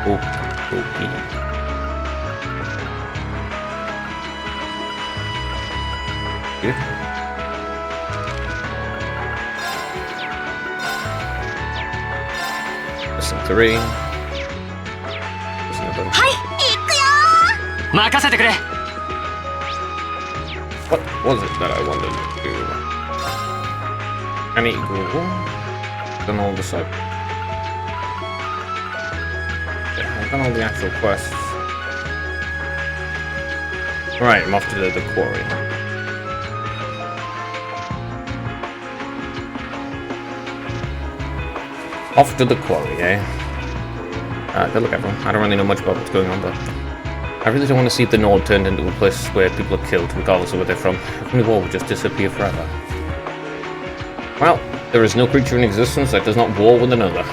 Okay. Good. Listen, terrain. Listen to them. What was it that I wanted to do? I need to go. Done all the side. Yeah, I've done all the actual quests. Right, I'm off to the quarry. Off to the quarry, eh? Good luck, everyone. I don't really know much about what's going on, but I really don't want to see the Nord turned into a place where people are killed, regardless of where they're from. If the war would just disappear forever. Well, there is no creature in existence that does not war with another.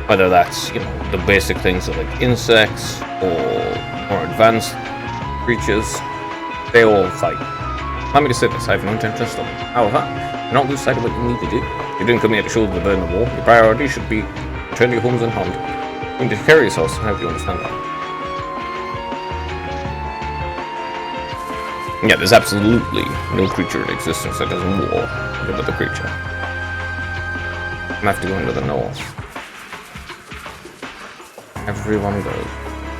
Whether that's, you know, the basic things like insects or more advanced creatures, they all fight. Allow me to say this, I have no intention of stopping. However, do not lose sight of what you need to do. You didn't come here to shoulder the burden of war. Your priority should be return to your homes unharmed. You need to carry yourselves, I hope you understand that. Yeah, there's absolutely no creature in existence that doesn't war with another creature. I'm gonna have to go into the north. Everyone does.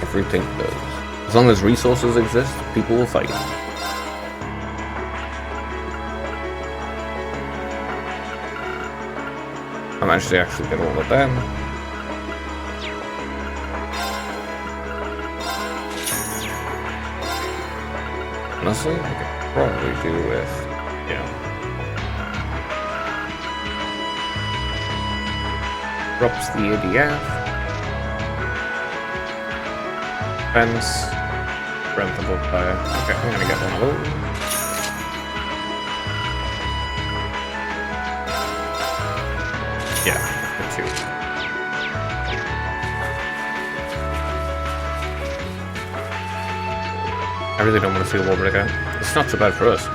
Everything does. As long as resources exist, people will fight. I managed to actually get all of them. Honestly, I could probably do with, yeah. Drops the ADF. Fence. Strength of fire. Okay, I'm gonna get one of those. Yeah, the two. I really don't want to see a war break out. It's not so bad for us.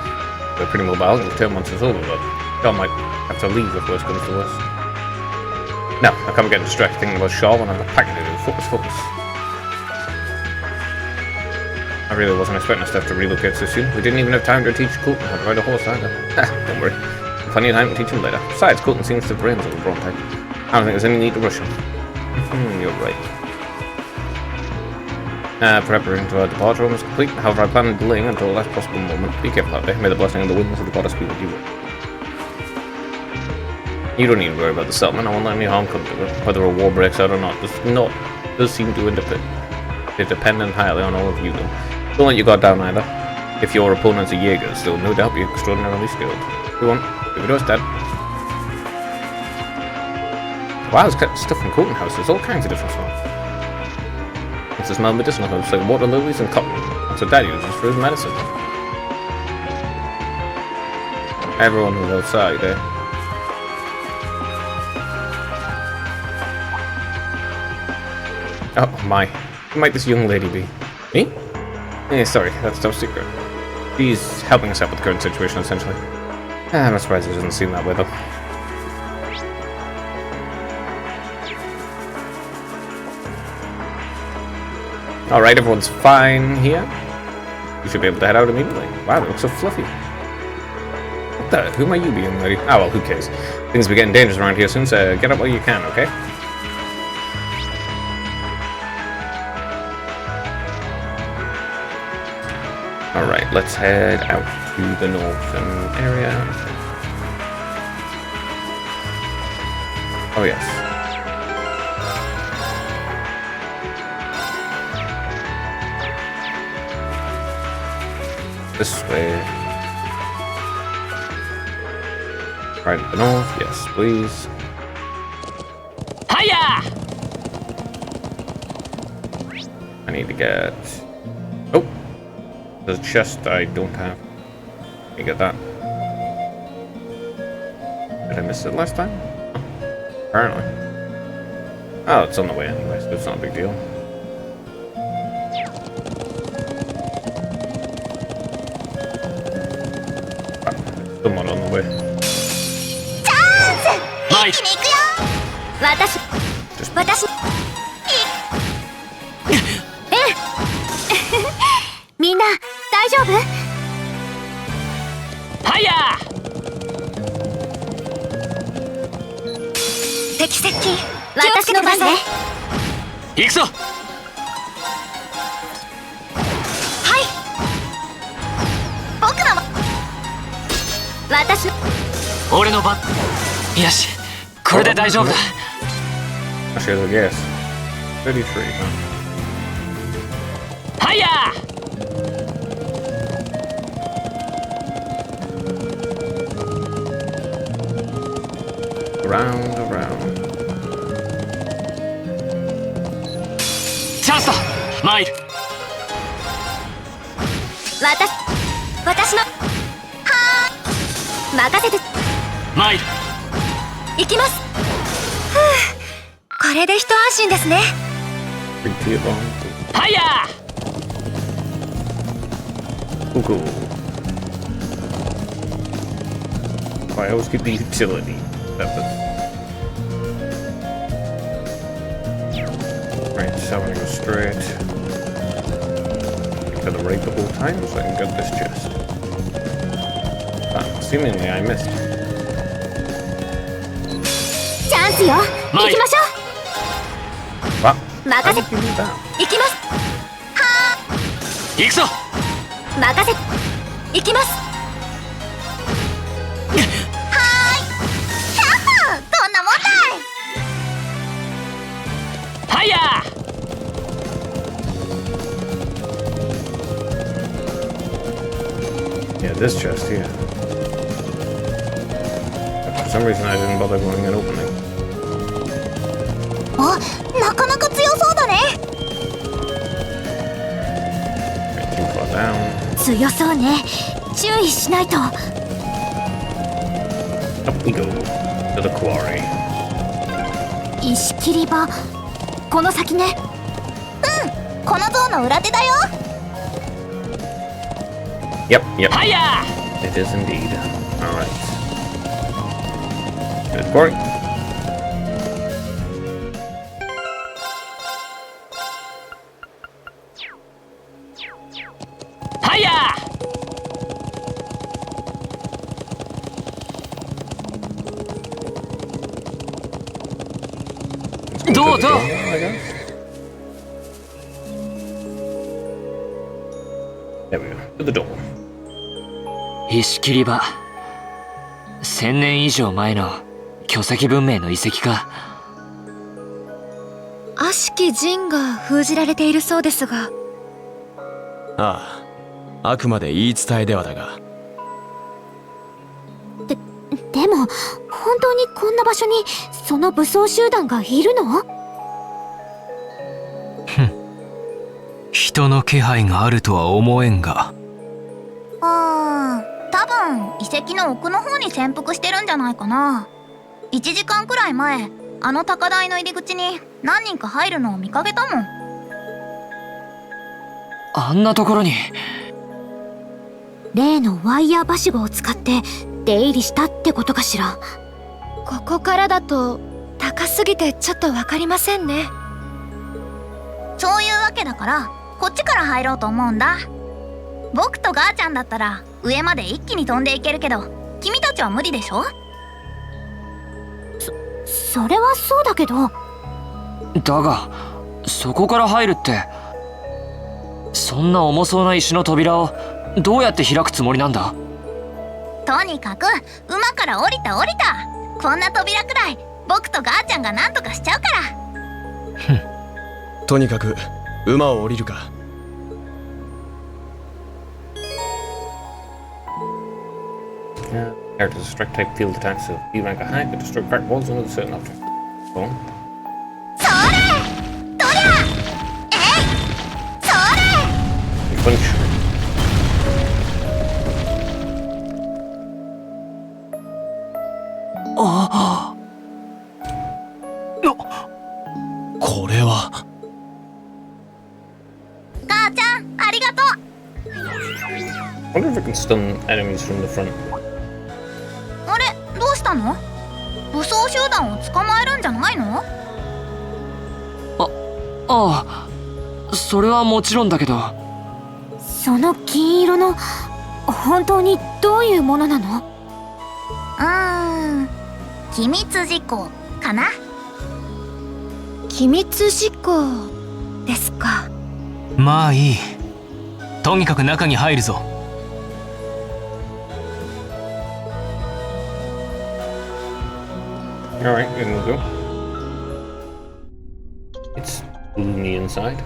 We're pretty mobile and the term once it's over, but Shaw might have to leave if worse comes to worse. No, I can't get distracted thinking about Shaw when I'm packing to do. Focus, focus. I really wasn't expecting us to have to relocate so soon. We didn't even have time to teach Colton how to ride a horse either. Don't worry. Plenty of time to teach him later. Besides, Colton seems to have brains over Bronte. I don't think there's any need to rush him. You're right. Preparing to our departure almost complete. However, I plan on delaying until the last possible moment. Be careful out there. May the blessing of the winds of the goddess be with you. You don't need to worry about the settlement. I won't let any harm come to it. Whether a war breaks out or not does seem to depend entirely on all of you, though. Don't let your guard down either. If your opponents are Jaegers, they'll no doubt be extraordinarily skilled. Go on, give it us, Dad. Wow, there's stuff from Colton House. There's all kinds of different stuff. It's a smell medicinal herbs like water lilies and cotton. That's what Dad uses for his medicine. Everyone was outside, eh? Oh my. Who might this young lady be? Me? Eh, sorry, that's top secret. She's helping us out with the current situation, essentially. I'm not surprised it doesn't seem that way, though. Alright, everyone's fine here. You should be able to head out immediately. Wow, they look so fluffy. What the? Who might you be, young lady? Oh, well, who cares? Things will be getting dangerous around here soon, so get up while you can, okay? Alright, let's head out to the northern area. Oh, yes. This way. Right at the north, yes, please. Hiya! I need to get... Oh! There's a chest I don't have. Let me get that. Did I miss it last time? Oh, apparently. Oh, it's on the way anyway, so it's not a big deal. Someone on the way. Right. 私の番ね。行くぞ。はい。僕の私の俺の番。よし、これで大丈夫だ。Actually, yes. 33, huh? はいや。Around, around. チャンスだ。マイル。私のはー任せて。マイル。行きます。これで一安心ですね。 Big T bomb. はいや。Cool. I always get the utility weapon. Right, so I'm gonna go straight to the right the whole time so I can get this chest. Seemingly I missed. チャンスよ。行きましょ What? う。任 How せ did you do that? 行きます。行くぞ。任せ行きます。はーい。どんなもんだい。はいや。Yeah, this chest here. For some reason I didn't bother going and opening. あ、なかなか強そうだね。 Right, you fall down. 強そうね。注意しないと。 Up we go to the quarry. 石切り場。この先ね。うん、この像の裏手だよ。 Yep, yep. はいや。 It is indeed. Alright. Good quarry. はいや。 Let's go to the どうぞ。 door, I guess. There we go. To the door. 石切り場。1000年以上前の巨石文明の遺跡か。悪しき陣が封じられているそうですが。ああ、あくまで言い伝えではだが。でも本当にこんな場所にその武装集団がいるの？人の気配があるとは思えんが。多分遺跡の奥の方に潜伏してるんじゃないかな。1時間くらい前、あの高台の入り口に何人か入るのを見かけたもん。あんなところに。例のワイヤーはしごを使って出入りしたってことかしら。ここからだと高すぎてちょっとわかりませんね。そういうわけだからこっちから入ろうと思うんだ。僕とガーちゃんだったら上まで一気に飛んでいけるけど、君たちは無理でしょ？それはそうだけど。だが、そこから入るって、そんな重そうな石の扉をどうやって開くつもりなんだ？とにかく馬から降りた。こんな扉くらい僕とガーちゃんが何とかしちゃうから。とにかく馬を降りるか。Yeah. Characters destruct type field attacks of B rank or high could destroy cracked walls and other certain objects. Boom. それ！どりゃ！それ！ Punch. これは。ガーちゃん、ありがとう。 Wonder if it can stun enemies from the front. あれ、どうしたの？武装集団を捕まえるんじゃないの？ああ、それはもちろんだけど。その金色の本当にどういうものなの？秘密事項かな。機密事項ですか。まあいい。とにかく中に入るぞ。Alright, in we go. It's gloomy inside.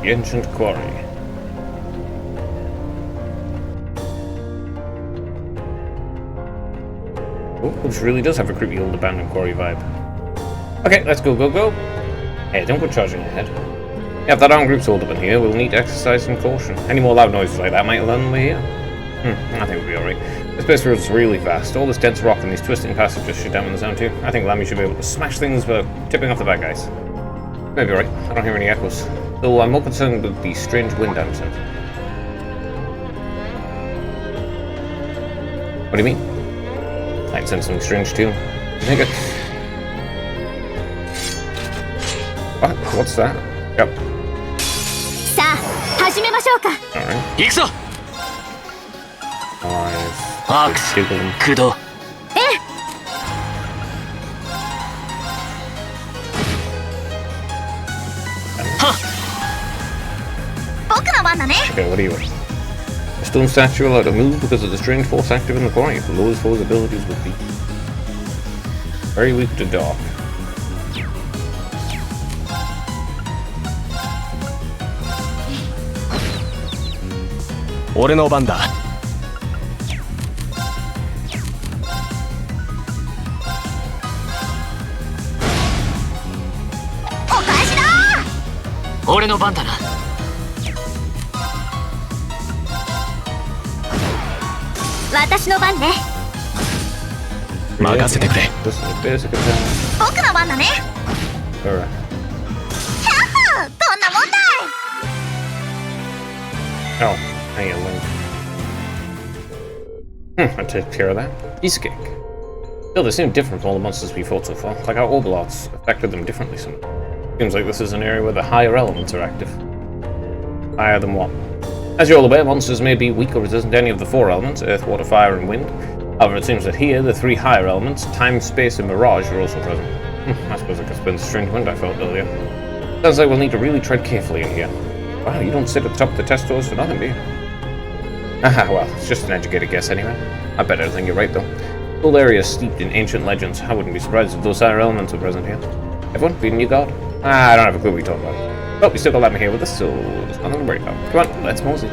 The ancient quarry. Oh, this really does have a creepy old abandoned quarry vibe. Okay, let's go, go, go. Hey, don't go charging ahead. Yeah, if that armed group's hold up in here, we'll need to exercise some caution. Any more loud noises like that might land me here. I think we'll be alright. This place is really vast. All this dense rock and these twisting passages should dampen the sound too. I think Lammy should be able to smash things without tipping off the bad guys. Maybe alright. I don't hear any echoes. Though I'm more concerned with the strange wind I'm sensing. What do you mean? I'd sense something strange too. I think it's... What? What's that? Yep. さあ始めましょうか。 Alright. 行くぞ。 Eyes. アークス、 Jiggle them. 駆動。僕の番だね。 Okay, what are you? A stone statue allowed to move because of the strange force active in the quarry. If the lowest foe's abilities would be very weak to dark. 俺の番だ。お返しだ。俺の番だな。私の番ね。任せてくれ。 This is a basic attack. 僕の番だね。 Alright. どんなもんだい。 Oh, hang on, Link. I take care of that. Piece of cake. Still, they seem different from all the monsters we fought so far. Like how Obelots affected them differently somehow. Seems like this is an area where the higher elements are active. Higher than what? As you're all aware, monsters may be weak or resistant to any of the 4 elements, earth, water, fire, and wind. However, it seems that here, the 3 higher elements, time, space, and mirage, are also present. I suppose I could spend the strange wind I felt earlier. Sounds like we'll need to really tread carefully in here. Wow, you don't sit at the top of the test scores for nothing, do you? Aha, well, it's just an educated guess anyway. I bet I think you're right, though. The whole area is steeped in ancient legends. I wouldn't be surprised if those higher elements were present here. Everyone, feeding you guard? I don't have a clue what you're talking about. But we still got Lemmy here with us, so there's nothing to worry about. Come on, let's mosey.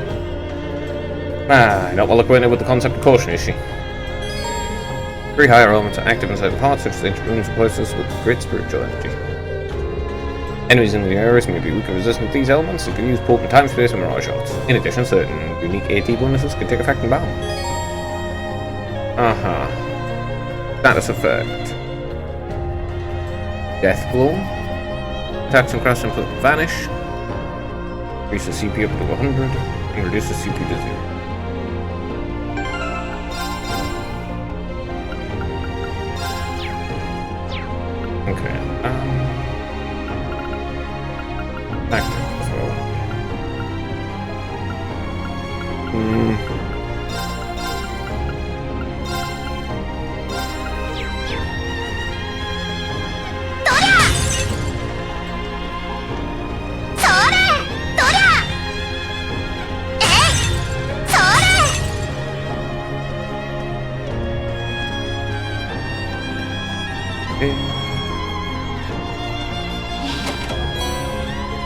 Not well acquainted with the concept of caution, is she? 3 higher elements are active inside the parts, such as ancient ruins and places with great spiritual energy. Enemies in the areas may be weak or resistant to these elements and can use potent time, space, and mirage shots. In addition, certain unique AT bonuses can take effect in battle. Status effect. Death Blow. Attacks and crash input vanish. Increase the CP up to 100 and reduce the CP to 0. Okay. That's what I want.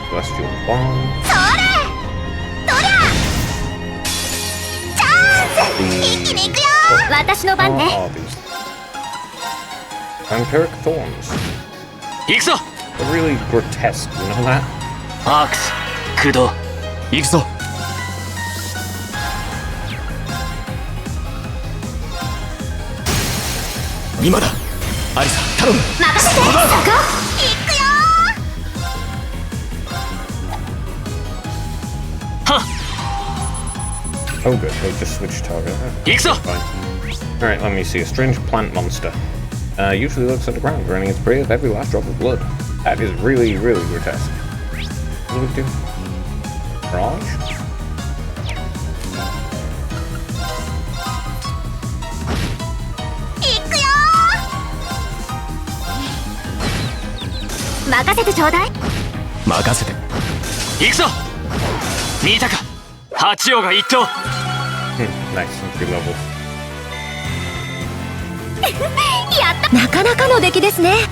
Celestial Bomb. Vampiric Thorns. 行くぞ。 They're really grotesque, you know that? アークス、駆動。行くぞ。今だ。アリサ、頼む。任せて。そこ。行くよ。 Oh good, they just switched target.行くぞ。 Fine. Alright, let me see. A strange plant monster. Usually looks underground, draining its prey with every last drop of blood. That is really, really grotesque. What do we do? Mirage? 任せてちょうだい。任せて。行くぞ。見たか、八王が一頭。Nice, entry levels. やった。なかなかの出来ですね。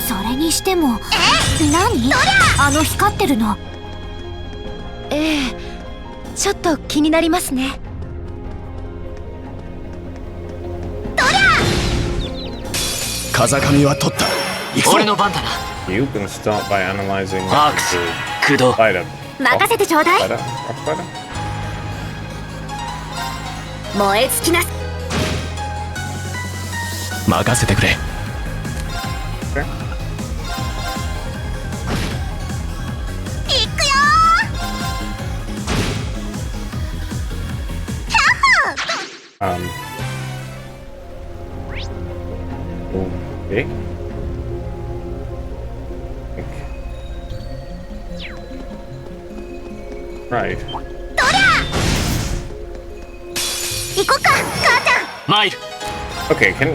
それにしても何あの光ってるの。ええ、ちょっと気になりますね。風上は取った。行くぞ。俺の番だな。 You can start by analyzing アークス、駆動。 spider. 任せてちょうだい。 Spider? Rock spider? 燃え尽きな。任せてくれ。 Okay. 行くよ Okay. Right. 行こっか、母ちゃん。マイル。 Okay, can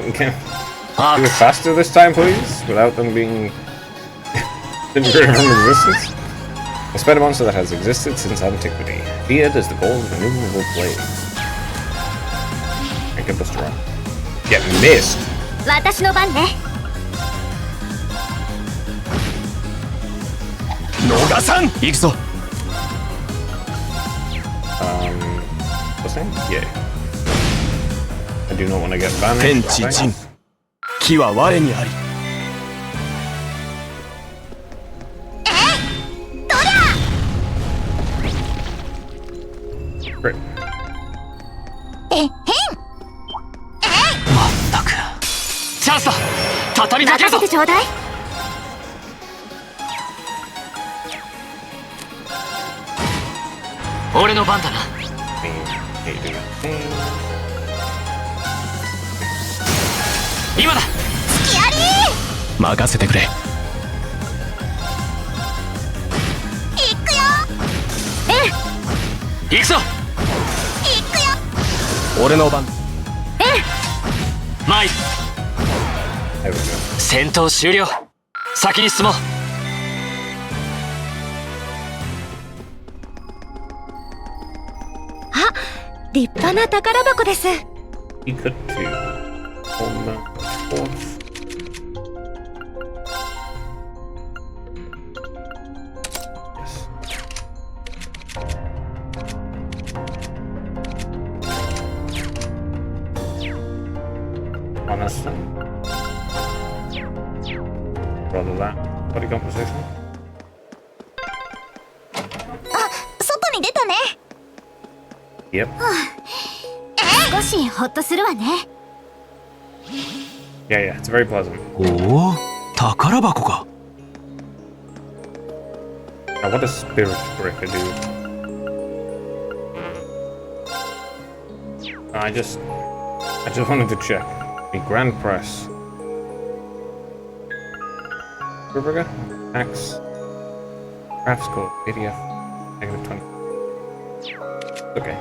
アー do ク it ス、 faster this time, please, without them being disappearing from existence? A spider monster that has existed since antiquity. Feared as the goal of innumerable plagues. I get this wrong. Get missed. 私の番ね。逃さん。行くぞ。What's that? Yeah. I do not want to get banished. 天地人。木は我にあり。 Great. まったく。チャンスだ。畳みかけるぞ任せ。てちょうだい。俺の番だな。 Hey, do that thing. 今だ。やり任せてくれ。行くよ。行くぞ。行くよ。俺の番。マイル。 There we go. 戦闘終了。先に進もう。あ、立派な宝箱です。 He could too. On the fourth. Yes. Honest. Rather that. Body composition. 外に出たね。 Yep. 少しホッとするわね。 Yeah, yeah. It's very pleasant. おお、宝箱か。 Now, what does Spirit Breaker do? I just wanted to check. The Grand Press. Spirit Breaker? Axe. Crafts code. ADF. -20. Okay.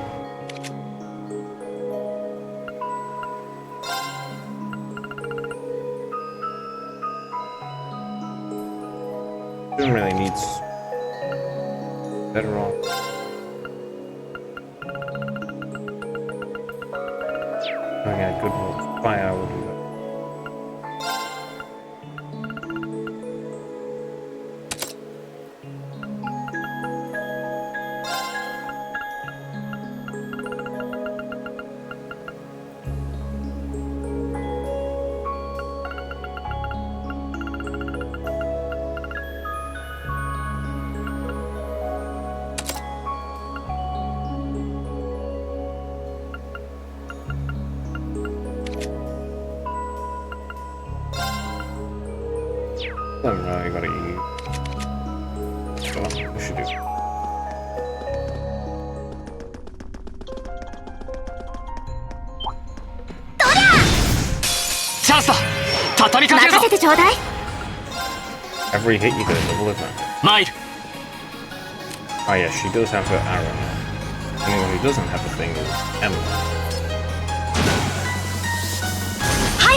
Doesn't really needs better off. Oh yeah, good wolf. Fire will do that. I gotta eat. So, what should do? チャンスだ。畳みかけるぞ任。せてちょうだい。 Every hit you get a double event. マイル。 Oh yeah, she does have her arrow now. Anyone who doesn't have the thing is Emma. はい。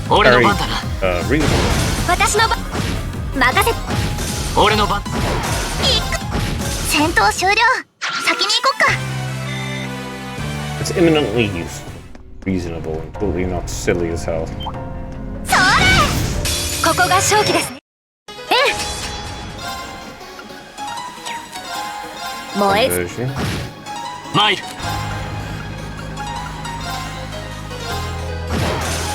俺の very 番だな。 reasonable. 私の番任せ俺の番。戦闘終了先に行こっか It's imminently useful, reasonable, and totally not silly as hell. それここが勝機ですね燃えず Version. 参る。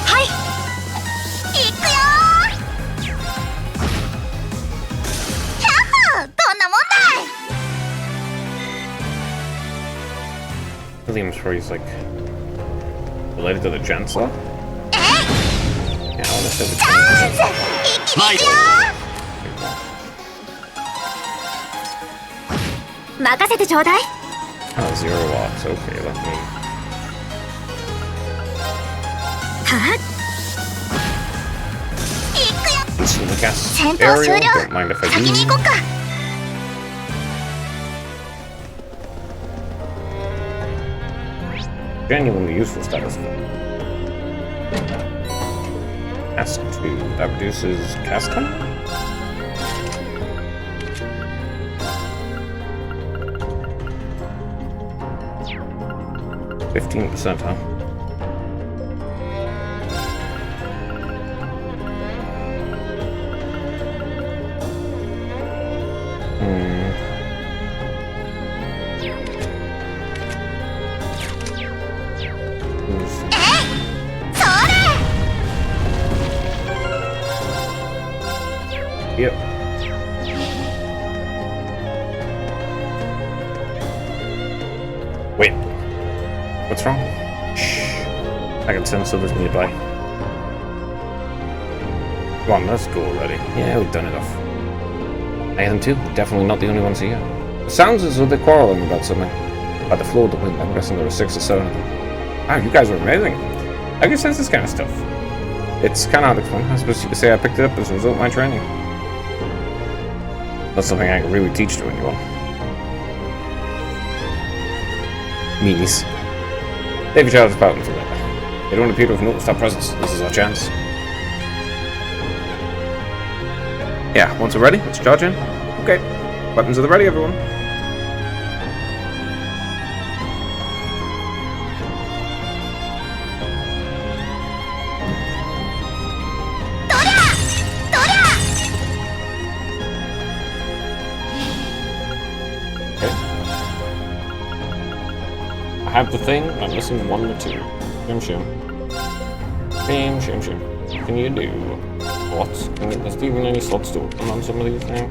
はい行くよーキャッホーどんなもんだい William's where he's like related to the Chancellor. Yeah, I want to say the Chancellor. 参る。任せてちょうだい Oh, 0 watts. Okay, let me. はっ行くよ Instantly cast 戦闘 aerial. 終了 Don't mind if I 先に do. 行こっか Genuinely useful status. Cast 2. That reduces cast time? %, huh? Yep. Wait. What's wrong? Shh. I can sense others nearby. Come on, let's go already. Yeah, we've done enough. I am too. We're definitely not the only ones here. It sounds as though they're quarreling about something. By the flow of the wind, I'm guessing there were 6 or 7 of them. Wow, you guys are amazing. I can sense this kind of stuff. It's kind of hard to explain. I suppose you could say I picked it up as a result of my training. Not something I can really teach to anyone. Meanies. Save your child's pouting for later. They don't appear to have noticed our presence. This is our chance. Yeah, once we're ready, let's charge in. Okay. Weapons are the ready, everyone. I have the thing, I'm missing 1 or 2. Shim shim. Shim shim shim. What can you do? What? There's even any slots to open on some of these now?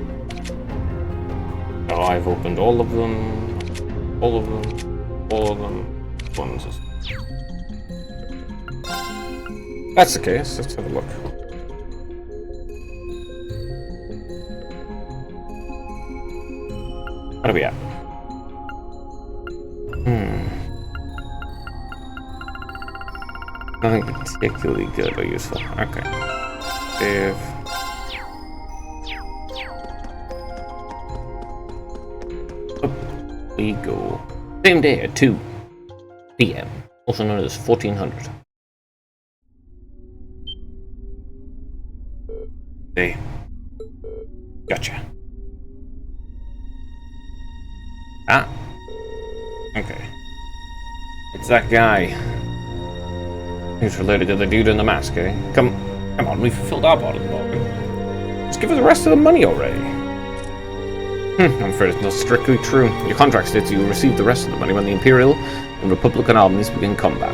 Oh, I've opened all of them. All of them. All of them. One's just... That's the case, let's have a look. What are we at? Nothing particularly good or useful. Okay. Save. Up we go. Same day at 2 p.m. Also known as 1400. Hey. Gotcha. Ah. Okay. It's that guy. He's related to the dude in the mask, eh? Come on, we fulfilled our part of the bargain. Just give us the rest of the money already. I'm afraid it's not strictly true. Your contract states you will receive the rest of the money when the Imperial and Republican armies begin combat.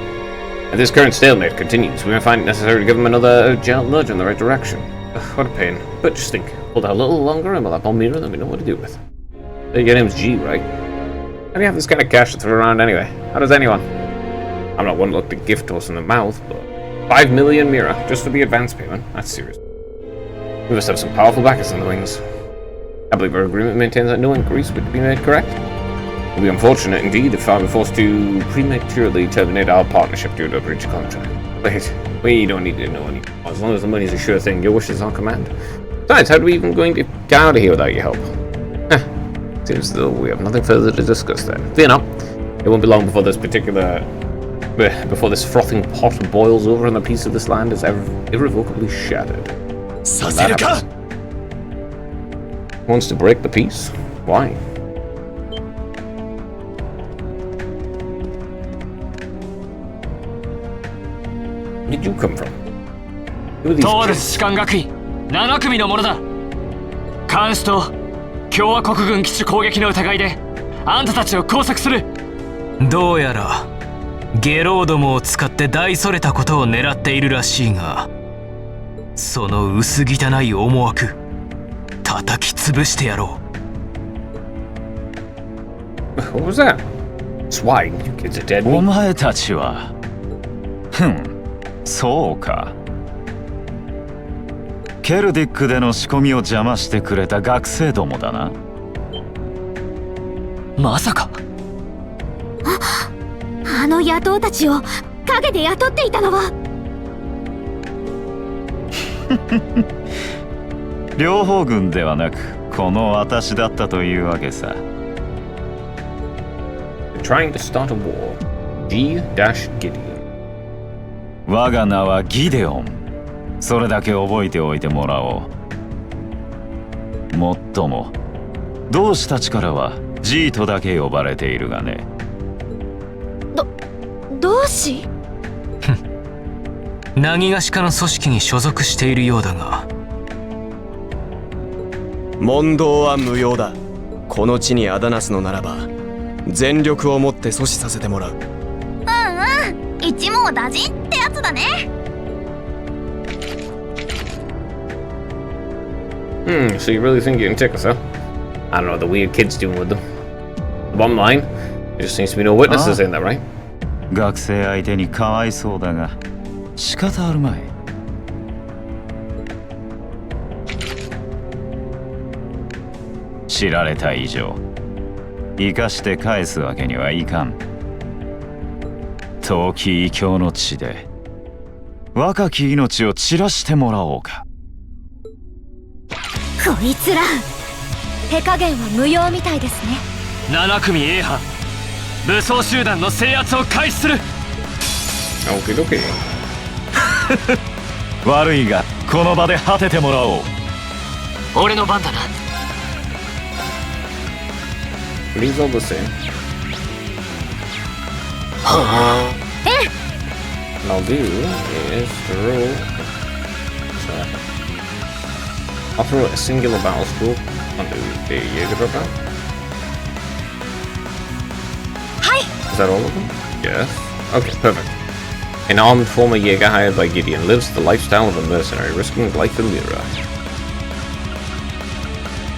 If this current stalemate continues, we may find it necessary to give them another gentle nudge in the right direction. Ugh, what a pain. But just think, hold out a little longer and we'll have more meter than we know what to do with. Your name's G, right? How do you have this kind of cash to throw around anyway? How does anyone? I'm not one to look the gift horse in the mouth, but 5 million Mira just for the advance payment? That's serious. We must have some powerful backers in the wings. I believe our agreement maintains that no increase would be made, correct? It would be unfortunate indeed if I were forced to prematurely terminate our partnership due to a breach of contract. Wait, we don't need to know any. As long as the money's a sure thing, your wish is on command. Besides, how are we even going to get out of here without your help? Seems as though we have nothing further to discuss then. Fear not. It won't be long before this particular before this frothing pot boils over and a piece of this land is irrevocably shattered. させるか。 Wants to break the peace? Why? Where did you come from? Who are these トール kids? ス士官学院7組のものだ。監視と共和国軍基地攻撃の疑いであんたたちを拘束する。どうやらゲローどもを使って大それたことを狙っているらしいが、その薄汚い思惑叩き潰してやろ What was that? Swine, you kids are dead お meat. 前たちはそうか。ケルディックでの仕込みを邪魔してくれた学生どもだな。まさかあの野党たちを陰で雇っていたのは。両方軍ではなくこの私だったというわけさ。 Trying to start a war. G-Gideon. 我が名はギデオン。それだけ覚えておいてもらおう。もっとも同志たちからはジーとだけ呼ばれているがね。同志？う。ナギガシカの組織に所属しているようだが、問答は無用だ。この地にアダナスのならば全力をもって阻止させてもらう。一網打尽ってやつだね。So you really think you can take us, huh? I don't know what the weird kids doing with them. The bottom line, there just seems to be no witnesses in there, right? 学生相手にかわいそうだが仕方あるまい。知られた以上生かして返すわけにはいかん。陶器異教の地で若き命を散らしてもらおうか。こいつら手加減は無用みたいですね。7組 A 班武装集団の制圧を開始する。 Okay, okay. 悪いがこの場で果ててもらおう。俺の番だな。 These all the same. What I'll do is I'll throw a singular battle scope onto the Jaeger drop down. Hi. Is that all of them? Yes. Okay, perfect. An armed former Jaeger hired by Gideon lives the lifestyle of a mercenary, risking his life in Lyra.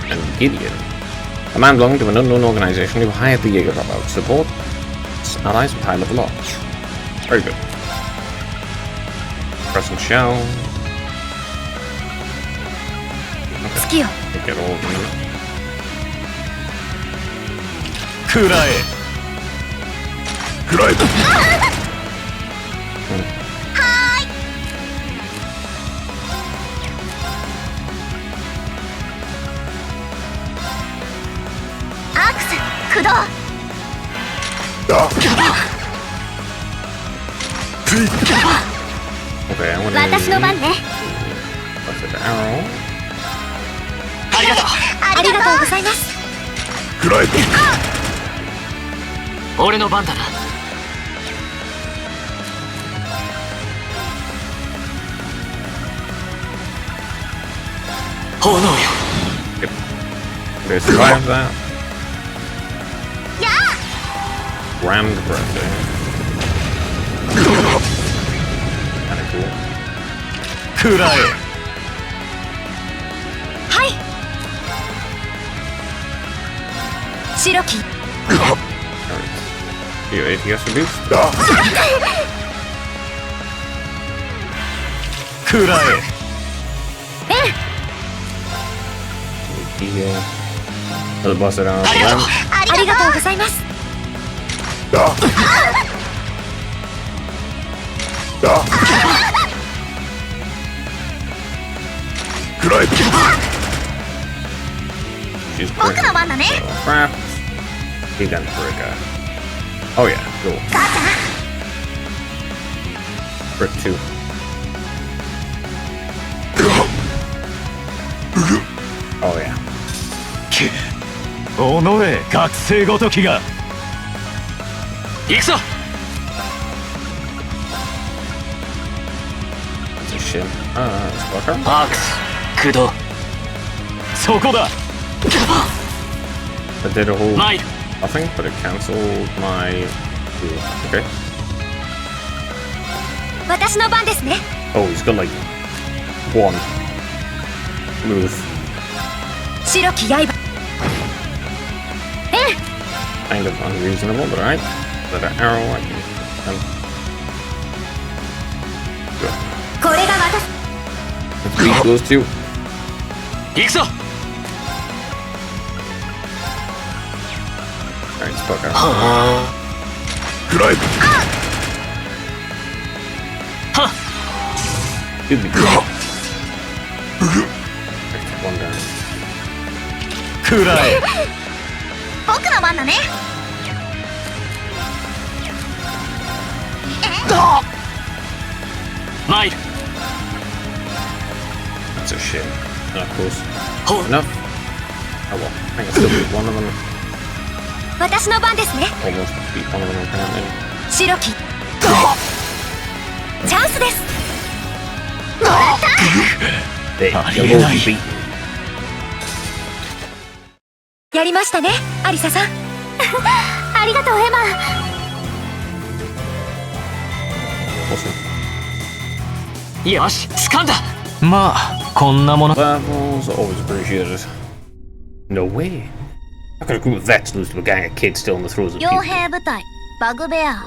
And Gideon, a man belonging to an unknown organization who hired the Jaeger dropout to support its allies with high-level ops. Very good. Press and shell. Okay. 月よ。 We'll get all of them. 食らえ。食らえ。アークス駆動。 Okay, I'm gonna 私の番ね。 press it arrow. ありがとう。ありがとうございます。食らえ。俺の番だな。炎よ。 Okay, survive that. Rammed breath, Kinda cool. 食らえ。はい。白木。 Alright. Your ATS reduced. 食らえ。Heal. Another bust it down. ありがとうございます。 食らえ。 She's 僕の番だね。 craft. He gun breaker. Oh yeah, cool. For 2. Oh yeah. おのれ学生ごときが行くぞ It's a shit. Sparker? アークス駆動そこだ I did a whole 参る nothing, but it canceled my. Okay. 私の番ですね。 Oh, he's got like 1 move. 白き刃。 Kind of unreasonable, but alright. Let an arrow at you. Good. これが私。 Let's beat those two. 行くぞ Alright, Sparker. フライ Dude, be good. One down. フライ僕の番だね。参る That's a shit. Not close. ほう Enough? Oh well. I can still beat one of them. 私の番ですね。 Almost beat one of them apparently. 白き。チャンスです。 They Ah, you're yeah. both beaten. やりましたね、アリサさん。ありがとう、エマ。 Awesome. よし掴んだまあこんなもの Levels are always appreciated. No way. I could agree with that to lose to a gang of kids still in the throes of 傭 puberty. 兵部隊バグベア。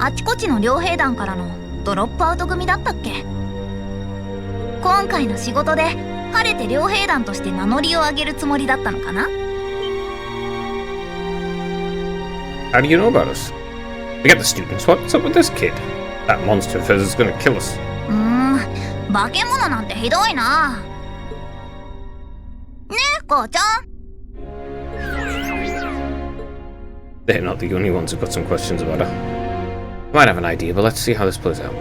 あちこちの傭兵団からのドロップアウト組だったっけ。今回の仕事で晴れて傭兵団として名乗りを上げるつもりだったのかな。 How do you know about us? Forget the students. What's up with this kid? That monster fizz is gonna kill us. 化け物なんてひどいな。ねえ、母ちゃん。 They're not the only ones who've got some questions about her. Might have an idea, but let's see how this plays out.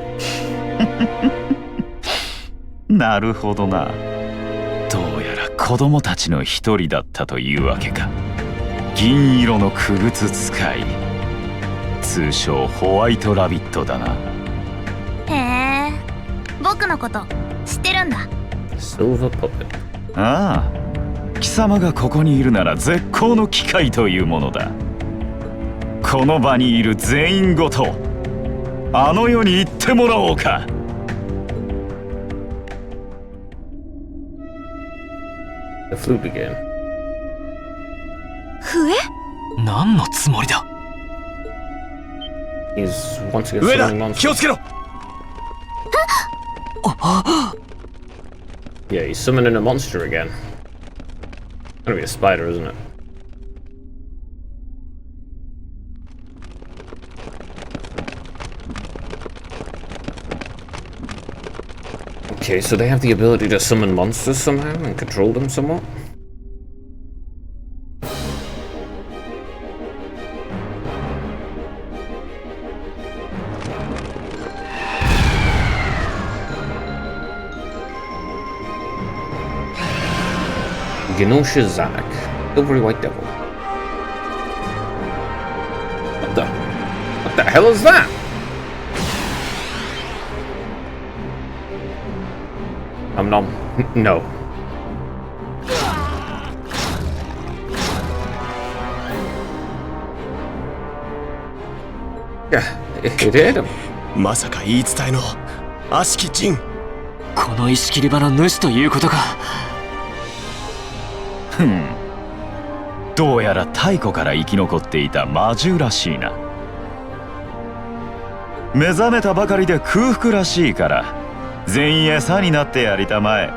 なるほどな。どうやら子供たちの一人だったというわけか。銀色の傀儡使い。通称ホワイトラビットだな。へえ、僕のこと知ってるんだ。 Silver puppet. ああ、貴様がここにいるなら絶好の機会というものだ。この場にいる全員ごとあの世に行ってもらおうか。 The flute again. 笛？何のつもりだ He's once again 上だ summoning 気 monsters. をつけろ Yeah, he's summoning a monster again. Gonna be a spider, isn't it? Okay, so they have the ability to summon monsters somehow and control them somewhat? Genosha Zanuck, Silvery White Devil. What the hell is that? I'm not. No. Yeah, it hit him. まさか言い伝えの悪しき陣。この石切り場の主ということか。どうやら太古から生き残っていた魔獣らしいな。目覚めたばかりで空腹らしいから全員餌になってやりたまえ。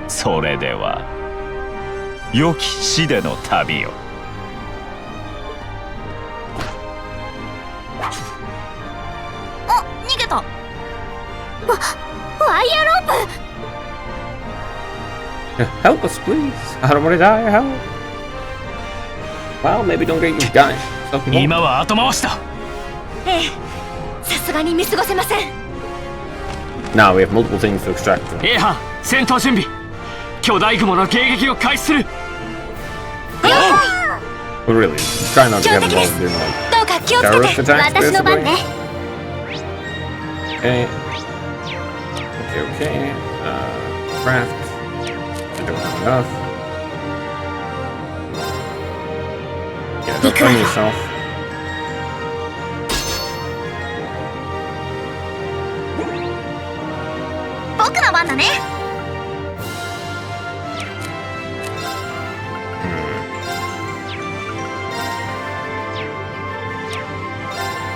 それでは良き死での旅を。あ、逃げた。ワイヤーロープ。 Help us, please. I don't want to die. Help. Well, maybe don't get you guys. 今は後回しだええ、さすがに見過ごせません。 Now we have multiple things to extract from. エイハン戦闘準備。巨大雲の迎撃を開始する。 But really, try not to get involved in like どうか気をつけ terrorist て。 attacks, 私の番 basically. ね。 Okay. Okay. Craft. I don't have enough. Yeah, don't blame yourself. 僕の番だね。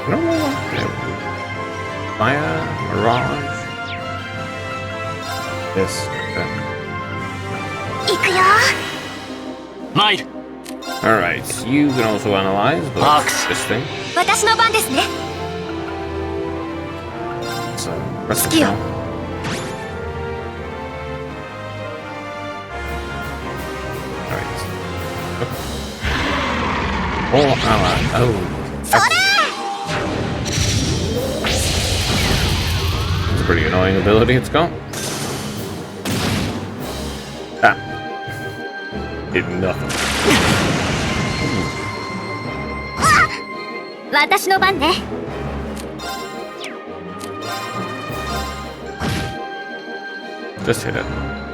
I don't know what. Fire, Mirage. This. 行くよ。マイル。 Alright, you can also analyze, but Box. this thing. 私の番ですね。 So, rest of the Skill. show. Alright. Oh, ally. Oh. It's a pretty annoying ability it's got. Ah. Did nothing. 私の番ね。 Just hit it.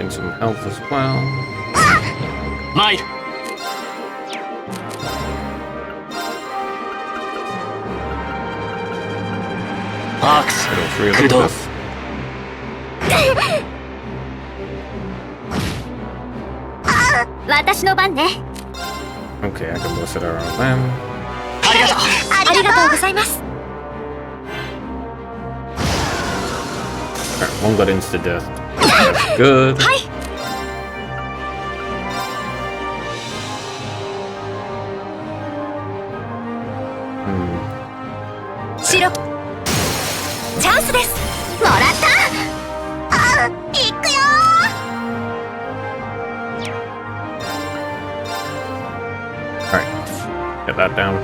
In some health as well. マイル。 アークス。 It'll free a 駆 little 動。 bit. Ah! 私の番ね。 Okay, I can list it around them. ありがとう。ありがとうございます。 Alright, one got insta death. That's good. はい。 白。チャンスです。もらった。あ、行くよ。 Alright, get that down.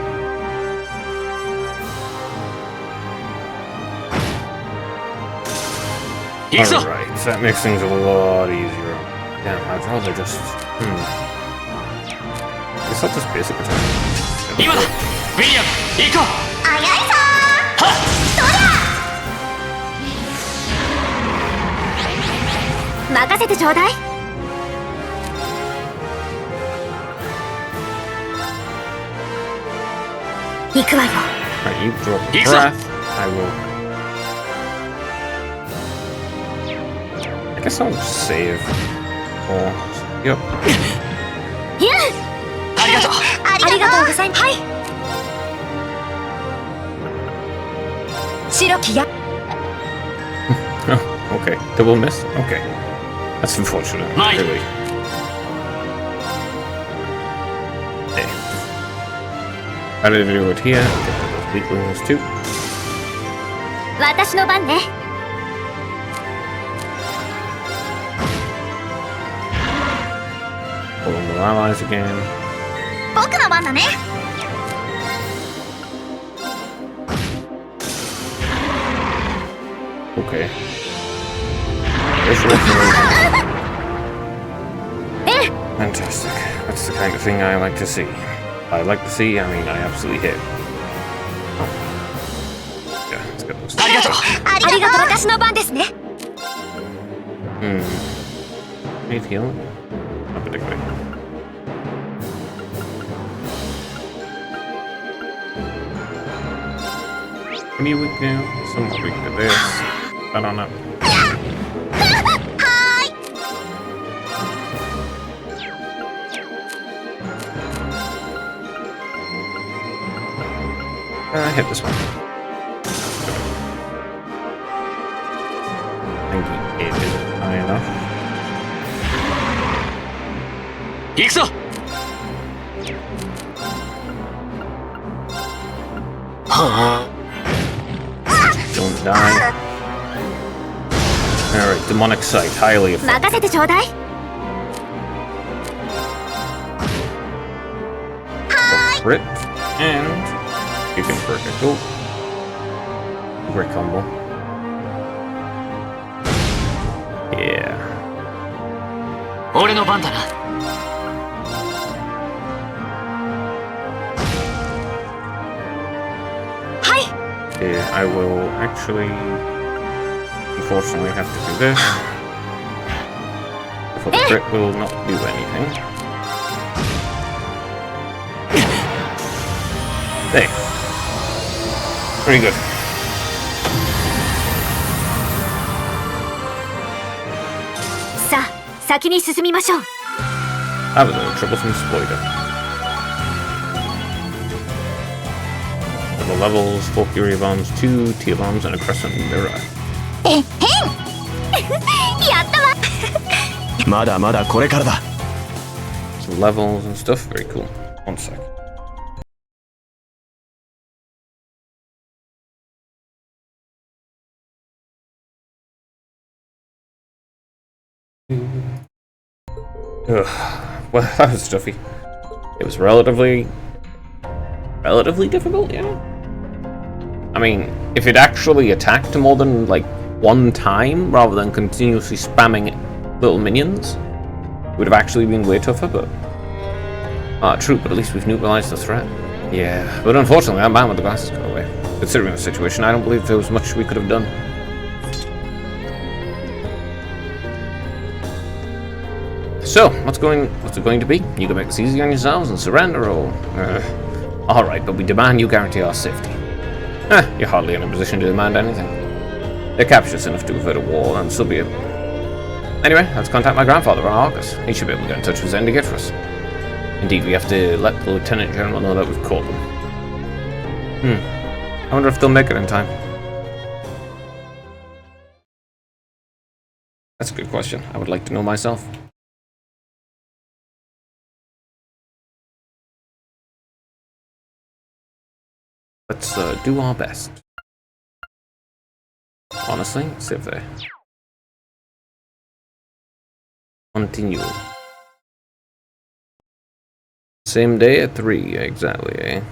Alright, that makes things a lot easier. Damn, I'd rather just. Guess I'll just basic attack. 今だ。ウィリアム、行こう。早いぞはっ。ー。任せてちょうだい。行くわよ。 Alright, you drop He's breath. I will. I guess I'll save. Oh, yep. ありがとう。ありがとうございます。はい。白きや。 Oh, okay. Double miss? Okay. That's unfortunate. Mine. Really. Okay. How did I do it here? Get those weak wings too. 私の番ね。 Pull in more allies again. 僕の番だね。 Okay. This one. Fantastic. That's the kind of thing I like to see. I like to see, I mean, I absolutely hit. Yeah, let's get those. ありがとう。ありがとう。私の番ですね。 Need healing? Not particularly. What are you weak to? Somewhat weak to this. I don't know. はーい。 Hit this one. 98 isn't high enough. 行くぞ。 Don't die. Alright, demonic sight, highly effective. 任せてちょうだい。 Crit, and you can vertical. Great combo. Yeah. 俺の番だな。Yeah, I will actually, unfortunately, have to do this. For the crit will not do anything. There. Pretty good. That was a troublesome spoiler. The levels, 4 Fury Bombs, 2 Tear Bombs, and a Crescent Mirror. まだまだこれからだ。 Some levels and stuff, very cool. One sec. Ugh. Well, that was stuffy. It was relatively difficult, yeah. I mean, if it actually attacked more than like one time rather than continuously spamming little minions, it would have actually been way tougher, but true, but at least we've neutralized the threat. Yeah, but unfortunately that man with the glasses got away. Considering the situation, I don't believe there was much we could have done. So, what's it going to be? You can make this easy on yourselves and surrender, or... Alright, but we demand you guarantee our safety. You're hardly in a position to demand anything. They're captured enough to avert a war, and so be it. Anyway, let's contact my grandfather on Argus. He should be able to get in touch with Zendikar for us. Indeed, we have to let the Lieutenant General know that we've caught them. I wonder if they'll make it in time. That's a good question. I would like to know myself. Let's do our best. Honestly, save there. Continue. Same day at 3, exactly, eh?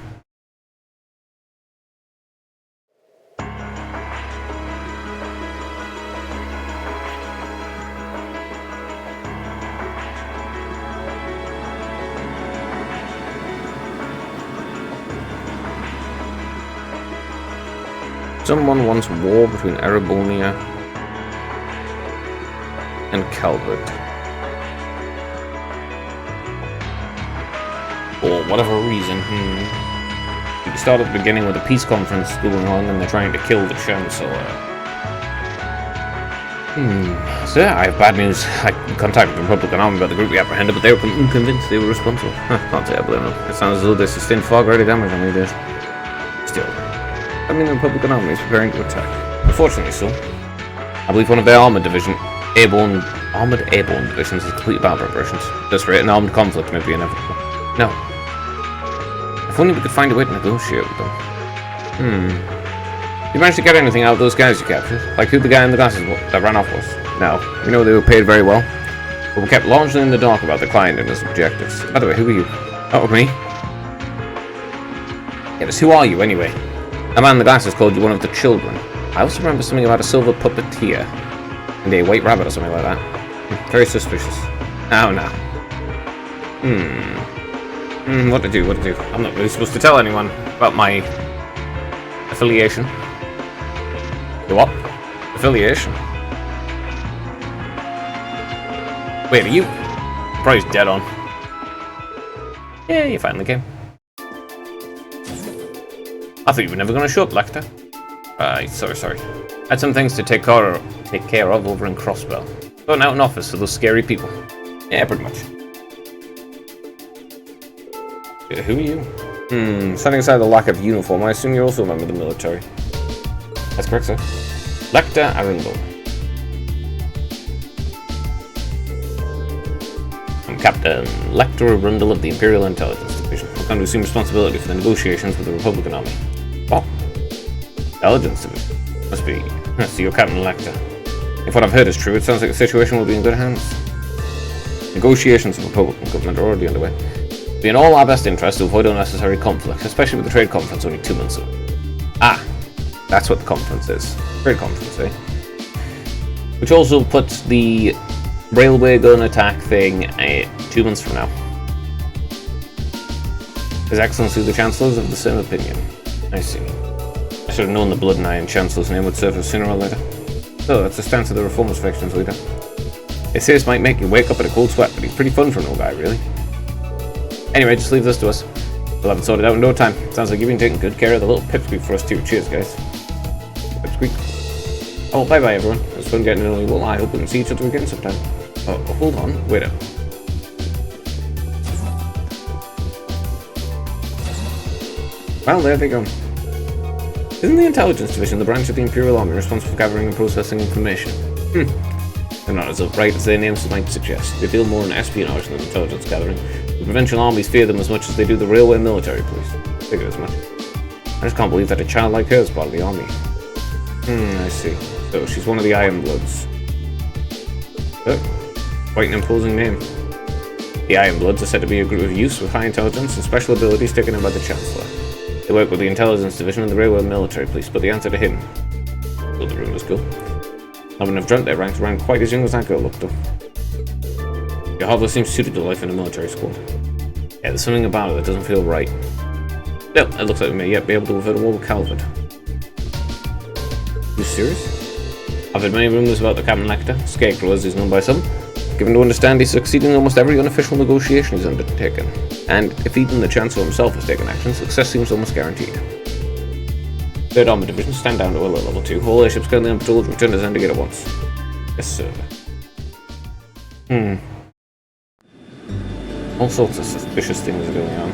Someone wants war between Erebonia and Calvert. For whatever reason, We start at the beginning with a peace conference going on and they're trying to kill the Chancellor. So yeah, I have bad news. I contacted the Republican Army about the group we apprehended, but they were unconvinced they were responsible. Can't say I blame them. It sounds as though they sustained far greater damage than we did. Still, I mean, the Republican Army is preparing to attack. Unfortunately so. I believe one of their armored airborne divisions has completed battle preparations. At this rate, an armed conflict may be inevitable. No. If only we could find a way to negotiate with them. You managed to get anything out of those guys you captured? Like who the guy in the glasses that ran off was? No. We know they were paid very well. But we kept largely in the dark about the client and his objectives. By the way, who are you? Oh, me? Yeah, but who are you anyway? The man in the glasses called you one of the children. I also remember something about a silver puppeteer. And a white rabbit or something like that. Very suspicious. Oh, no. What to do? I'm not really supposed to tell anyone about my affiliation. The what? Affiliation? Wait, are you? Probably dead on. Yeah, you finally came. I thought you were never going to show up, Lecter. Sorry. I had some things to take care of over in Crossbell. Going out in office for those scary people. Yeah, pretty much. Who are you? Setting aside the lack of uniform, I assume you're also a member of the military. That's correct, sir. Lecter Arundel. I'm Captain Lecter Arundel of the Imperial Intelligence Division. I'm going to assume responsibility for the negotiations with the Republican Army. What? Intelligence Division? Must be. So you're Captain Lecter. If what I've heard is true, it sounds like the situation will be in good hands. Negotiations with the Republican government are already underway. It'll be in all our best interest to avoid unnecessary conflict, especially with the trade conference only 2 months away. That's what the conference is. Great conference, eh? Which also puts the railway gun attack thing 2 months from now. His Excellency the Chancellor is of the same opinion. I see. I should have known the Blood and Iron Chancellor's name would surface sooner or later. So, that's the stance of the Reformist factions leader. They say this might make you wake up in a cold sweat, but he's pretty fun for an old guy, really. Anyway, just leave this to us. We'll have it sorted out in no time. Sounds like you've been taking good care of the little pipsqueak for us too. Cheers, guys. Pipsqueak. Oh, bye-bye, everyone. It was fun getting to know you all. I hope we can see each other again sometime. Oh, hold on. Wait up. Well, there they go. Isn't the Intelligence Division the branch of the Imperial Army responsible for gathering and processing information? They're not as upright as their names might suggest. They deal more in espionage than intelligence gathering. The provincial armies fear them as much as they do the railway military police. Figured as much. I just can't believe that a child like her is part of the army. I see. So she's one of the Iron Bloods. Oh, quite an imposing name. The Iron Bloods are said to be a group of youths with high intelligence and special abilities taken in by the Chancellor. They work with the Intelligence Division and the Railway Military Police, but the answer to him. So the rumours go. I wouldn't have dreamt they ranked around quite as young as that girl looked, though. Your hardly seems suited to life in a military school. Yeah, there's something about it that doesn't feel right. Still, it looks like we may yet be able to avert a war with Calvert. You serious? I've heard many rumours about the Captain Lecter, Scarecrow as he's known by some, given to understand he's succeeding in almost every unofficial negotiation he's undertaken. And if even the Chancellor himself has taken action, success seems almost guaranteed. 3rd Armored Division, stand down to oil at level 2. All airships currently on patrol, return to Zend at once. Yes, sir. All sorts of suspicious things are going on.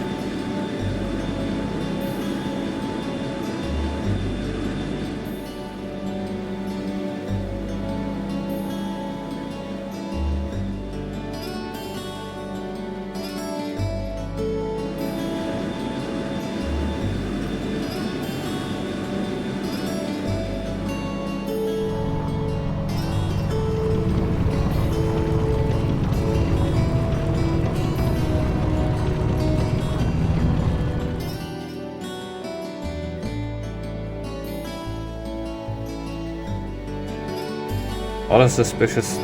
All is suspicious.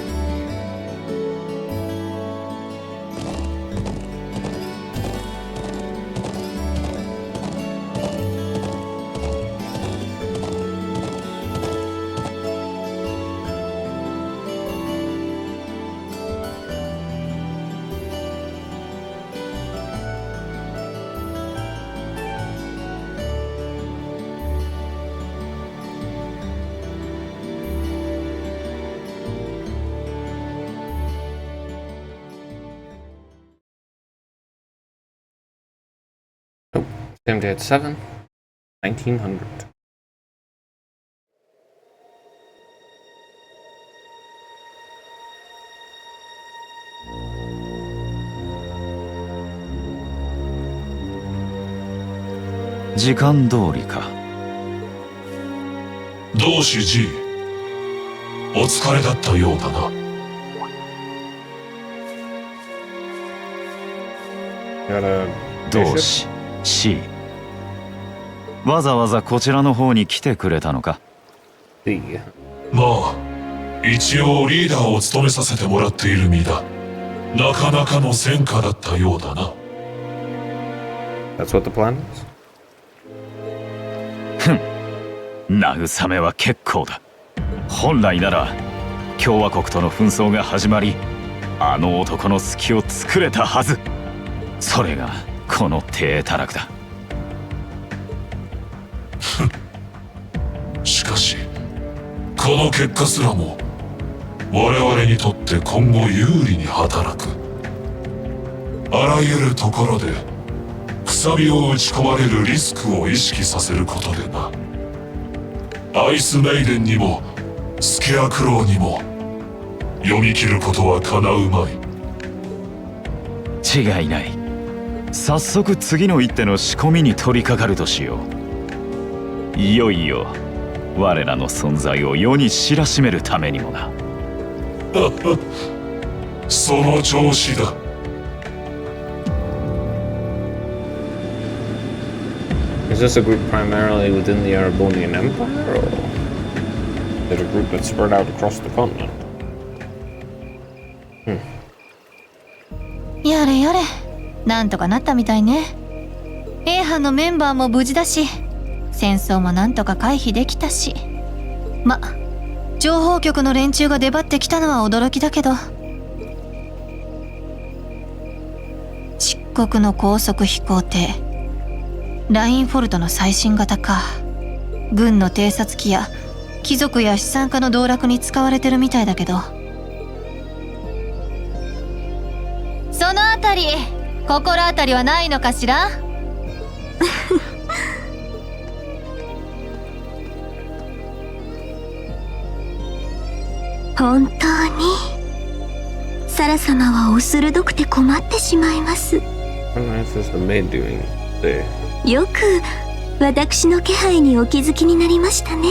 Same day at 7, 1900.時間通りか。同志 G、 お疲れだったようだな。同志 C、 わざわざこちらの方に来てくれたのか。まあ一応リーダーを務めさせてもらっている身だ。なかなかの戦果だったようだな。 That's what the plan is? 慰めは結構だ。本来なら共和国との紛争が始まり、あの男の隙を作れたはず。それがこの低たらくだ。しかしこの結果すらも我々にとって今後有利に働く。あらゆるところでくさびを打ち込まれるリスクを意識させることでな。アイスメイデンにもスケアクローにも読み切ることはかなうまい。違いない。早速次の一手の仕込みに取り掛かるとしよう。いよいよ我らの存在を世に知らしめるためにもな。その調子だ。Is Is this a group primarily within the Arabonian Empire, or is it a group that's spread out across the continent? やれやれ、なんとかなったみたいね。A 班のメンバーも無事だし、戦争もなんとか回避できたし。ま、情報局の連中が出張ってきたのは驚きだけど。漆黒の高速飛行艇ラインフォルトの最新型か。軍の偵察機や貴族や資産家の道楽に使われてるみたいだけど、そのあたり心当たりはないのかしら？本当にサラ様はお鋭くて困ってしまいます。よく私の気配にお気づきになりましたね。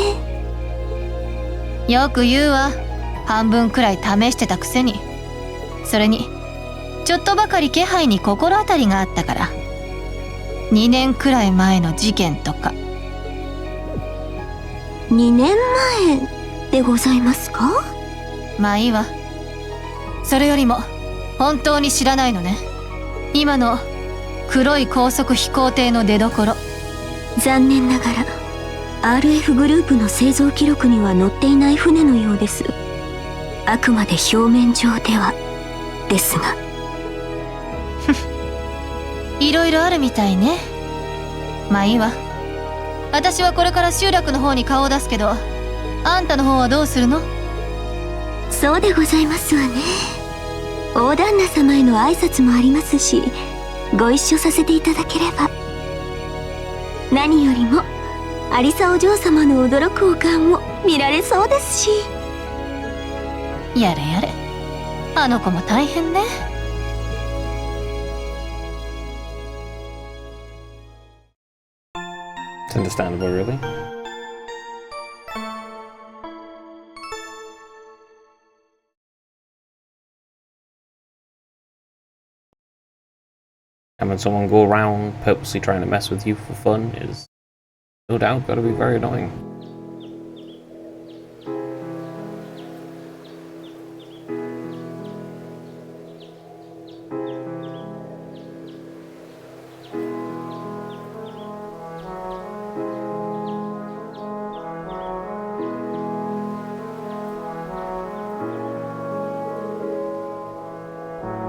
よく言うわ。半分くらい試してたくせに。それにちょっとばかり気配に心当たりがあったから。2年くらい前の事件とか。2年前でございますか？まあいいわ。それよりも本当に知らないのね、今の黒い高速飛行艇の出どころ。残念ながら RF グループの製造記録には載っていない船のようです。あくまで表面上ではですが。いろいろあるみたいね。まあいいわ。私はこれから集落の方に顔を出すけど、あんたの方はどうするの？そうでございますわね。大旦那様への挨拶もありますし、ご一緒させていただければ。何よりもアリサお嬢様の驚くお顔も見られそうですし。やれやれ、あの子も大変ね。It's understandable, really. Having someone go around purposely trying to mess with you for fun is no doubt gotta be very annoying.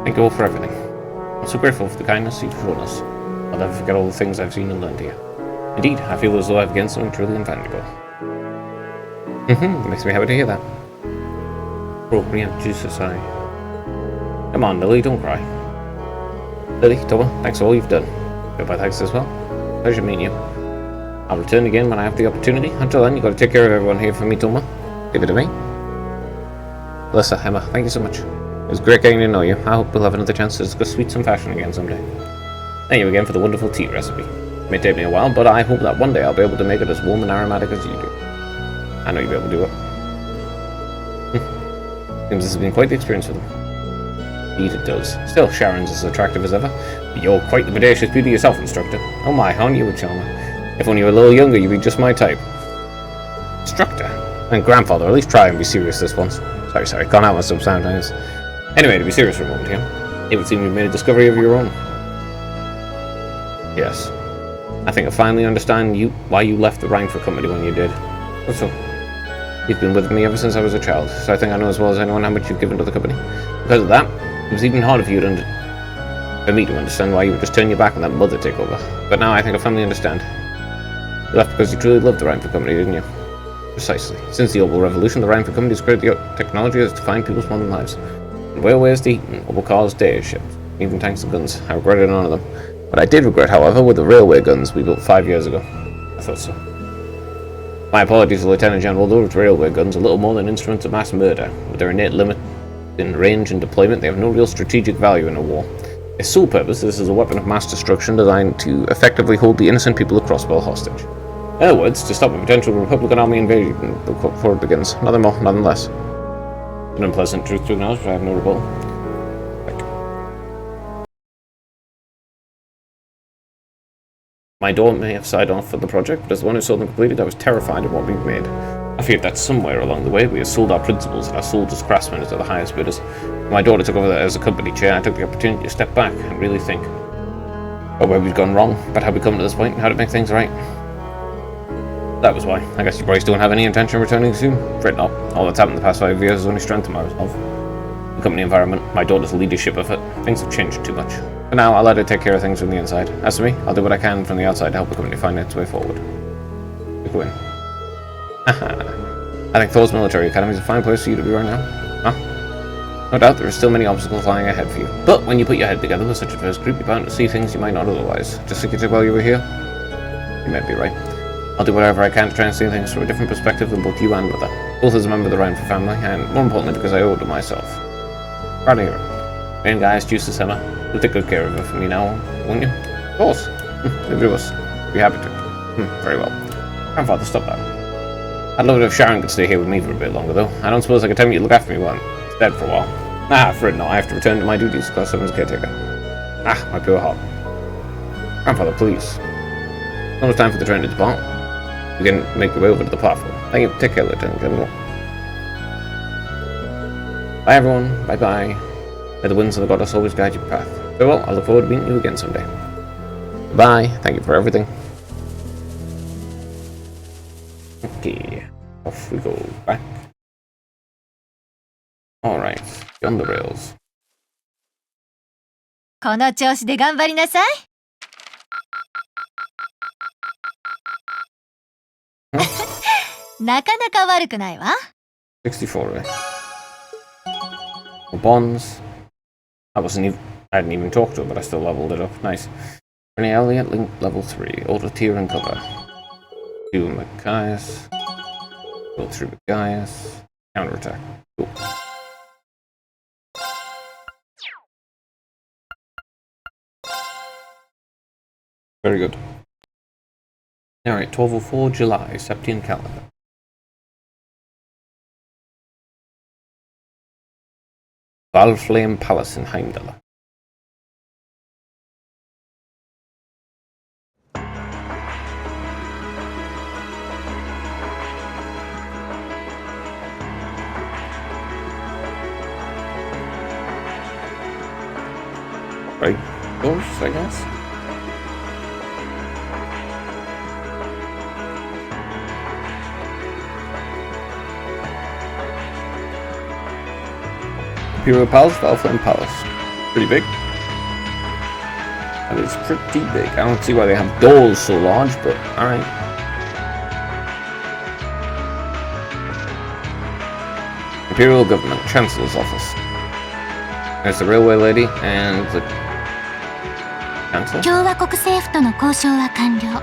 Thank you all for everything. I'm so grateful for the kindness you've shown us. I'll never forget all the things I've seen and learned here. Indeed, I feel as though I've gained something truly invaluable. Makes me happy to hear that. Appropriate Jesus, I. Come on, Lily, don't cry. Lily, Toma, thanks for all you've done. Goodbye, thanks as well. Pleasure meeting you. I'll return again when I have the opportunity. Until then, you gotta take care of everyone here for me, Toma. Give it to me. Alyssa, Emma, thank you so much. It was great getting to know you. I hope we'll have another chance to discuss sweets and fashion again someday. Thank you again for the wonderful tea recipe. It may take me a while, but I hope that one day I'll be able to make it as warm and aromatic as you do. I know you'll be able to do it. Seems this has been quite the experience for them. Indeed it does. Still, Sharon's as attractive as ever, but you're quite the bodacious beauty yourself, Instructor. Oh my, aren't you a charmer? If only you were a little younger, you'd be just my type. Instructor? And Grandfather, at least try and be serious this once. Sorry, can't help myself sometimes. Anyway, to be serious for a moment here, it would seem you've made a discovery of your own. Yes. I think I finally understand why you left the Rangford Company when you did. So, you've been with me ever since I was a child, so I think I know as well as anyone how much you've given to the company. Because of that, it was even harder for me to understand why you would just turn your back and let Mother take over. But now I think I finally understand. You left because you truly loved the Rangford Company, didn't you? Precisely. Since the Opal Revolution, the Rangford Company has created the technology that has defined people's modern lives. Railways to eat, Opal cars to airships, even tanks and guns. I regretted none of them. What I did regret, however, were the railway guns we built 5 years ago. I thought so. My apologies to Lieutenant General. Those railway guns are little more than instruments of mass murder. With their innate limit in range and deployment, they have no real strategic value in a war. Their sole purpose is as a weapon of mass destruction designed to effectively hold the innocent people of Crossbell hostage. In other words, to stop a potential Republican army invasion before it begins. Nothing more, nothing less. An unpleasant truth to acknowledge, but I have no rebuttal. My daughter may have signed off for the project, but as the one who saw them completed, I was terrified of what we've made. I feared that somewhere along the way we had sold our principles and our souls as craftsmen to the highest bidders. When my daughter took over as a company chair, I took the opportunity to step back and really think about where we've gone wrong, about how we come to this point, and how to make things right. That was why. I guess you boys don't have any intention of returning soon? Afraid not. All that's happened in the past 5 years has only strengthened my resolve. The company environment, my daughter's leadership of it, things have changed too much. For now, I'll let her take care of things from the inside. As for me, I'll do what I can from the outside to help the company find its way forward. Big win. I think Thor's Military Academy is a fine place for you to be right now. Huh? No doubt there are still many obstacles lying ahead for you. But when you put your head together with such a diverse group, you're bound to see things you might not otherwise. Just like you did while you were here? You may be right. I'll do whatever I can to try and see things from a different perspective than both you and Mother. Both as a member of the Rhineford family, and more importantly because I owe it to myself. Proud of you. And guys, Juice Emma. You'll take good care of her for me now, won't you? Of course. Everybody of us. Be happy to. Very well. Grandfather, stop that. I'd love it if Sharon could stay here with me for a bit longer, though. I don't suppose I could tell you to look after me while I'm dead for a while. Afraid not. I have to return to my duties as Class 7's caretaker. My pure heart. Grandfather, please. Almost time for the train to depart. You can make your way over to the platform. Thank you. Take care, Lieutenant General. Bye, everyone. Bye-bye. May the winds of the goddess always guide your path. Farewell. I look forward to meeting you again someday. Bye. Thank you for everything. Okay. Off we go. Back. Alright. Beyond the rails. この調子で頑張りなさい。なかなか悪くないわ。64, eh? Bonds. I hadn't even talked to her, but I still leveled it up. Nice. Rennie Elliott, link level 3. Ultra tier and cover. 2 Machias. Go through Machias. Counterattack. Cool. Very good. Alright, 1204 July, Septian calendar. Valflame Palace in Heimdall. Right, those, I guess. Imperial Palace, Valflame Palace. Pretty big. That is pretty big. I don't see why they have doors so large, but alright. Imperial Government, Chancellor's Office. There's the Railway Lady and the Chancellor. 共和国政府との交渉は完了。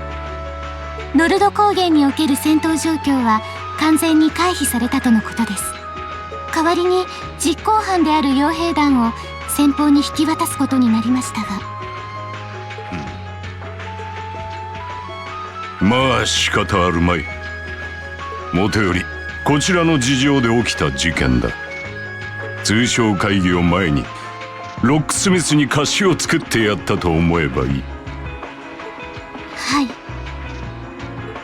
ノルド高原における戦闘状況は完全に回避されたとのことです。代わりに実行犯である傭兵団を先方に引き渡すことになりましたが、まあ仕方あるまい。もとよりこちらの事情で起きた事件だ。通商会議を前にロックスミスに貸しを作ってやったと思えばいい。は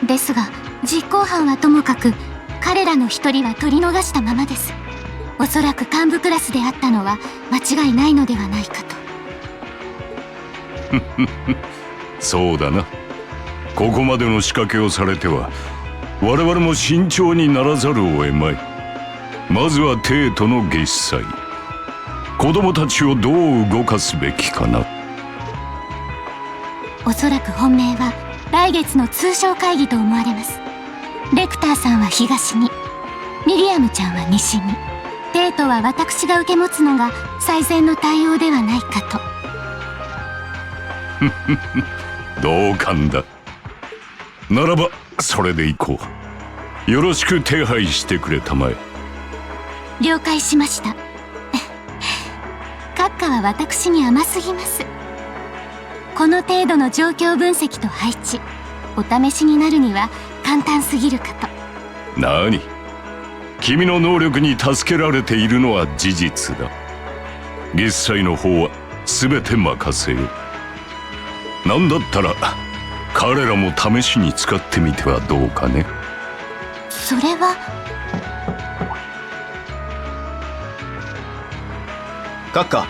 い。ですが実行犯はともかく彼らの一人は取り逃したままです。おそらく幹部クラスであったのは間違いないのではないかと。そうだな。ここまでの仕掛けをされては我々も慎重にならざるを得まい。まずは帝都の月祭。子供たちをどう動かすべきかな。おそらく本命は来月の通商会議と思われます。レクターさんは東に、ミリアムちゃんは西に、帝都は私が受け持つのが最善の対応ではないかと。同感だ。ならばそれでいこう。よろしく手配してくれたまえ。了解しました。閣下は私に甘すぎます。この程度の状況分析と配置、お試しになるには簡単すぎるかと。何？君の能力に助けられているのは事実だ。月祭の方は全て任せよう。なんだったら彼らも試しに使ってみてはどうかね。それは。閣下、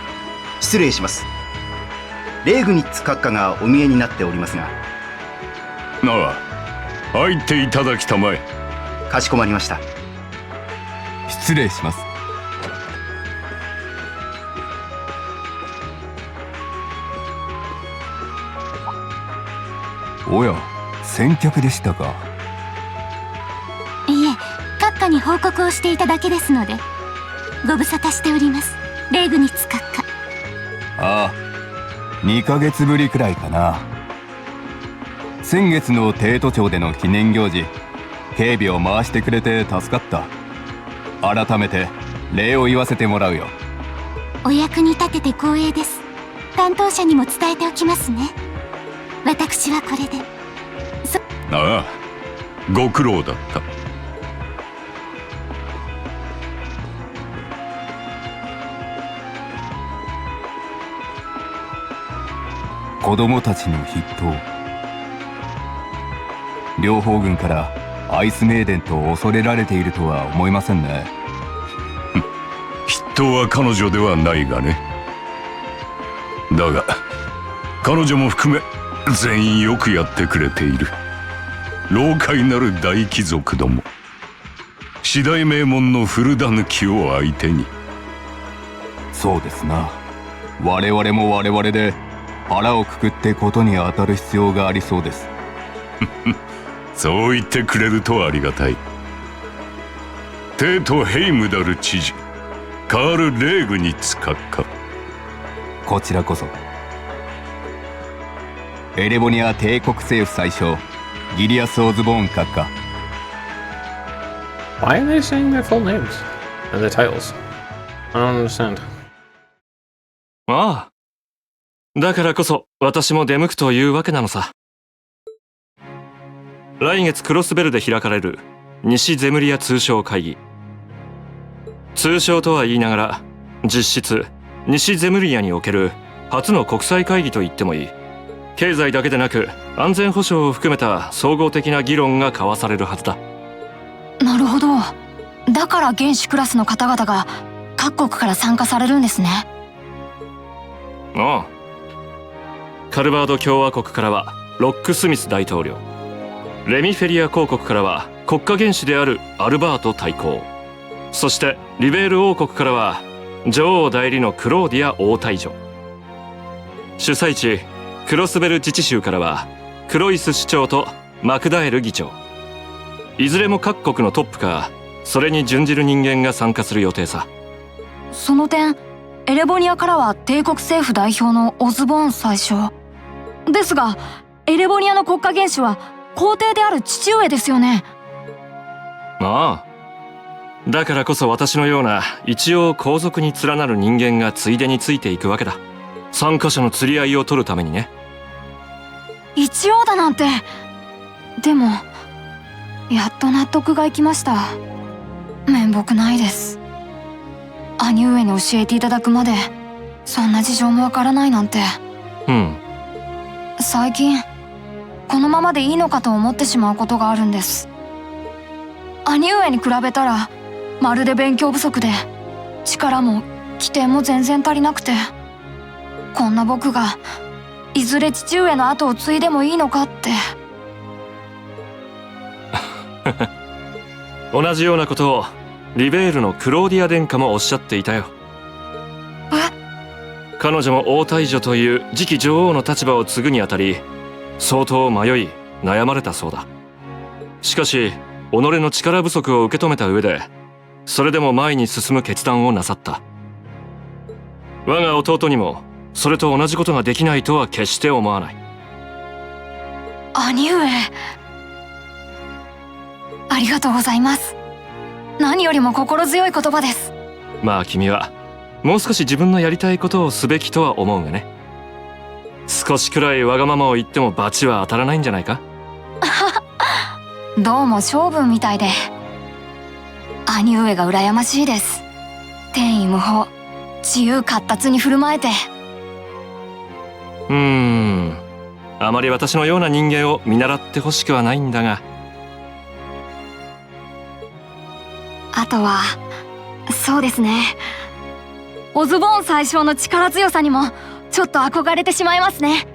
失礼します。レーグニッツ閣下がお見えになっておりますが。ああ、入っていただきたまえ。かしこまりました。失礼します。おや、先客でしたか。いえ、閣下に報告をしていただけですので。ご無沙汰しております、レーグニッツ閣下。ああ、2ヶ月ぶりくらいかな。先月の帝都町での記念行事、警備を回してくれて助かった。改めて礼を言わせてもらうよ。お役に立てて光栄です。担当者にも伝えておきますね。私はこれで。ああ、ご苦労だった。子供たちの筆頭。両方軍からアイスメイデンと恐れられているとは思いませんね。筆頭は彼女ではないがね。だが彼女も含め全員よくやってくれている。老快なる大貴族ども、四大名門の古狸を相手に。そうですな。我々も我々で腹をくくってことに当たる必要がありそうです。そう言ってくれるとありがたい。帝都ヘイムダル知事、カール・レーグニッツ閣下。こちらこそ。エレボニア帝国政府宰相ギリアス・オズボーン閣下。 Why are they saying their full names and their titles? I don't understand. ああ、だからこそ私も出向くというわけなのさ。来月クロスベルで開かれる西ゼムリア通商会議。通商とは言いながら実質西ゼムリアにおける初の国際会議と言ってもいい。経済だけでなく安全保障を含めた総合的な議論が交わされるはずだ。なるほど。だから原子クラスの方々が各国から参加されるんですね。ああ、カルバード共和国からはロックスミス大統領、レミフェリア公国からは国家元首であるアルバート大公、そしてリベール王国からは女王代理のクローディア王太女。主催地クロスベル自治州からはクロイス市長とマクダエル議長。いずれも各国のトップかそれに準じる人間が参加する予定さ。その点エレボニアからは帝国政府代表のオズボーン宰相ですが、エレボニアの国家元首は皇帝である父上ですよね。ああ、だからこそ私のような一応皇族に連なる人間がついでについていくわけだ。参加者の釣り合いを取るためにね。一応だなんて。でもやっと納得がいきました。面目ないです。兄上に教えていただくまでそんな事情もわからないなんて。最近このままでいいのかと思ってしまうことがあるんです。兄上に比べたらまるで勉強不足で力も機転も全然足りなくて、こんな僕がいずれ父上の後を継いでもいいのかって。同じようなことをリベールのクローディア殿下もおっしゃっていたよ。彼女も王太女という次期女王の立場を継ぐにあたり相当迷い悩まれたそうだ。しかし己の力不足を受け止めた上でそれでも前に進む決断をなさった。我が弟にもそれと同じことができないとは決して思わない。兄上、ありがとうございます。何よりも心強い言葉です。まあ君はもう少し自分のやりたいことをすべきとは思うがね。少しくらいわがままを言っても罰は当たらないんじゃないか。どうも性分みたいで兄上が羨ましいです。天衣無縫、あまり私のような人間を見習ってほしくはないんだが。あとはそうですね、オズボーン宰相の力強さにもちょっと憧れてしまいますね。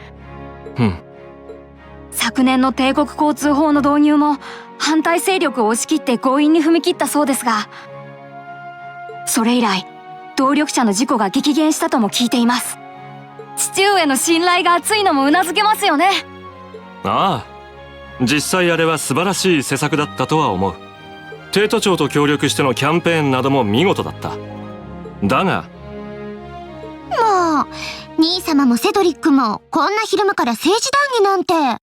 昨年の帝国交通法の導入も反対勢力を押し切って強引に踏み切ったそうですが、それ以来動力車の事故が激減したとも聞いています。父上の信頼が厚いのもうなずけますよね。ああ、実際あれは素晴らしい施策だったとは思う。帝都庁と協力してのキャンペーンなども見事だった。だがもう兄様もセドリックもこんな昼間から政治談義なんて。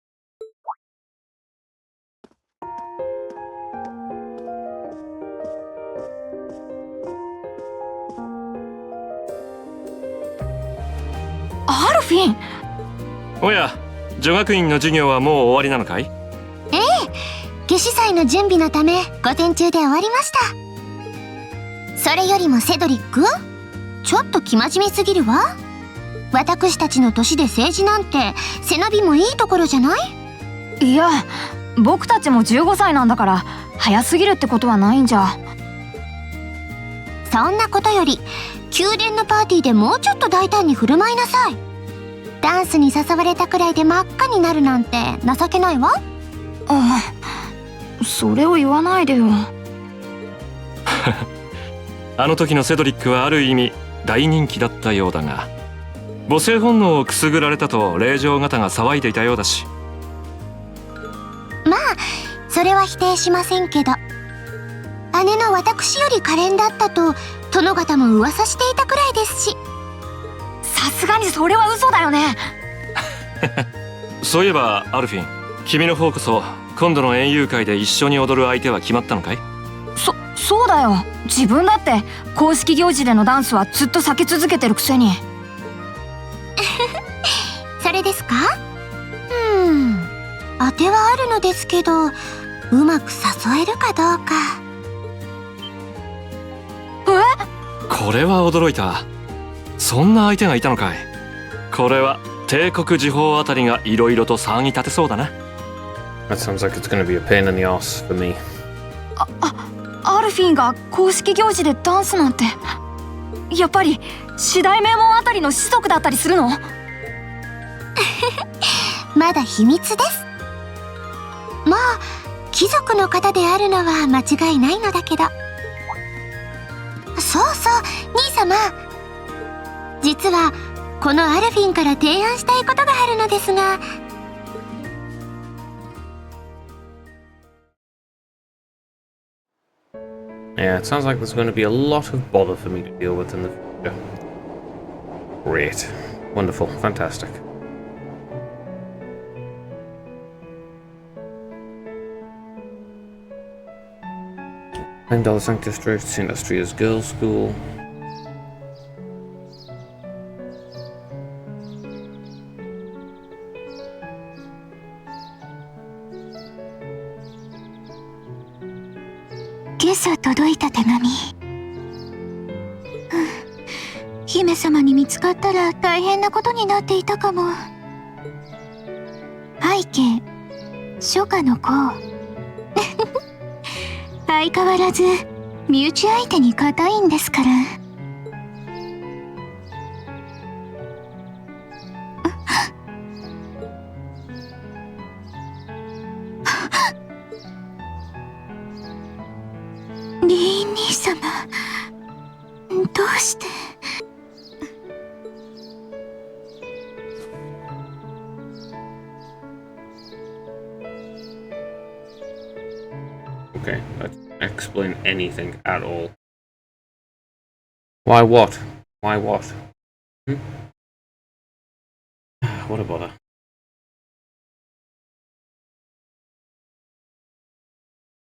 アルフィン。おや、女学院の授業はもう終わりなのかい？ええ、夏至祭の準備のため午前中で終わりました。それよりもセドリック、ちょっと生真面目すぎるわ。私たちの年で政治なんて背伸びもいいところじゃない？いや、僕たちも15歳なんだから早すぎるってことはないんじゃ。そんなことより宮殿のパーティーでもうちょっと大胆に振る舞いなさい。ダンスに誘われたくらいで真っ赤になるなんて情けないわ。ああ、それを言わないでよ。あの時のセドリックはある意味大人気だったようだが、母性本能をくすぐられたと令嬢方が騒いでいたようだし。まあそれは否定しませんけど、姉の私より可憐だったと殿方も噂していたくらいですし。さすがにそれは嘘だよね。そういえばアルフィン、君の方こそ今度の園遊会で一緒に踊る相手は決まったのかい？そうだよ。自分だって公式行事でのダンスはずっと避け続けてるくせに。それですか？当てはあるのですけど、うまく誘えるかどうか。これは驚いた。そんな相手がいたのかい。これは帝国時報あたりがいろいろと騒ぎ立てそうだな。 That sounds like it's gonna be a pain in the ass for me. アルフィンが公式行事でダンスなんて、やっぱり四大名門あたりの子息だったりするの？まだ秘密です。まあ貴族の方であるのは間違いないのだけど。そうそう兄様、実はこのアルフィンから提案したいことがあるのですが。Yeah, it sounds like there's going to be a lot of bother for me to deal with in the future. Great. Wonderful. Fantastic. $9 Sanctus District, St. Austria's Girls' School.「今朝届いた手紙。姫様に見つかったら大変なことになっていたかも。背景、初夏の子。相変わらず身内相手に固いんですから。リーン兄様、どうして。Okay, that doesn't explain anything at all. Why what? Why what? What a bother.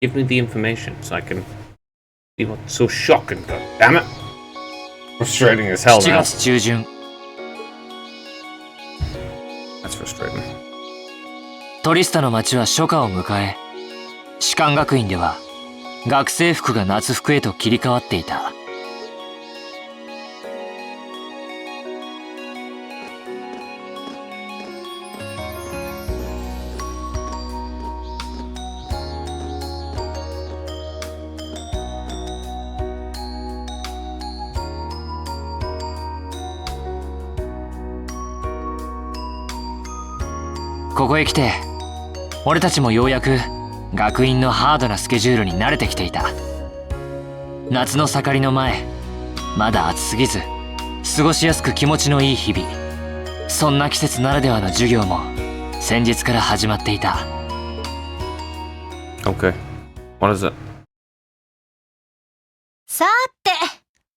Give me the information so I can see what's so shocking, god damn it! Frustrating as hell 7 now. 月中旬、 That's frustrating. トリスタの町は初夏を迎え、士官学院では学生服が夏服へと切り替わっていた。ここへ来て俺たちもようやく学院のハードなスケジュールに慣れてきていた。夏の盛りの前、まだ暑すぎず過ごしやすく気持ちのいい日々、そんな季節ならではの授業も先日から始まっていた。 Okay. What is it? さて、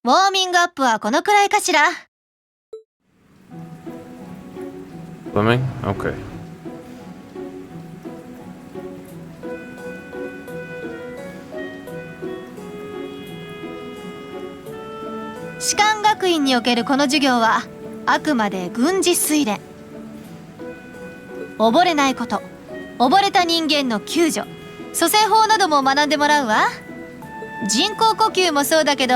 ウォーミングアップはこのくらいかしら。Swimming? Okay. 士官学院におけるこの授業はあくまで軍事推練。溺れないこと、溺れた人間の救助、蘇生法なども学んでもらうわ。人工呼吸もそうだけど、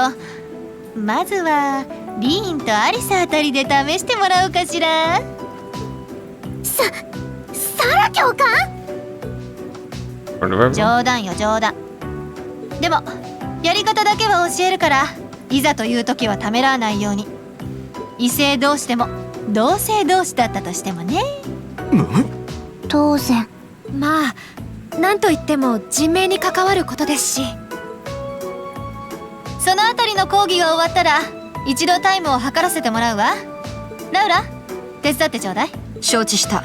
まずはリーンとアリサあたりで試してもらおうかしら。サラ教官？冗談よ冗談。でもやり方だけは教えるから、いざという時はためらわないように。異性同士でも同性同士だったとしてもね。当然。まあなんといっても人命に関わることですし。そのあたりの講義が終わったら一度タイムを測らせてもらうわ。ラウラ、手伝ってちょうだい。承知した。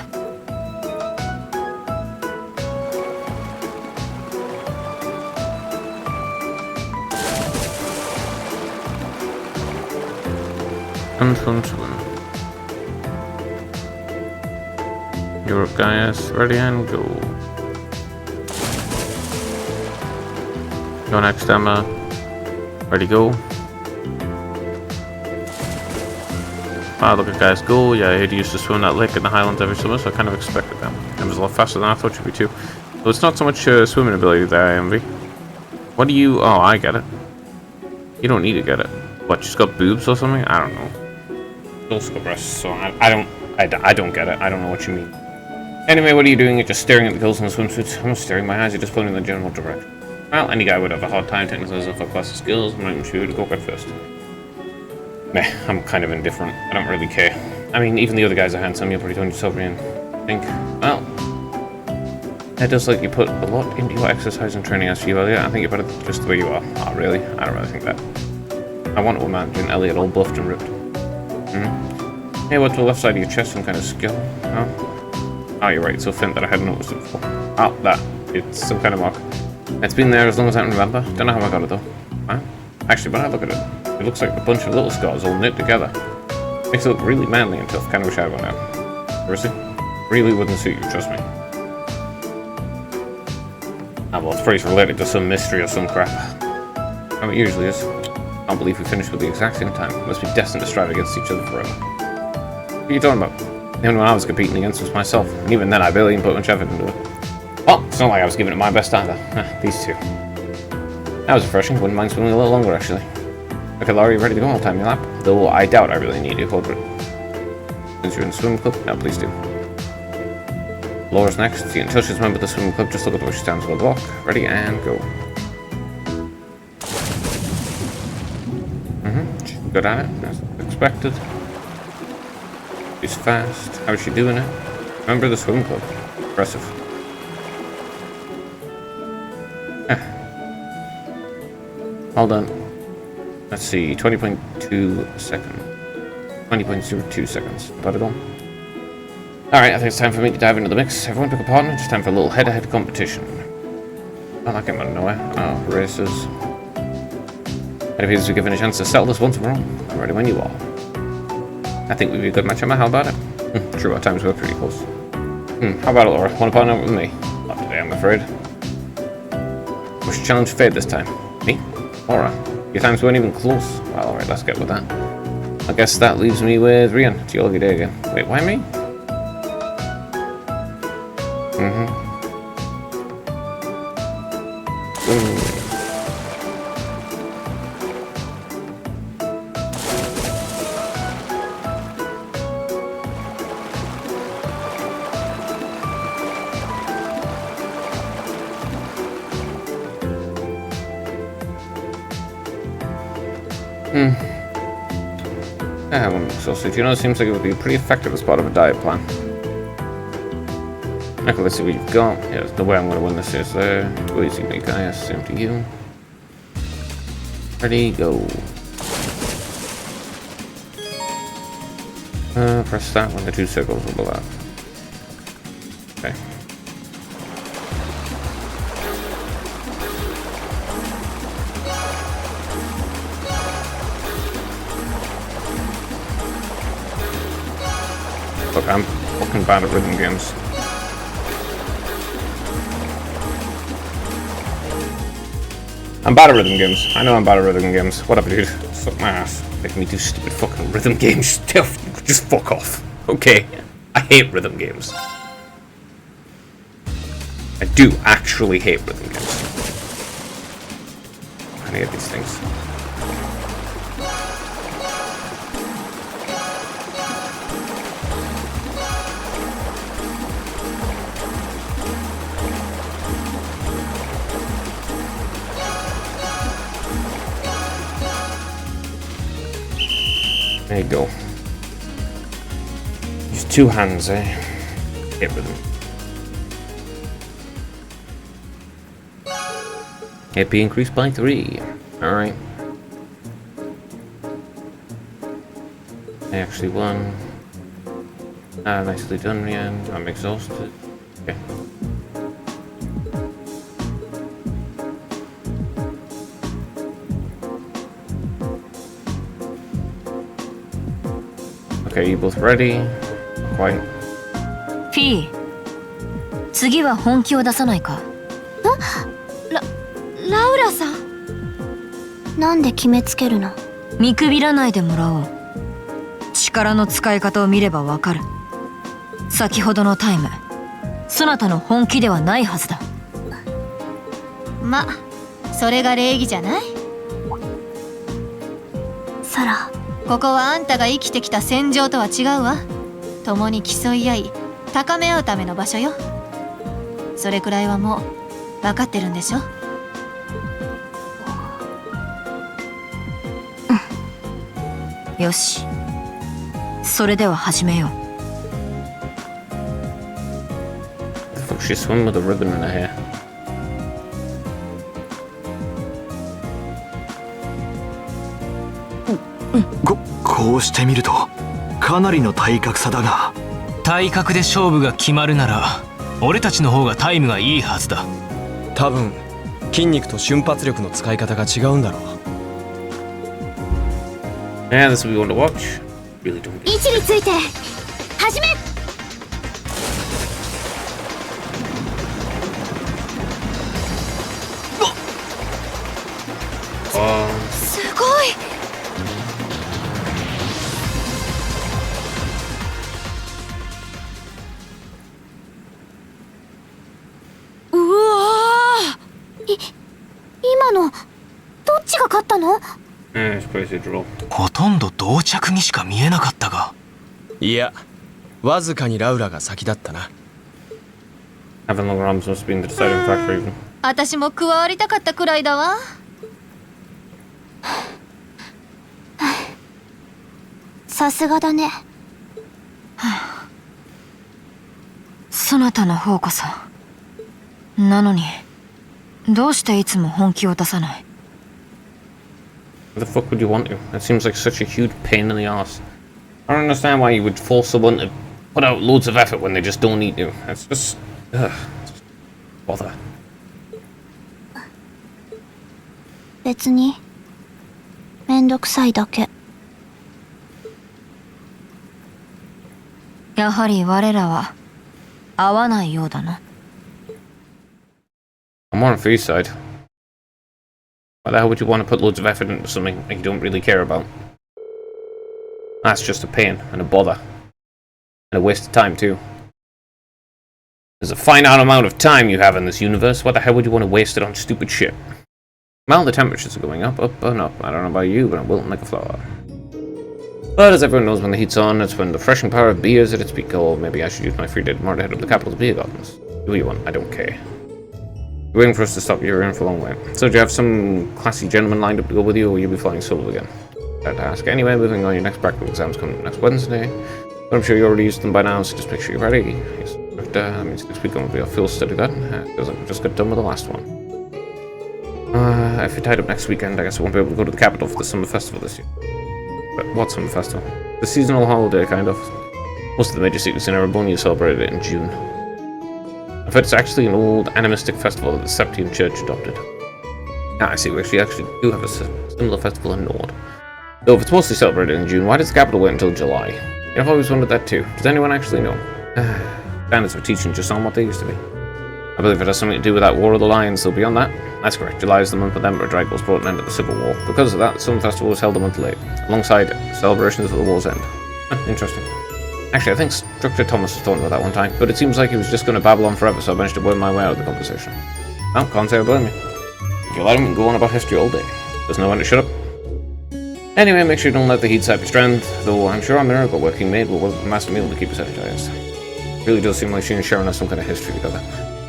Europe Gaius, ready and go. Go next, Emma. Ready, go. Wow, look at guys go. Yeah, I used to swim that lake in the Highlands every summer, so I kind of expected that. It was a lot faster than I thought she'd be too. So it's not so much swimming ability that I envy. What do you... Oh, I get it. You don't need to get it. What, she's got boobs or something? I don't know. Also got breasts, so I don't get it. I don't know what you mean. Anyway, what are you doing? You're just staring at the girls in the swimsuits. I'm not staring, my eyes are just pointing in the general direction. Well, any guy would have a hard time taking themselves for class of skills. I'm not even sure who to go at first. Meh, I'm kind of indifferent. I don't really care. I mean, even the other guys are handsome. You're pretty yourself, Brian. I think. Well, it does like you put a lot into your exercise and training as you earlier. I think you're better just the way you are. Oh, really? I don't really think that. I want to imagine Elliot all buffed and ripped. Hey, what's the left side of your chest? Some kind of skill? Oh. Oh, you're right, it's so thin that I hadn't noticed it before. Oh, that. It's some kind of mark. It's been there as long as I can remember. Don't know how I got it though. Huh? Actually, when I look at it, it looks like a bunch of little scars all knit together. Makes it look really manly and tough. Kinda wish I had one out. Seriously? Really wouldn't suit you, trust me. Ah, well, it's probably related to some mystery or some crap. I mean, it usually is. I can't believe we finished with the exact same time. We must be destined to strive against each other forever. What are you talking about? The only one I was competing against was myself, and even then I barely put much effort into it. Well, it's not like I was giving it my best either. These two. That was refreshing. Wouldn't mind swimming a little longer, actually. Okay, Laurie, ready to go? I'll time your lap. Though I doubt I really need you, Colbert. Since you're in the swimming club, now please do. Laura's next. You can touch this member of the swimming club. Just look at the way she stands on the block. Ready and go. She's good at it, as expected. She's fast. How's she doing it? Remember the swim club. Impressive. Hold on. Let's see. 20.2 seconds. 20.02 seconds. About it all. Alright, I think it's time for me to dive into the mix. Everyone pick a partner. It's time for a little head-to-head competition. Oh, that came out of nowhere. Oh, races. It appears we're given a chance to settle this once and for all. I'm ready when you are. I think we'd be a good match, Emma. How about it? True, our times were pretty close. How about it, Laura? Want to partner up with me? Not today, I'm afraid. We should challenge fate this time. Me? Laura? Your times weren't even close. Well, alright, let's get with that. I guess that leaves me with Rian. It's your lucky day again. Wait, why me? I haven't exhausted. You know, it seems like it would be pretty effective as part of a diet plan. Okay, let's see what you've got. Yeah, there's no way I'm going to win this is there. Too easy, make guy. Same to you. Ready, go. Press that when the 2 circles overlap. Okay. Look, I'm fucking bad at rhythm games. I'm bad at rhythm games. I know I'm bad at rhythm games. Whatever, dude. Suck my ass. Making me do stupid fucking rhythm games stuff. Just fuck off. Okay. I hate rhythm games. I do actually hate rhythm games. I hate these things. There you go. Use 2 hands, eh? Get rid of them. AP increased by 3. Alright. I actually won. Nicely done, Rian. I'm exhausted. Okay. Okay, you both ready? Quite. フィー、次は本気を出さないか。ラウラさん。なんで決めつけるの？見くびらないでもらおう。力の使い方を見ればわかる。先ほどのタイム、そなたの本気ではないはずだ。ま、それが礼儀じゃない？サラ。ここはあんたが生きてきた戦場とは違うわ。共に競い合い、高め合うための場所よ。それくらいはもう分かってるんでしょ？よし。それでは始めよう。The fuck she swim with a ribbon in her hair. こうしてみるとかなりの体格差だが。体格で勝負が決まるなら俺たちの方がタイムがいいはずだ。多分筋肉と瞬発力の使い方が違うんだろう。Yeah, this will be one to watch. Really don't. 位置について始め。すごい。今のどっちが勝ったの？ほとんど同着にしか見えなかったが。いや、わずかにラウラが先だったな。私も加わりたかったくらいだわ。さすがだね。そなたの方こそ。なのにどうしていつも本気を出さない？ What the fuck would you want to? That seems like such a huge pain in the ass. I don't understand why you would force someone to put out loads of effort when they just don't need to. That's just... bother. 別にめんどくさいだけ。やはり我らは合わないようだな。I'm on Fee's side. Why the hell would you want to put loads of effort into something that you don't really care about? That's just a pain and a bother. And a waste of time too. There's a finite amount of time you have in this universe. Why the hell would you want to waste it on stupid shit? Well, the temperatures are going up and up. I don't know about you, but I'm wilting like a flower. But as everyone knows, when the heat's on, it's when the refreshing power of beer is at its peak. Oh, maybe I should use my free day tomorrow to head up the capital of beer gardens. Do what you want, I don't care. You're waiting for us to stop, you're in for a long way. So do you have some classy gentleman lined up to go with you, or will you be flying solo again? I'd ask. Anyway, moving on, your next practical exam's coming next Wednesday. But I'm sure you already used them by now, so just make sure you're ready. But that means next weekend will be a full study then. Feels like we just got done with the last one. If you're tied up next weekend, I guess I won't be able to go to the capital for the summer festival this year. But what summer festival? The seasonal holiday, kind of. Most of the major cities in Erebronia celebrated it in June. I've heard it's actually an old animistic festival that the Septian Church adopted. Ah, I see, we actually do have a similar festival in Nord. Though if it's mostly celebrated in June, why does the capital wait until July? Yeah, I've always wondered that too. Does anyone actually know? Standards for teaching just aren't what they used to be. I believe it has something to do with that War of the Lions, so beyond that, that's correct. July is the month that Emperor Dragos brought an end to the Civil War. Because of that, some festival was held a month late, alongside celebrations of the war's end. Interesting. Actually, I think Structure Thomas was talking about that one time, but it seems like he was just going to babble on forever, so I managed to worm my way out of the conversation. Well, can't say I blame you. If you let him, we can go on about history all day. There's no one to shut up. Anyway, make sure you don't let the heat sap your strength, though I'm sure our miracle working maid will work with Master Meal to keep us energized. It really does seem like she and Sharon have some kind of history together.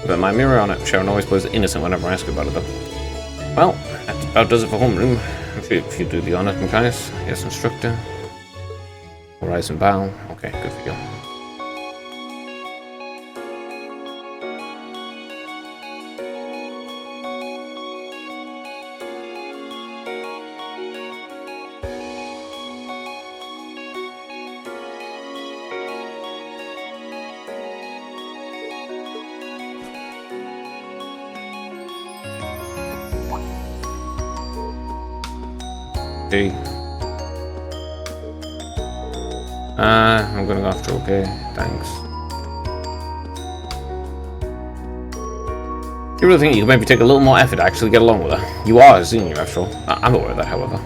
But my mirror on it, Sharon always plays innocent whenever I ask her about it though. Well, that about does it for homeroom. If you do the honor, Machias. Yes, instructor. Horizon bow. Okay, good for you. I'm gonna go after okay, thanks. You really think you could maybe take a little more effort to actually get along with her? You are a senior after all. I'm aware of that, however.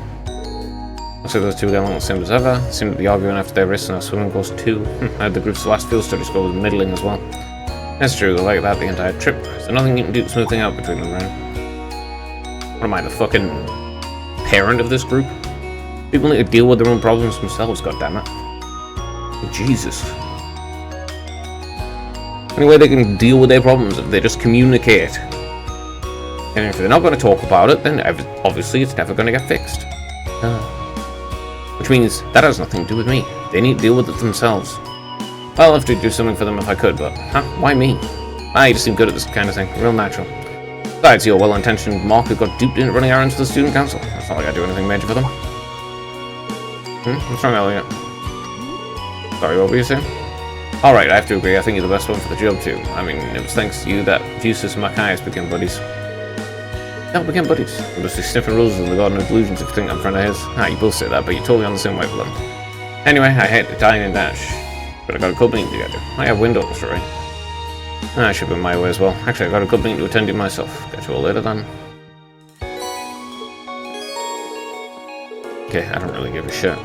Looks like those two get along the same as ever. Seem to be arguing after their race in our swimming course too. I had the group's last field study score was middling as well. That's true, they're like that the entire trip. There's nothing you can do to smooth things out between them, right? What am I, the fucking parent of this group? People need to deal with their own problems themselves, goddammit. Jesus. Any way they can deal with their problems if they just communicate. And if they're not going to talk about it, then obviously it's never going to get fixed. Which means that has nothing to do with me. They need to deal with it themselves. I'll have to do something for them if I could, but why me? You just seem good at this kind of thing. Real natural. Besides, your well-intentioned Mark who got duped into running errands for the student council. It's not like I do anything major for them. What's wrong, Elliot? Sorry, what were you saying? Alright, I have to agree, I think you're the best one for the job too. I mean, it was thanks to you that Fusus and Machias became buddies. Yeah, became buddies. You must be sniffing roses in the Garden of Delusions if you think I'm a friend of his. You both say that, but you're totally on the same wavelength. Anyway, I hate to dine and dash, but I got a good meeting to get to. I have windows, right? I should have been my way as well. Actually, I got a good meeting to attend to myself. Catch you all later then. Okay, I don't really give a shit.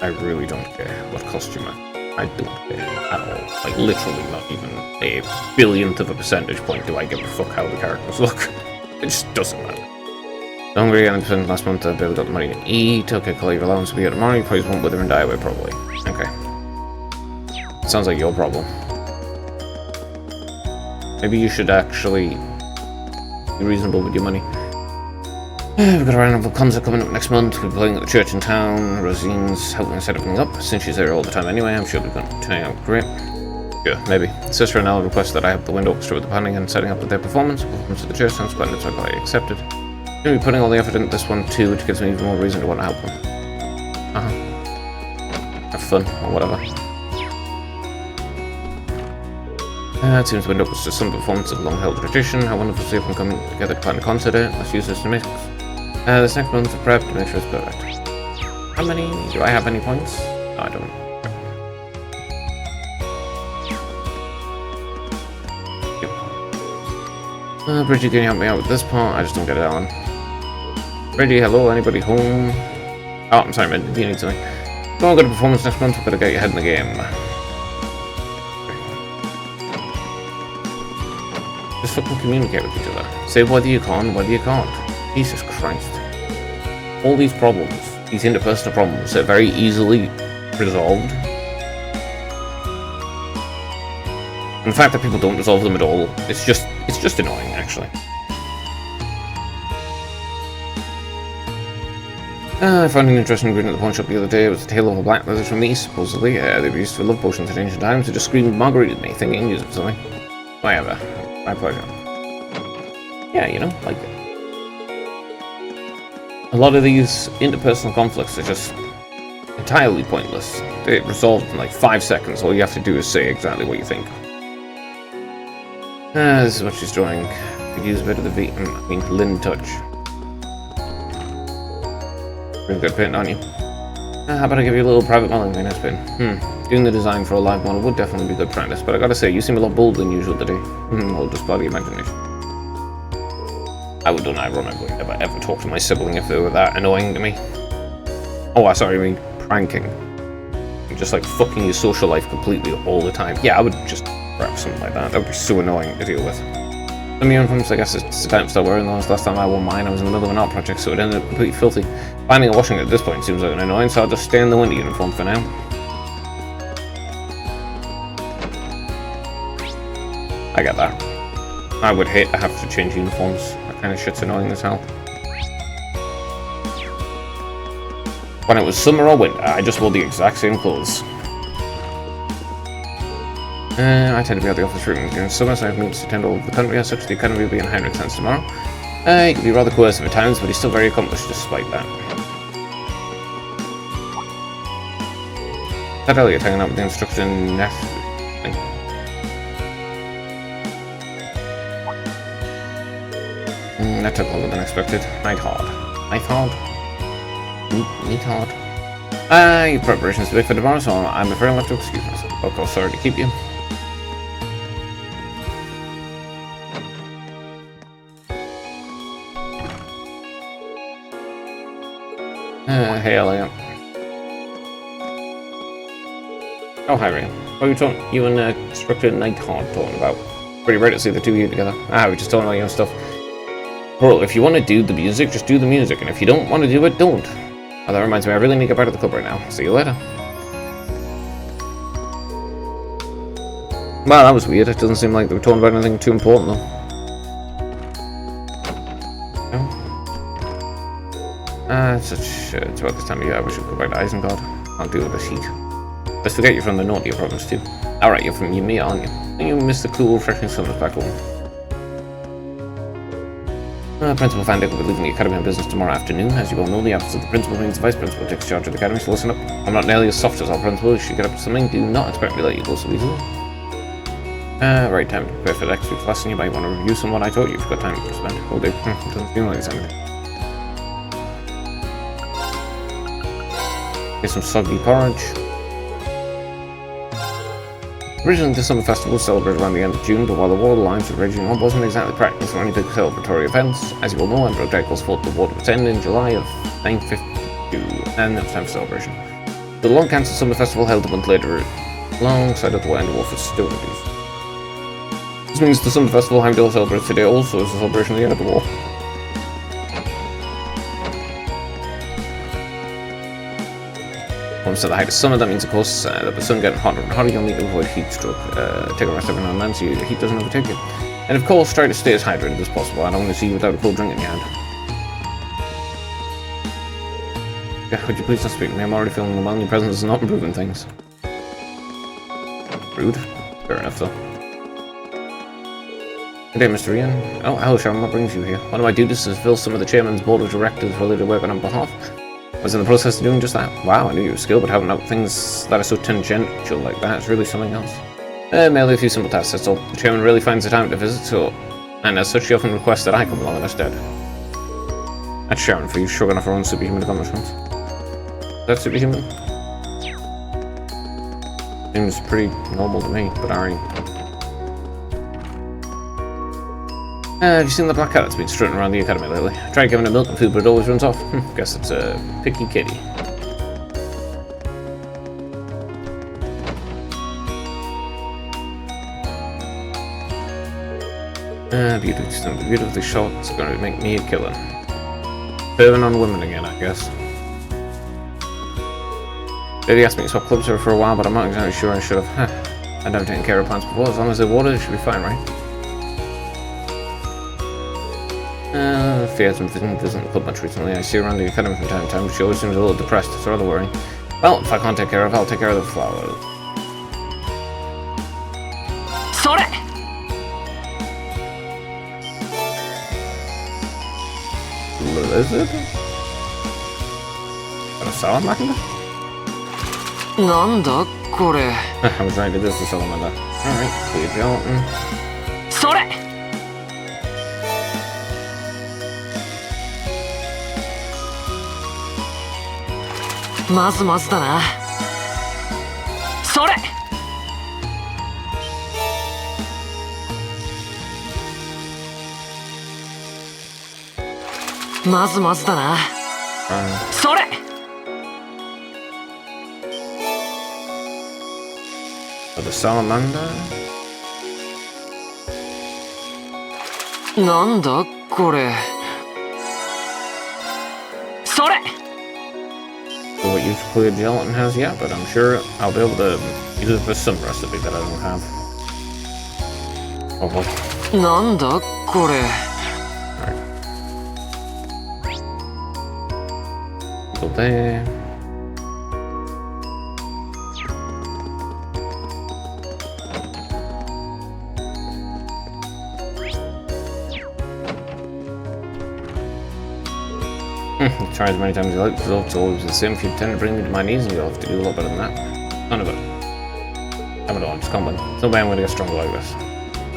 I really don't care what costume I don't care at all. Like, literally not even a billionth of a percentage point do I give a fuck how the characters look. It just doesn't matter. Hungry and spent last month to build up the money to eat. Okay, call your allowance to be here tomorrow. You probably won't wither and die away, probably. Okay. Sounds like your problem. Maybe you should actually be reasonable with your money. We've got a random concert coming up next month. We're playing at the church in town. Rosine's helping set everything up. Since she's there all the time anyway, I'm sure we're going to turn out great. Yeah, maybe. Sister and I'll request that I help the wind orchestra with the planning and setting up of their performance. Performance at the church sounds splendid, so I got accepted. I'm going to be putting all the effort into this one too, which gives me even more reason to want to help them. Have fun, or whatever. It seems the wind orchestra is some performance of long-held tradition. How wonderful to see everyone coming together to plan a concert here. Let's use this to mix. This next month for prep to make sure it's perfect. How many? Do I have any points? No, I don't. Yep. Bridgie, can you help me out with this part? I just don't get it on. Bridgie, hello, anybody home? Oh, I'm sorry, man. Do you need something? Go on, got a performance next month. We've got to get your head in the game. Just fucking communicate with each other. Say whether you can, whether you can't. Jesus Christ. All these problems, these interpersonal problems, are very easily resolved. And the fact that people don't resolve them at all, it's just annoying, actually. I found an interesting ingredient at the pawn shop the other day. It was the tail of a black lizard from the east, supposedly. They were used for love potions in ancient times. It just screamed Marguerite at me, thinking use it for something. Whatever. My pleasure. Yeah, you know, like it. A lot of these interpersonal conflicts are just entirely pointless. They resolve in like 5 seconds. All you have to do is say exactly what you think. This is what she's drawing. Could use a bit of the Lin touch. Pretty good paint, aren't you? How about I give you a little private modeling next pin? Doing the design for a live model would definitely be good practice, but I gotta say, you seem a lot bolder than usual today. Or just by the imagination. I would unironically never ever talk to my sibling if they were that annoying to me. Oh, sorry, I mean pranking. Just like fucking your social life completely all the time. Yeah, I would just grab something like that. That would be so annoying to deal with. Some uniforms, I guess it's the time to start wearing those. Last time I wore mine, I was in the middle of an art project, so it ended up completely filthy. Finding and washing it at this point seems like an annoyance, so I'll just stay in the winter uniform for now. I get that. I would hate to have to change uniforms. That kind of shit's annoying as hell. When it was summer or winter, I just wore the exact same clothes. I tend to be at the office room during summer, so I have meetings to attend all over the country. As such, the academy will be in Heinrich Sands tomorrow. He can be rather coercive at times, but he's still very accomplished despite that. That Elliot hanging out with the instructor in That took longer than expected. Night hard. Your preparations to be for tomorrow, so I'm afraid I'll have to excuse myself. Of course, sorry to keep you. Hey Elliot. Oh, hi Ray. What are you and instructor Nighthawk talking about? Pretty rare to see the two of you together. We just talking about your stuff. Bro, if you want to do the music, just do the music, and if you don't want to do it, don't. Oh, that reminds me, I really need to get back to the club right now. See you later. Well, that was weird. It doesn't seem like they were talking about anything too important, though. It's about this time of year. I wish I could go back to Isengard. I'll deal with this heat. Let's forget you're from the Naughtier province, too. Alright, you're from Ymir, aren't you? And you miss the cool, refreshing summers back home. Principal Van Dyck will be leaving the academy on business tomorrow afternoon. As you all know, the absence of the principal means the vice principal takes charge of the academy, so listen up. I'm not nearly as soft as our principal. If you get up to something, do not expect me to let you go so easily. Right, time to prepare for the next week's lesson. You might want to review some of what I taught you if you've got time to spend. Will do. It doesn't seem like it's anything. Get some soggy porridge. Originally, the summer festival was celebrated around the end of June, but while the war alliance was raging on, wasn't exactly practice for any big celebratory events. As you all know, Emperor Dracos fought the war to its end in July of 952, and it was time for celebration. The long-cancelled summer festival held a month later, alongside of the end of war festivities. This means the summer festival Heimdall celebrates today also as a celebration of the end of the war. Once at the height of summer, that means, of course, that the sun getting hotter and hotter, you'll need to avoid heat stroke. Take a rest every now and then so your heat doesn't overtake you. And of course, try to stay as hydrated as possible. I don't want to see you without a cold drink in your hand. Yeah, would you please not speak to me? I'm already feeling well, and your presence is not improving things. Rude. Fair enough, though. Good day, Mr. Ian. Oh, hello, Sharon. What brings you here? One of my duties is to fill some of the chairman's board of directors while they're working on behalf. I was in the process of doing just that. Wow, I knew you were skilled, but having out things that are so tangential like that is really something else. Merely a few simple tasks, that's all. The chairman really finds the time to visit, and as such, she often requests that I come along instead. That's Sharon for you, shrugging off her own superhuman accomplishments. Is that superhuman? Seems pretty normal to me, but alright. Have you seen the black cat that's been strutting around the academy lately? I tried giving it milk and food, but it always runs off. Guess it's a picky kitty. Beautifully shot. It's going to make me a killer. Serving on women again, I guess. Lady asked me to swap clubs with her for a while, but I'm not exactly sure I should have. I've never taken care of plants before. As long as they're watered, it should be fine, right? Fear hasn't visited the club much recently. I see her around the academy from time to time, but she always seems a little depressed. It's rather worrying. Well, if I can't take care of her, I'll take care of the flowers. それ Lizard? A salamander? なんだこれ I was right, it is a salamander. Alright, clear gelatin. それ まずまずだなそれ まずまずだなそれ For the salamander? なんだこれそれ So what use clear gelatin has yet, but I'm sure I'll be able to use it for some recipe that I don't have. Hopefully. なんだこれ Go there. Try as many times as you like, the results are always the same. If you tend to bring me to my knees, and you'll have to do a lot better than that. None of it. I don't know, I'm just coming. So bad I'm gonna get stronger like this.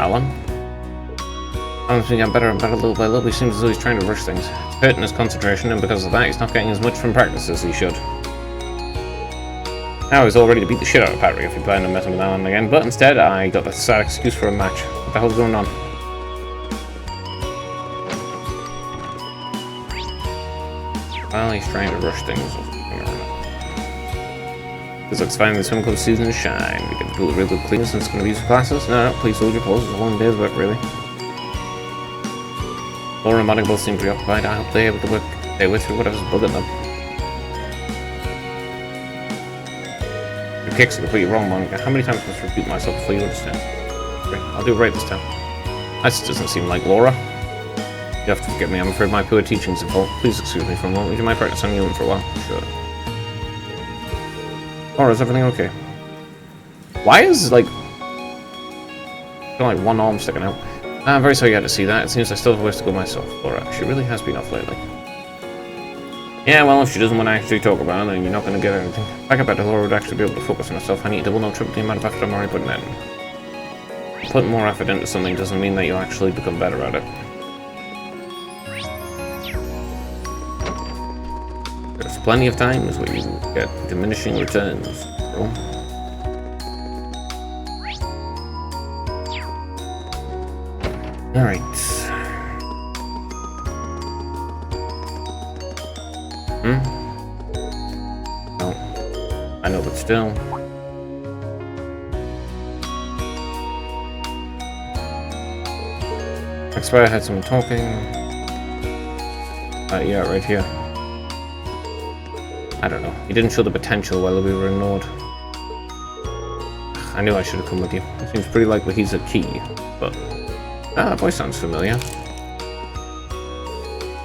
Alan? Alan's been getting better and better little by little. He seems as though he's trying to rush things. It's hurting his concentration, and because of that, he's not getting as much from practice as he should. Now he's all ready to beat the shit out of Patrick if he planned on messing with Alan again, but instead I got the sad excuse for a match. What the hell's going on? Well, he's trying to rush things. This looks fine. The swim club season is shine. We get the pool of real good cleanness and it's going to be used for classes. No, please hold your pose. It's a long day's work, really. Laura and Monica both seem preoccupied. I hope they're able to work their way through whatever's bugging them. Your kicks are completely wrong, Monica. How many times must I repeat myself before you understand? Great, I'll do it right this time. That just doesn't seem like Laura. You have to forgive me, I'm afraid my poor teaching's involved. Please excuse me for a moment. Would you mind practice on you for a while? Sure. Laura, is everything okay? Why is, like... got like one arm sticking out? I'm very sorry you had to see that. It seems I still have a ways to go myself. Laura, she really has been off lately. Yeah, well, if she doesn't want to actually talk about it, then you're not going to get anything. Back up better, Laura would actually be able to focus on herself. I need double, no triple the amount of effort I'm already putting in. Putting more effort into something doesn't mean that you'll actually become better at it. There's plenty of times where you get diminishing returns, bro. Alright. No. I know, but still. That's why I had someone talking. Yeah, right here. I don't know. He didn't show the potential while we were ignored. I knew I should have come with you. It seems pretty likely he's a key, but... Ah, that voice sounds familiar.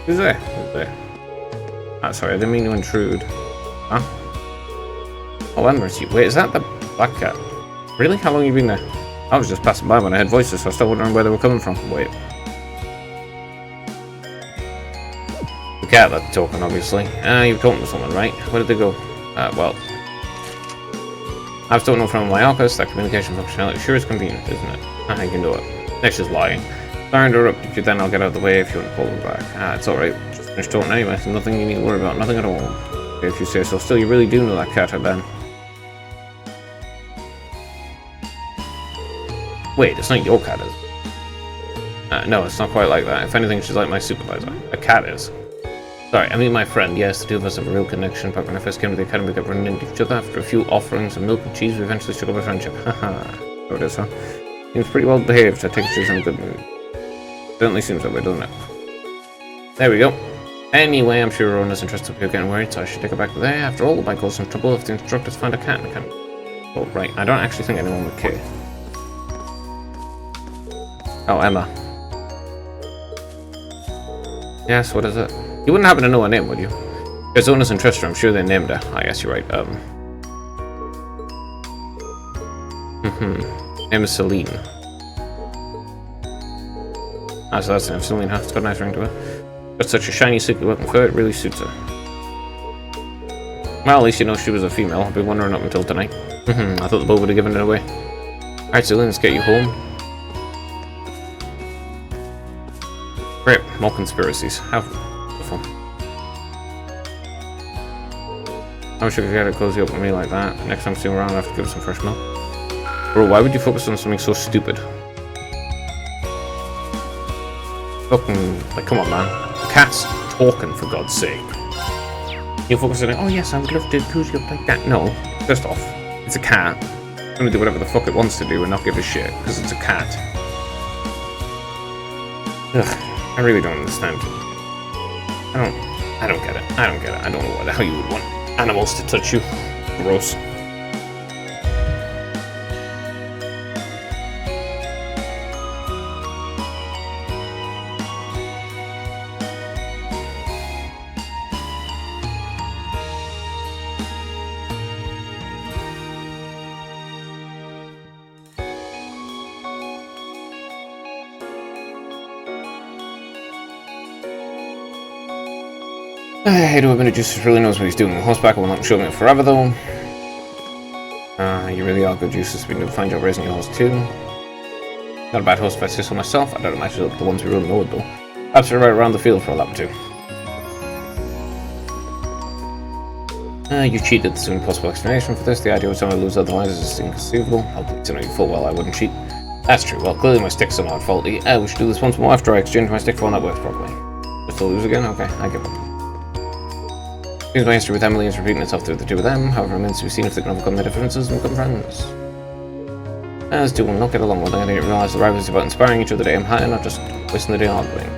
Who's there? Who's there? Ah, sorry, I didn't mean to intrude. Huh? Oh, Embers, you... Wait, is that the black cat? Really? How long have you been there? I was just passing by when I heard voices, so I started wondering where they were coming from. Wait. The cat that's talking, obviously. You're talking to someone, right? Where did they go? Well... I've still known from my Arcus that communication functionality sure is convenient, isn't it? I can do it. Next is lying. Sorry to interrupt you, then I'll get out of the way if you want to pull them back. It's alright. Just finished talking anyway, so nothing you need to worry about. Nothing at all. Okay, if you say so. Still, you really do know that cat, Ben. Wait, it's not your cat, is it? No, it's not quite like that. If anything, she's like my supervisor. A cat is. Sorry, I mean my friend. Yes, the two of us have a real connection, but when I first came to the academy, we kept running into each other. After a few offerings of milk and cheese, we eventually struck up a friendship. Haha. So it is, huh? Seems pretty well behaved. I take it she's in a good mood. Certainly seems that way, doesn't it? There we go. Anyway, I'm sure everyone is interested if you're getting worried, so I should take her back there. After all, it might cause some trouble if the instructors find a cat in the academy. Oh, right. I don't actually think anyone would care. Oh, Emma. Yes, what is it? You wouldn't happen to know her name, would you? There's Onus and Tristram, I'm sure they named her. I guess you're right. Name is Celine. Ah, so that's the name, Celine, huh? It's got a nice ring to it. Got such a shiny, silky looking fur, it really suits her. Well, at least you know she was a female. I've been wondering up until tonight. I thought the boat would have given it away. Alright, Celine, let's get you home. Great, more conspiracies. How wonderful. I wish I could get it cozy up with me like that. Next time I'm seeing around, I have to give her some fresh milk. Bro, why would you focus on something so stupid? Fucking, like, come on, man. The cat's talking, for God's sake. You're focusing on, oh yes, I would love to cozy up like that. No, first off, it's a cat. It's gonna do whatever the fuck it wants to do and not give a shit, because it's a cat. Ugh. I really don't understand. I don't get it. I don't get it. I don't know how you would want animals to touch you. Gross. I hate to admit it, Juices really knows what he's doing. Horseback will not show me forever, though. You really are good, Juices. We do a fine job raising your horse, too. Not a bad horse if I say so myself. I don't imagine the ones we rode lowered, though. Perhaps we're right around the field for a lap or two. You cheated. There's an impossible explanation for this. The idea was someone lose otherwise is inconceivable. I'll please know you full well I wouldn't cheat. That's true. Well, clearly my stick's somewhat faulty. We should do this once more after I exchange my stick for one that works properly. Just to lose again? Okay, I give up. Seems my history with Emily is repeating itself through the two of them. However, it remains to be seen if they can overcome their differences and become friends. As two will not get along well, I didn't realise the rivalry is about inspiring each other to aim higher, not just wasting the day arguing.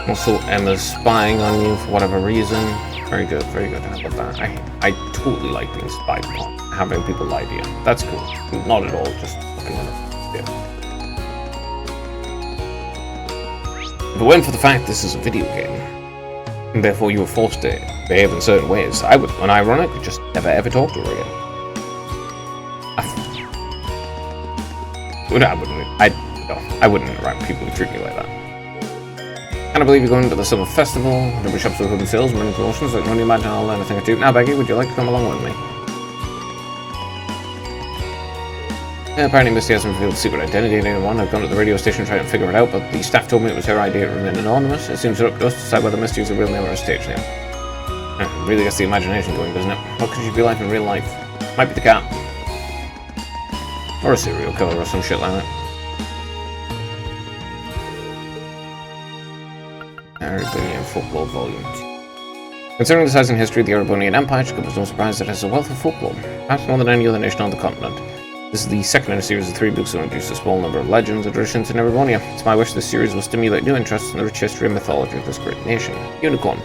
Also, Emma's spying on you for whatever reason. Very good, very good. I love that. I totally like being spied upon. Having people lie to you. That's cool. Not at all, just fucking enough. Yeah. If it weren't for the fact this is a video game, and therefore you were forced to behave in certain ways, I would, unironically, just never ever talk to her again. I wouldn't interact with people who treat me like that. Can't believe you're going to the summer festival. There'll be shops with hidden sales and running promotions. I can only imagine I'll learn a thing or two. Now, Becky, would you like to come along with me? Yeah, apparently Misty hasn't revealed the secret identity of anyone. I've gone to the radio station trying to figure it out, but the staff told me it was her idea to remain anonymous. It seems up to us to decide whether Misty is a real name or a stage name. Really gets the imagination going, doesn't it? What could she be like in real life? Might be the cat. Or a serial killer or some shit like that. Erebonian Folklore Volume 2. Considering the size and history of the Erebonian Empire, it comes no surprise that it has a wealth of folklore, perhaps more than any other nation on the continent. This is the second in a series of 3 books that introduce a small number of legends and traditions in Erebonia. It's my wish this series will stimulate new interests in the rich history and mythology of this great nation. Unicorn.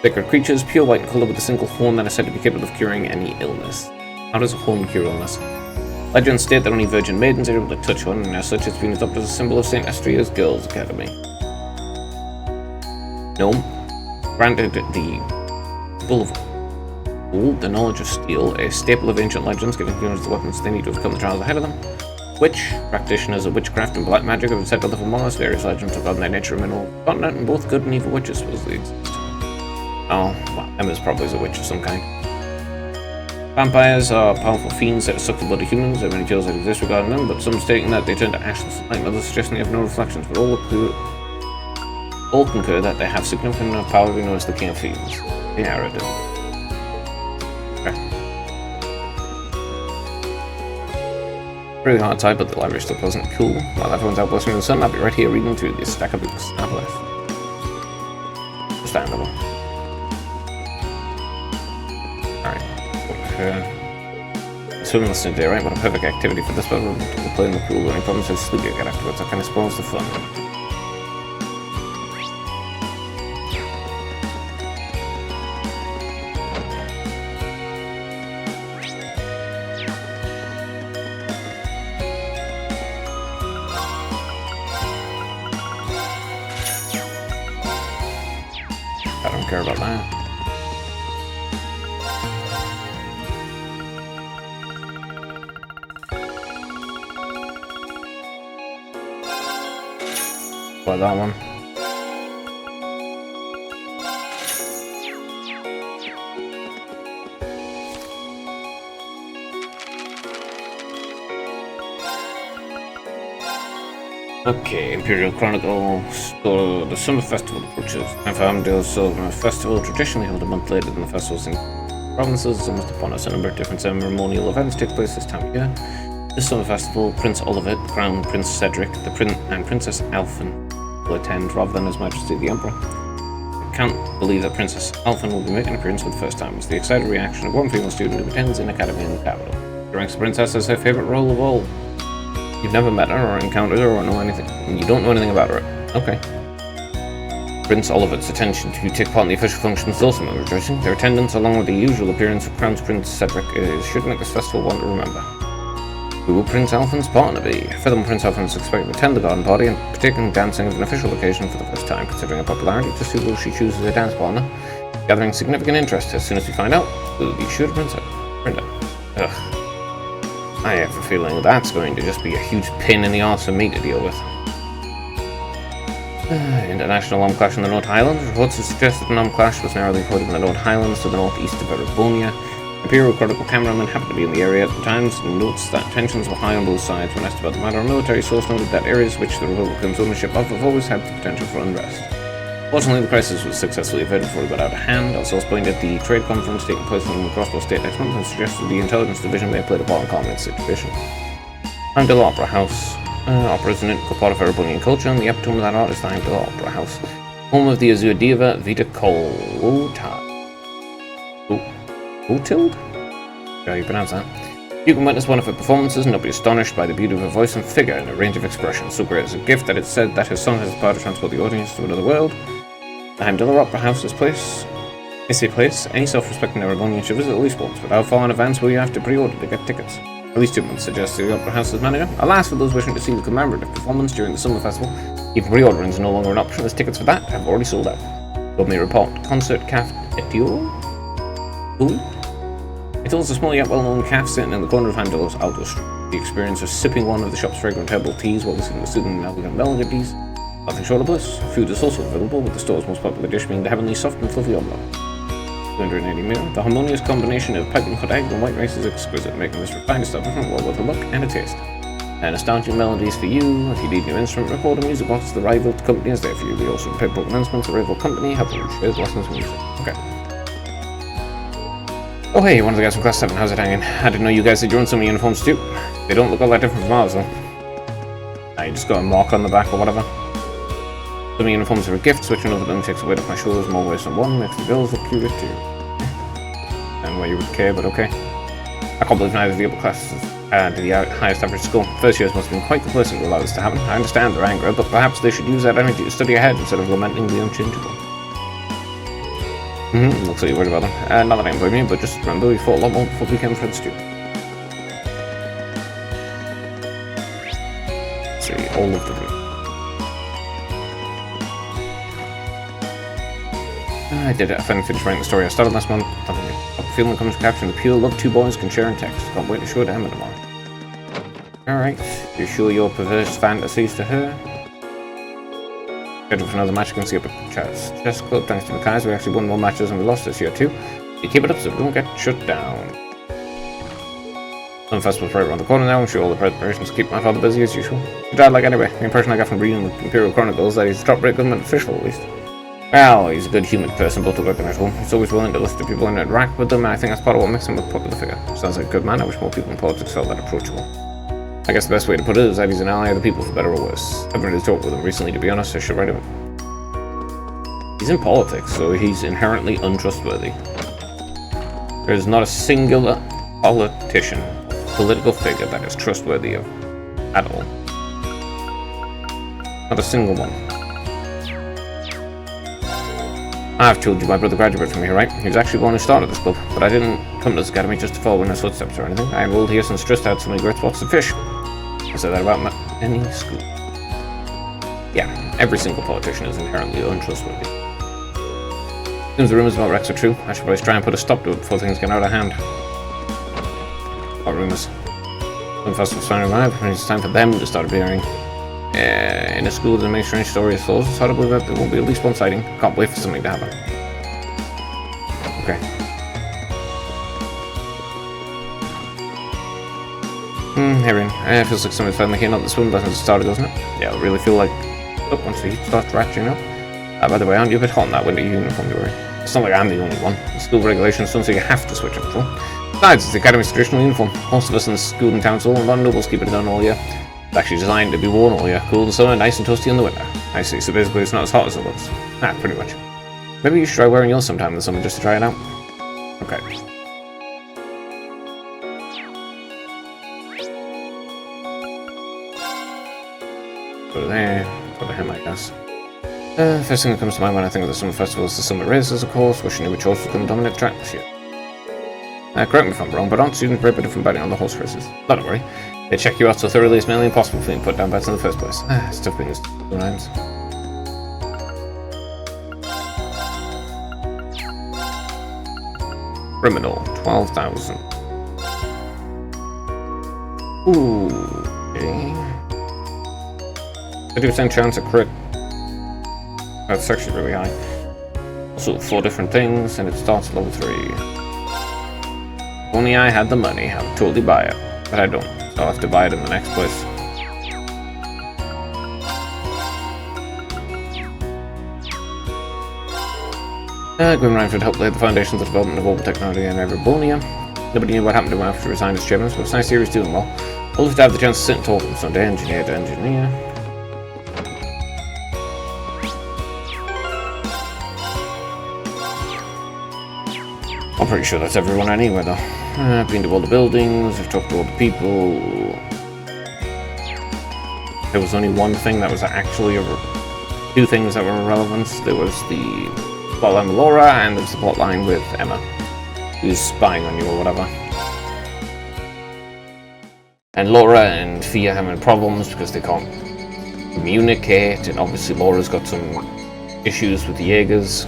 Sacred creatures, pure white in colour with a single horn that is said to be capable of curing any illness. How does a horn cure illness? Legends state that only virgin maidens are able to touch one, and as such it's been adopted as a symbol of St. Estria's Girls' Academy. Gnome. Granted the Bull of Wool, the knowledge of steel, a staple of ancient legends, giving humans the weapons they need to overcome the trials ahead of them. Witch. Practitioners of witchcraft and black magic have been said to live among us. Various legends about their nature and mineral continent, and both good and evil witches supposedly exist. Oh, well, Emma's probably is a witch of some kind. Vampires are powerful fiends that suck the blood of humans. There are many tales that exist regarding them, but some stating that they turn to ashes at night, others suggesting they have no reflections, but all concur that they have significant enough power to be known as the King of Fiends. The Aradin. Okay. Really hard type, but the library's still pleasant and cool. While everyone's out blessing in the sun, I'll be right here reading through this stack of books. God bless. Understandable. Swim listening today, right? What a perfect activity for this one. We'll play in the pool. Any problems with sleep you'll get afterwards. That kind of spoils the fun. care about that. Buy that one. Okay, Imperial Chronicle. So the Summer Festival approaches. Time for Armadale's Summer Festival, traditionally held a month later than the festivals in provinces, is almost upon us. A number of different ceremonial events take place this time of year. This Summer Festival, Prince Olivet, Crown Prince Cedric, and Princess Alphen will attend rather than His Majesty the Emperor. I can't believe that Princess Alphen will be making an appearance for the first time. It's the excited reaction of one female student who attends an academy in the capital. She ranks the princess as her favorite role of all. You've never met her or encountered her or know anything. You don't know anything about her. Okay. Prince Olivet's attention to take part in the official functions is also rejoicing. Their attendance, along with the usual appearance of Crown Prince Cedric, should make this festival one to remember. Who will Prince Alphen's partner be? Furthermore, Prince Alphen is expected to attend the garden party and partake in dancing as an official occasion for the first time. Considering her popularity, just who will she choose as her dance partner? Gathering significant interest. As soon as we find out, we'll be sure to Brenda. Ugh. I have a feeling that's going to just be a huge pain in the arse for me to deal with. International armed clash in the North Highlands. Reports have suggested an armed clash was narrowly reported in the North Highlands to the northeast of Erebonia. Imperial Chronicle cameraman happened to be in the area at the time and notes that tensions were high on both sides. When asked about the matter, a military source noted that areas which the Republic claims ownership of have always had the potential for unrest. Fortunately, the crisis was successfully averted before it got out of hand. Our source pointed at the trade conference taking place in the Crossbow State next month and suggested the intelligence division may have played a part in calming the situation. Heimdall Opera House. Opera is an integral part of Erebonian culture, and the epitome of that art is the Heimdall Opera House, home of the Azure diva Vita Clotilde? How you pronounce that? You can witness one of her performances and not be astonished by the beauty of her voice and figure and a range of expressions. So great as a gift that it's said that her song has the power to transport the audience to another world. The Heimdall Opera House is a place any self-respecting Erebonian should visit at least once, but how far in advance will you have to pre-order to get tickets? At least 2 months, suggests the Opera House's manager. Alas, for those wishing to see the commemorative performance during the summer festival, even pre-ordering is no longer an option as tickets for that have already sold out. Company report. Concert Café Etiole? Etiole's a small yet well-known cafe sitting in the corner of Heimdall's Aldo Street. The experience of sipping one of the shop's fragrant herbal teas while listening to soothing and elegant melodies. Nothing short of bliss. Food is also available, with the store's most popular dish being the heavenly soft and fluffy omelette. 280 meal. The harmonious combination of piping hot egg and white rice is exquisite, making this refined establishment well worth a look and a taste. And nostalgic melodies for you. If you need new instrument recorder music box, the Rival Company is there for you. We also play broken instruments, the Rival Company, helping you share lessons with music. Okay. Oh hey, one of the guys from Class 7, how's it hanging? I didn't know you guys had your own summer uniforms too. They don't look all that different from ours though. You just got a mark on the back or whatever. Summer uniforms are a gift, switching over them takes the weight off my shoulders more ways than one, makes the girls look cuter too. And why you would care, but okay. I can't believe neither of the upper classes did the highest average score. First years must have been quite complacent to allow this to happen. I understand their anger, but perhaps they should use that energy to study ahead instead of lamenting the unchangeable. Looks like you're worried about them. Not that I can blame you, but just remember we fought a lot more before we became friends too. Let's see, all of the I did it. I finally finished writing the story I started last month. A feeling comes to capturing the pure love two boys can share in text. Can't wait to show it to Emma tomorrow. Alright, you show your perverse fantasies to her? Scheduled for another match against the upper chess club. Thanks to the Kai's, we actually won more matches than we lost this year too. You keep it up so we don't get shut down. Some festival's right around the corner now. I'm sure all the preparations keep my father busy as usual. Your dad like anyway. The impression I got from reading the Imperial Chronicles that he's a top-rate government official at least. Well, he's a good human person, both at work and at home. He's always willing to listen to people and interact with them, and I think that's part of what makes him a popular figure. Sounds like a good man. I wish more people in politics felt that approachable. I guess the best way to put it is that he's an ally of the people for better or worse. I've been to talk with him recently, to be honest. I should write him. He's in politics, so he's inherently untrustworthy. There is not a singular politician, political figure that is trustworthy of at all. Not a single one. I've told you my brother graduated from here, right? He was actually the one who started this club, but I didn't come to this academy just to follow in his footsteps or anything. I enrolled here since Trist had so many great spots to fish. I say that about any school. Yeah, every single politician is inherently untrustworthy. Seems the rumors about Rex are true. I should probably try and put a stop to it before things get out of hand. What rumors? When festivals finally arrive, it's time for them to start appearing. In a school that makes strange stories souls, it's hard to believe that there won't be at least one sighting. Can't wait for something to happen. Okay. Heron. It feels like somebody's finally hitting up the swim lessons started, doesn't it? Yeah, it'll really feel like once the heat starts ratcheting up. By the way, aren't you a bit hot in that winter uniform you're wearing? It's not like I'm the only one. The school regulations don't say you have to switch up for. Besides, it's the Academy's traditional uniform. Most of us in the school and council and London nobles keep it on all year. It's actually designed to be worn all year, cool in the summer, nice and toasty in the winter. I see, so basically it's not as hot as it looks. Pretty much. Maybe you should try wearing yours sometime in the summer just to try it out. Okay. Go to there, go to him, I guess. First thing that comes to mind when I think of the summer festival is the summer races, of course, which I knew which horse was going to dominate the track this year. Correct me if I'm wrong, but aren't students prohibited from betting on the horse races? Not to worry. They check you out so thoroughly it's nearly impossible for you to put down bets in the first place. It's tough being used to rhymes. Criminal, 12,000. Ooh, okay. 50% chance of crit. That's actually really high. Also, 4 different things, and it starts at level 3. If only I had the money, I would totally buy it. But I don't, so I'll have to buy it in the next place. Grim Rhineford helped lay the foundations of the development of orbital technology in Everbonia. Nobody knew what happened to him after he resigned as chairman, so it's nice to hear he's doing well. We'll have to have the chance to sit and talk with him someday, engineer to engineer. I'm pretty sure that's everyone anyway, though. I've been to all the buildings, I've talked to all the people. There was only one thing that was actually 2 things that were relevant. There was the plotline with Laura, and there was the plotline with Emma, who's spying on you or whatever. And Laura and Fia having problems because they can't communicate, and obviously Laura's got some issues with the Jaegers.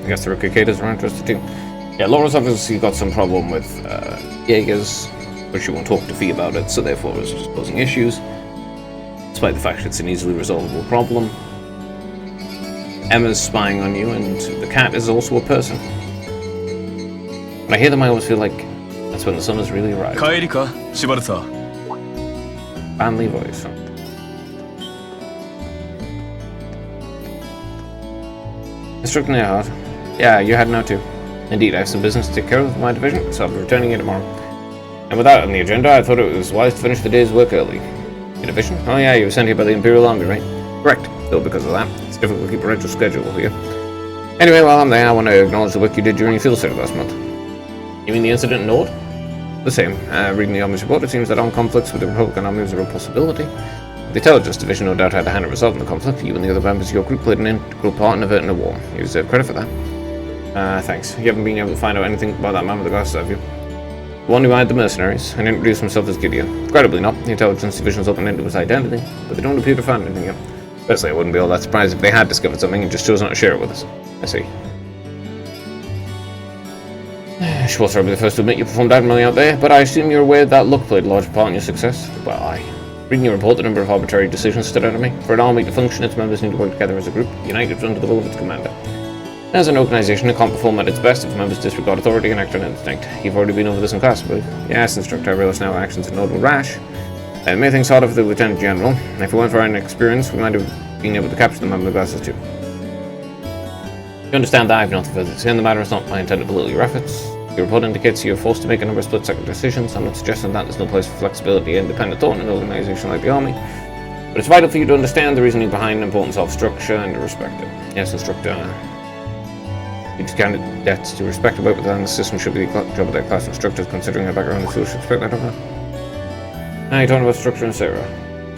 I guess the Rikiketas are interested too. Yeah, Laura's obviously got some problem with Jaegers, but she won't talk to Fee about it, so therefore it's just causing issues. Despite the fact it's an easily resolvable problem. Emma's spying on you, and the cat is also a person. When I hear them, I always feel like that's when the sun has really arrived. Manly voice. Instructor Nearhart. Yeah, you had now too. Indeed, I have some business to take care of with my division, so I'll be returning here tomorrow. And with that on the agenda, I thought it was wise to finish the day's work early. Your division? Oh yeah, you were sent here by the Imperial Army, right? Correct. Though because of that, it's difficult to keep a regular schedule here. Anyway, while I'm there, I want to acknowledge the work you did during your field study last month. You mean the incident in Nord? The same. Reading the Army's report, it seems that armed conflicts with the Republican Army was a real possibility. The Intelligence Division no doubt had a hand in resolving the conflict. You and the other members of your group played an integral part in averting a war. You deserve credit for that. Thanks. You haven't been able to find out anything about that man with the glasses, have you? The one who hired the mercenaries and introduced himself as Gideon. Incredibly not. The Intelligence Division's opened into his identity, but they don't appear to find anything yet. Personally, I wouldn't be all that surprised if they had discovered something and just chose not to share it with us. I see. Schwarzer will be the first to admit you performed admirably out there, but I assume you're aware that luck played a large part in your success? Well, reading your report, the number of arbitrary decisions stood out to me. For an army to function, its members need to work together as a group, united under the will of its commander. As an organization, it can't perform at its best if members disregard authority and act on instinct. You've already been over this in class, I believe. Yes, Instructor, I realize now actions in Nord were rash. It made things harder for the Lieutenant General. If it weren't for our inexperience, we might have been able to capture the member of the glasses too. You understand that I have nothing further to say on the matter. It's not my intent to belittle your efforts. Your report indicates you're forced to make a number of split-second decisions. I'm not suggesting that there's no place for flexibility and independent thought in an organization like the Army. But it's vital for you to understand the reasoning behind the importance of structure and to respect it. Yes, Instructor. Each candidates to respect about within the system should be the job of their class instructors, considering their background and social respect that of her. Now you're talking about Structure and Sarah.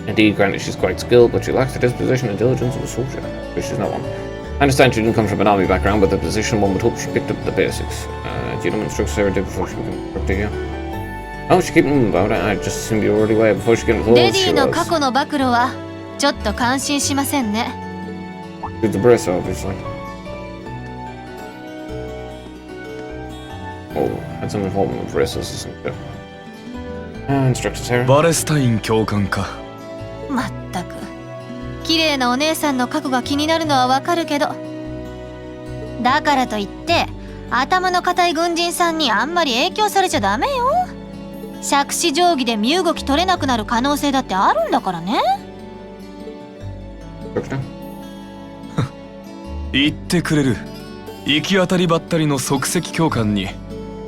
Indeed, granted she's quite skilled, but she lacks the disposition and diligence of a soldier, which she's not one. I understand she didn't come from an army background, but the position one would hope she picked up the basics. Do you know what Instructor Sarah did before she became instructor here? Oh, she kept moving about it. I just assumed you were already aware before she got into theレディの過去の暴露はちょっと感心しませんね。the Brissa, obviously. Oh, had some involvement with Brissa, isn't it? Instructor Sarah. バレスタイン教官か。まったく綺麗なお姉さんの過去が気になるのはわかるけど、だからといって頭の固い軍人さんにあんまり影響されちゃダメよ。杓子定規で身動き取れなくなる可能性だってあるんだからね。言ってくれる。行き当たりばったりの即席教官に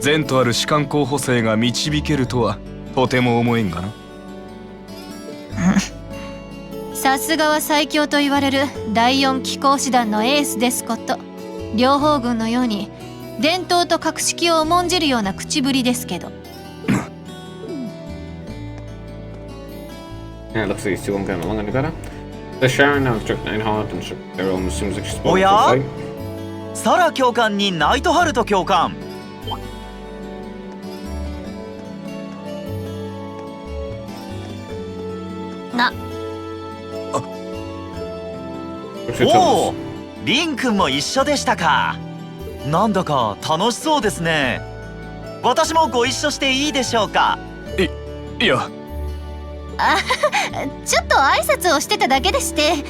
前途ある士官候補生が導けるとはとても思えんがな。さすがは最強と言われる第4機甲師団のエースですこと。両方軍のように伝統と格式を重んじるような口ぶりですけど。Yeah, it looks like these two won't get along any better. The Sharon now instructor Einhard and instructor Daryl almost seems like she's spoken for the fight. サラ教官にナイトハルト教官。おお、リン君も一緒でしたか。なんだか楽しそうですね。私もご一緒していいでしょうか。いや、あ、ちょっと挨拶をしてただけでして。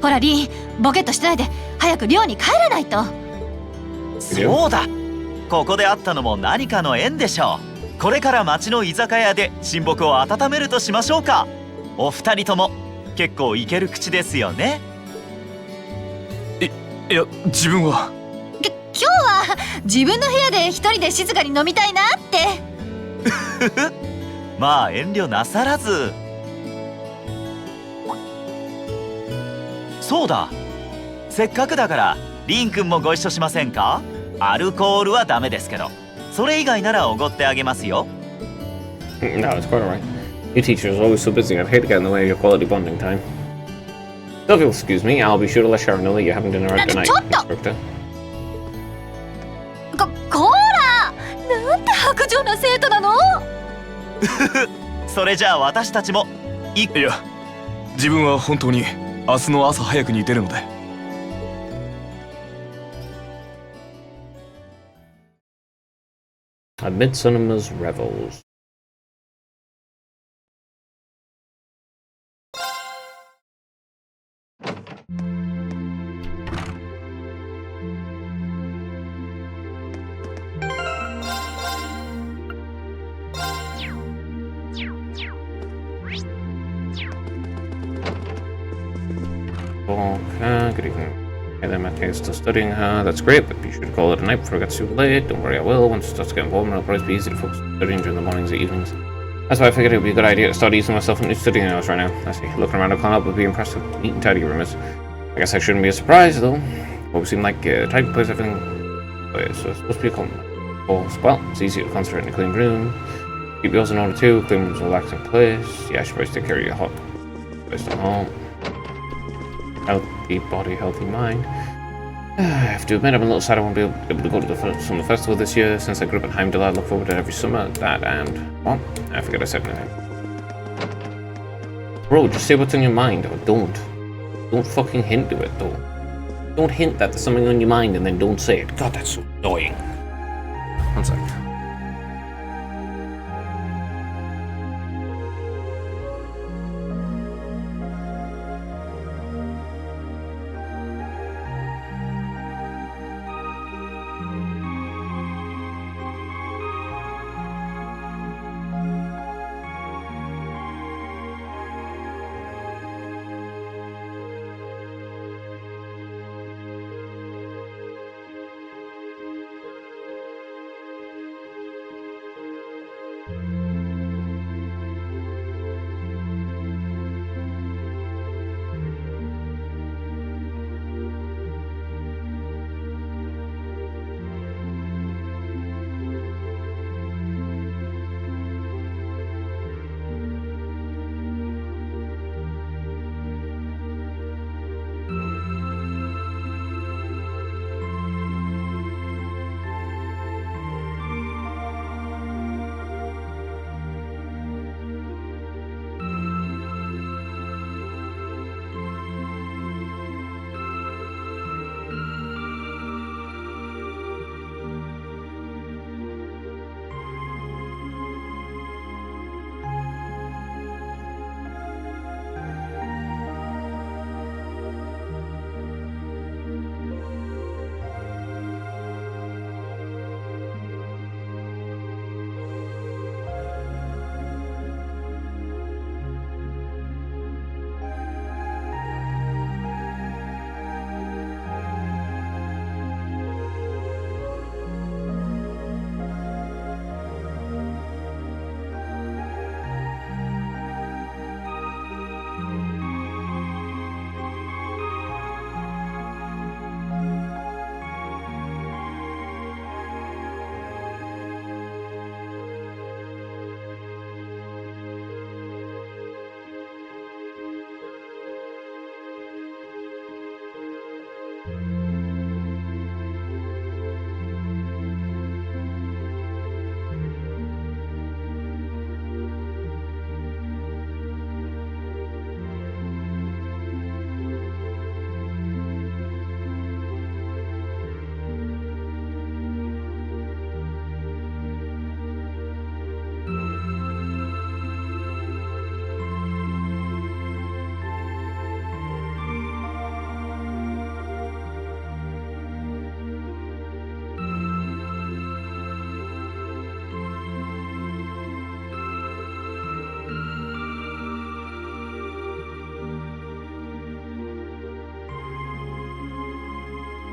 ほらリン、ボケっとしてないで早く寮に帰らないと。そうだ、ここで会ったのも何かの縁でしょう。これから町の居酒屋で親睦を温めるとしましょうか。お二人とも結構イケる口ですよね。いや、自分は今日は自分の部屋で一人で静かに飲みたいなって。まあ遠慮なさらず。そうだ、せっかくだからリン君もご一緒しませんか。アルコールはダメですけど、それ以外ならおごってあげますよ。No, it's quite alright. Your teacher is always so busy, I'd hate to get in the way of your quality bonding time. So if you'll excuse me, I'll be sure to let Sharon know that you're having dinner out tonight, instructor. こら、なんて薄情な生徒なの。それじゃあ私たちもいや、自分は本当に明日の朝早くに出るので。A Midsummer's Revels. Good evening. Hey there, Matt. Still studying. That's great, but be sure to call it a night before it gets too late. Don't worry, I will. Once it starts to get involved, it'll probably be easy to focus on studying during the mornings or evenings. That's why I figured it would be a good idea to start easing myself into studying hours right now. I see. Looking around, I can't help but be impressed with how neat and tidy your room is. I guess I shouldn't be surprised, though. Always seemed like a tidy place, everything. But so it's supposed to be a compliment. Well, it's easy to concentrate in a clean room. Keep yours in order too. Clean room's a relaxing place. Yeah, I should probably take care of your hot place at home. Healthy body, healthy mind. I have to admit, I'm a little sad I won't be able to go to the summer festival this year. Since I grew up in Heimdall, I look forward to it every summer. That and... well, I forget I said anything. Bro, just say what's on your mind, or don't. Don't fucking hint to it, though. Don't hint that there's something on your mind and then don't say it. God, that's so annoying. One sec.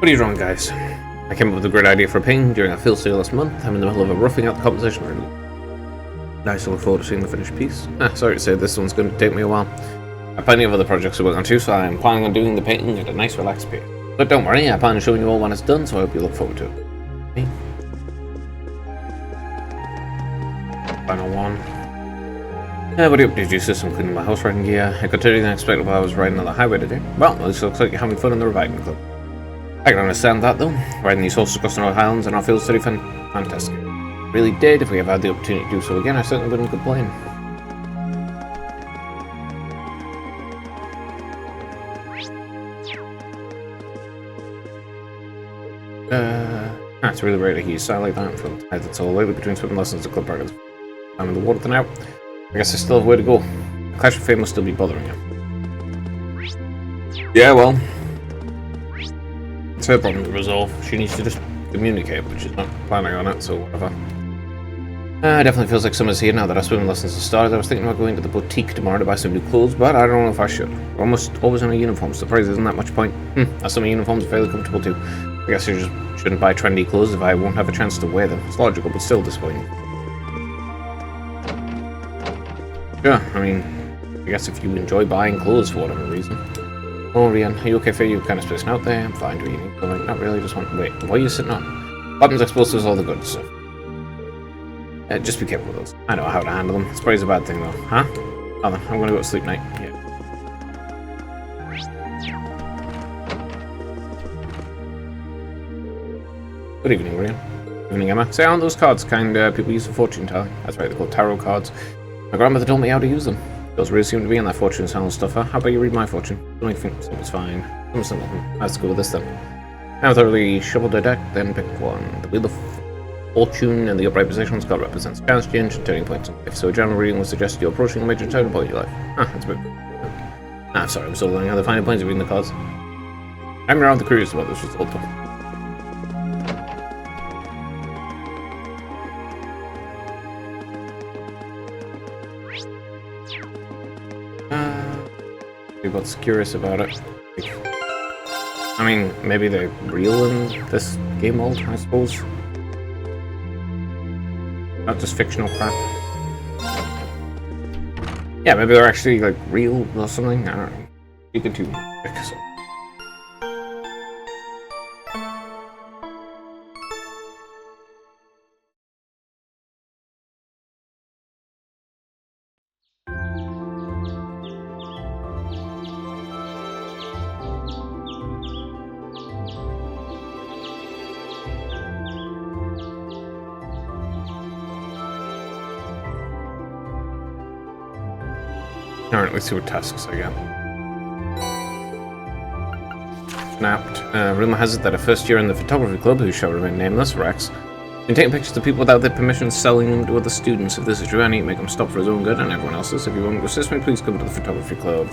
What are you drawing, guys? I came up with a great idea for a painting during a field sale last month. I'm in the middle of a roughing out the composition right now. Nice to look forward to seeing the finished piece. Sorry to say this one's going to take me a while. I have plenty of other projects to work on too, so I'm planning on doing the painting at a nice relaxed pace. But don't worry, I plan on showing you all when it's done, so I hope you look forward to it. Okay. Final one. What are you up to, Jesus? I'm cleaning my house riding gear. I got everything I expected while I was riding on the highway today. Well, at least it looks like you're having fun in the riding club. I can understand that though. Riding these horses across the North Highlands and our fields today fantastic. Really did. If we ever had the opportunity to do so again, I certainly wouldn't complain. It's really rare to hear you sound like that. I'm feeling tired, that's all. Lately between swimming lessons and club practice, I'm in the water now. I guess I still have a way to go. The Clash of Fame must still be bothering you. Yeah, well, it's her problem to resolve. She needs to just communicate, but she's not planning on it, so whatever. It definitely feels like summer's here now that our swimming lessons have started. I was thinking about going to the boutique tomorrow to buy some new clothes, but I don't know if I should. We're almost always in a uniform, so the price isn't that much point. Some uniforms are fairly comfortable too. I guess you just shouldn't buy trendy clothes if I won't have a chance to wear them. It's logical, but still disappointing. Yeah, I mean, I guess if you enjoy buying clothes for whatever reason. Oh, Rian, are you okay for you? Kind of spacing out there? I'm fine, do you need something? Not really, just want to wait. What are you sitting on? Buttons, explosives, all the good stuff. Just be careful with those. I know how to handle them. It's probably a bad thing though, huh? Oh, then, I'm gonna go to sleep night. Yeah. Good evening, Rian. Evening, Emma. Say, aren't those cards kind people use for fortune telling? That's right, they're called tarot cards. My grandmother told me how to use them. Those really seem to be in that fortune telling stuff. Huh? How about you read my fortune? Don't you think something's fine? Something simple. Let's go with this then. Now thoroughly shuffle the deck, then pick one. The Wheel of Fortune in the upright positions card represents chance change and turning points in life. So a general reading will suggest you're approaching a major turning point in your life. That's a bit. Sorry, I'm still learning how to find the points of reading the cards. I'm rather curious about this result though. What's curious about it? I mean, maybe they're real in this game mode, I suppose. Not just fictional crap. Yeah, maybe they're actually like real or something. I don't know. You can too. Alright, let's see what tasks I get. Snapped. Rumor has it that a first year in the photography club, who shall remain nameless, Rex, been taking pictures of people without their permission, selling them to other students. If this is true, I need to make him stop for his own good and everyone else's. If you want to assist me, please come to the photography club.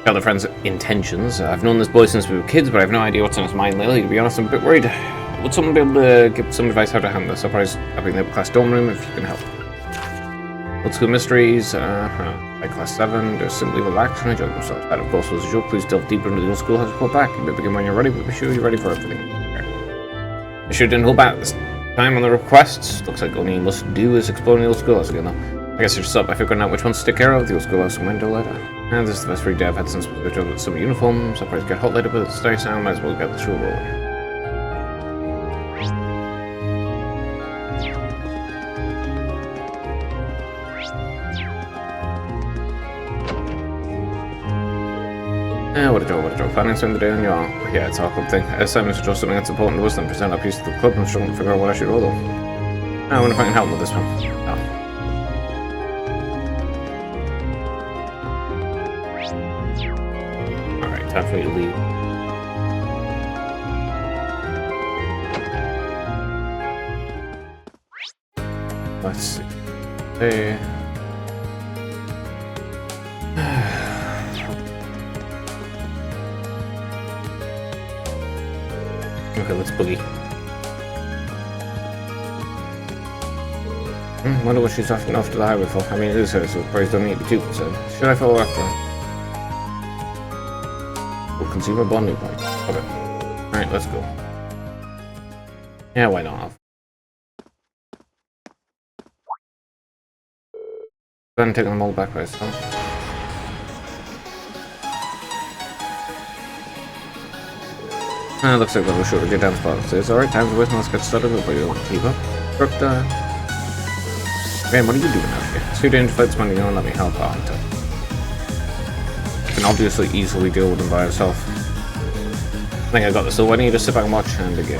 Tell their friends' intentions. I've known this boy since we were kids, but I have no idea what's in his mind lately. To be honest, I'm a bit worried. Would someone be able to give some advice how to handle this? I'll be in the class dorm room if you can help. Old School Mysteries, by class 7, just simply relax and enjoy themselves. That, of course, was a joke. Please delve deeper into the old schoolhouse report back. You may begin when you're ready, but be sure you're ready for everything. Okay. I sure didn't hold back this time on the requests. Looks like only you must do is exploring the old schoolhouse again, though. I guess you're just up by figuring out which ones to take care of, the old schoolhouse and window later. And this is the best free day I've had since we took some uniforms. I'll probably get hot later, but it's nice now. Might as well get the show rolling. What a joke. Planning to spend the day on your... Yeah, it's our club thing. Assignments to draw something that's important to us, then present our piece to the club. I'm struggling to figure out what I should roll, though. I wonder if I can help with this one. Alright, time for you to leave. Let's see. Hey. Okay, let's boogie. Wonder what she's asking off to the highway for. I mean, it is her, so probably don't need to be too concerned. Should I follow after her? We'll consumer bonding point. Okay. Alright, let's go. Yeah, why not? Then taking them all back by itself. Looks like we'll shoot a good dance spot. It's alright, time's wasting, let's get started, but you don't keep up. Rukta. Man, what are you doing out here? It's too dangerous to fight someone you don't let me help out. You can obviously easily deal with him by yourself. I think I got this, so why don't you just sit back and watch and again.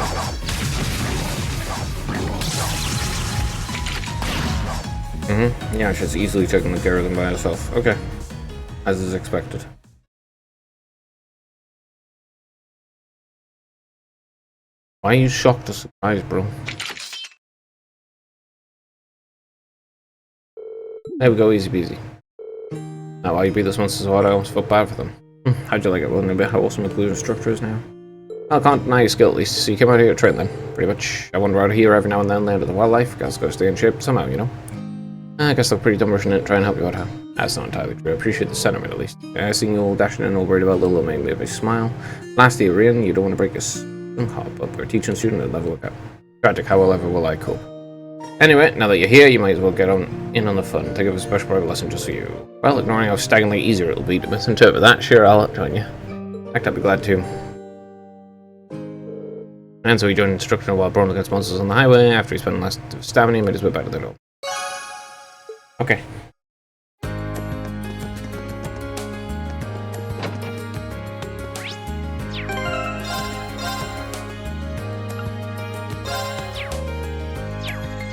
Yeah, she's easily taking the care of them by herself. Okay. As is expected. Why are you shocked or surprised, bro? There we go, easy peasy. Now, why you beat this monster so hard, I almost felt bad for them. How'd you like it? Wasn't it a bit how awesome inclusion structure is now? I can't deny your skill at least, so you came out here to train them. Pretty much. I wander out here every now and then, land of the wildlife. Guys gotta stay in shape somehow, you know? I guess they're pretty dumb rushing in to try and help you out, huh? That's not entirely true. I appreciate the sentiment at least. I seen you all dashing in, all worried about little made me a big smile. Last year, Rian, you don't want to break your hop up. We're a teaching student at level up. Tragic, however will I cope? Anyway, now that you're here, you might as well get in on the fun. Think of a special private lesson just for you. Well, ignoring how staggeringly easier it'll be to misinterpret that, sure, I'll join you. In fact, I'd be glad to. And so he joined instructional while brawling against monsters on the highway. After he spent less stamina, he made his way back to the door. Okay.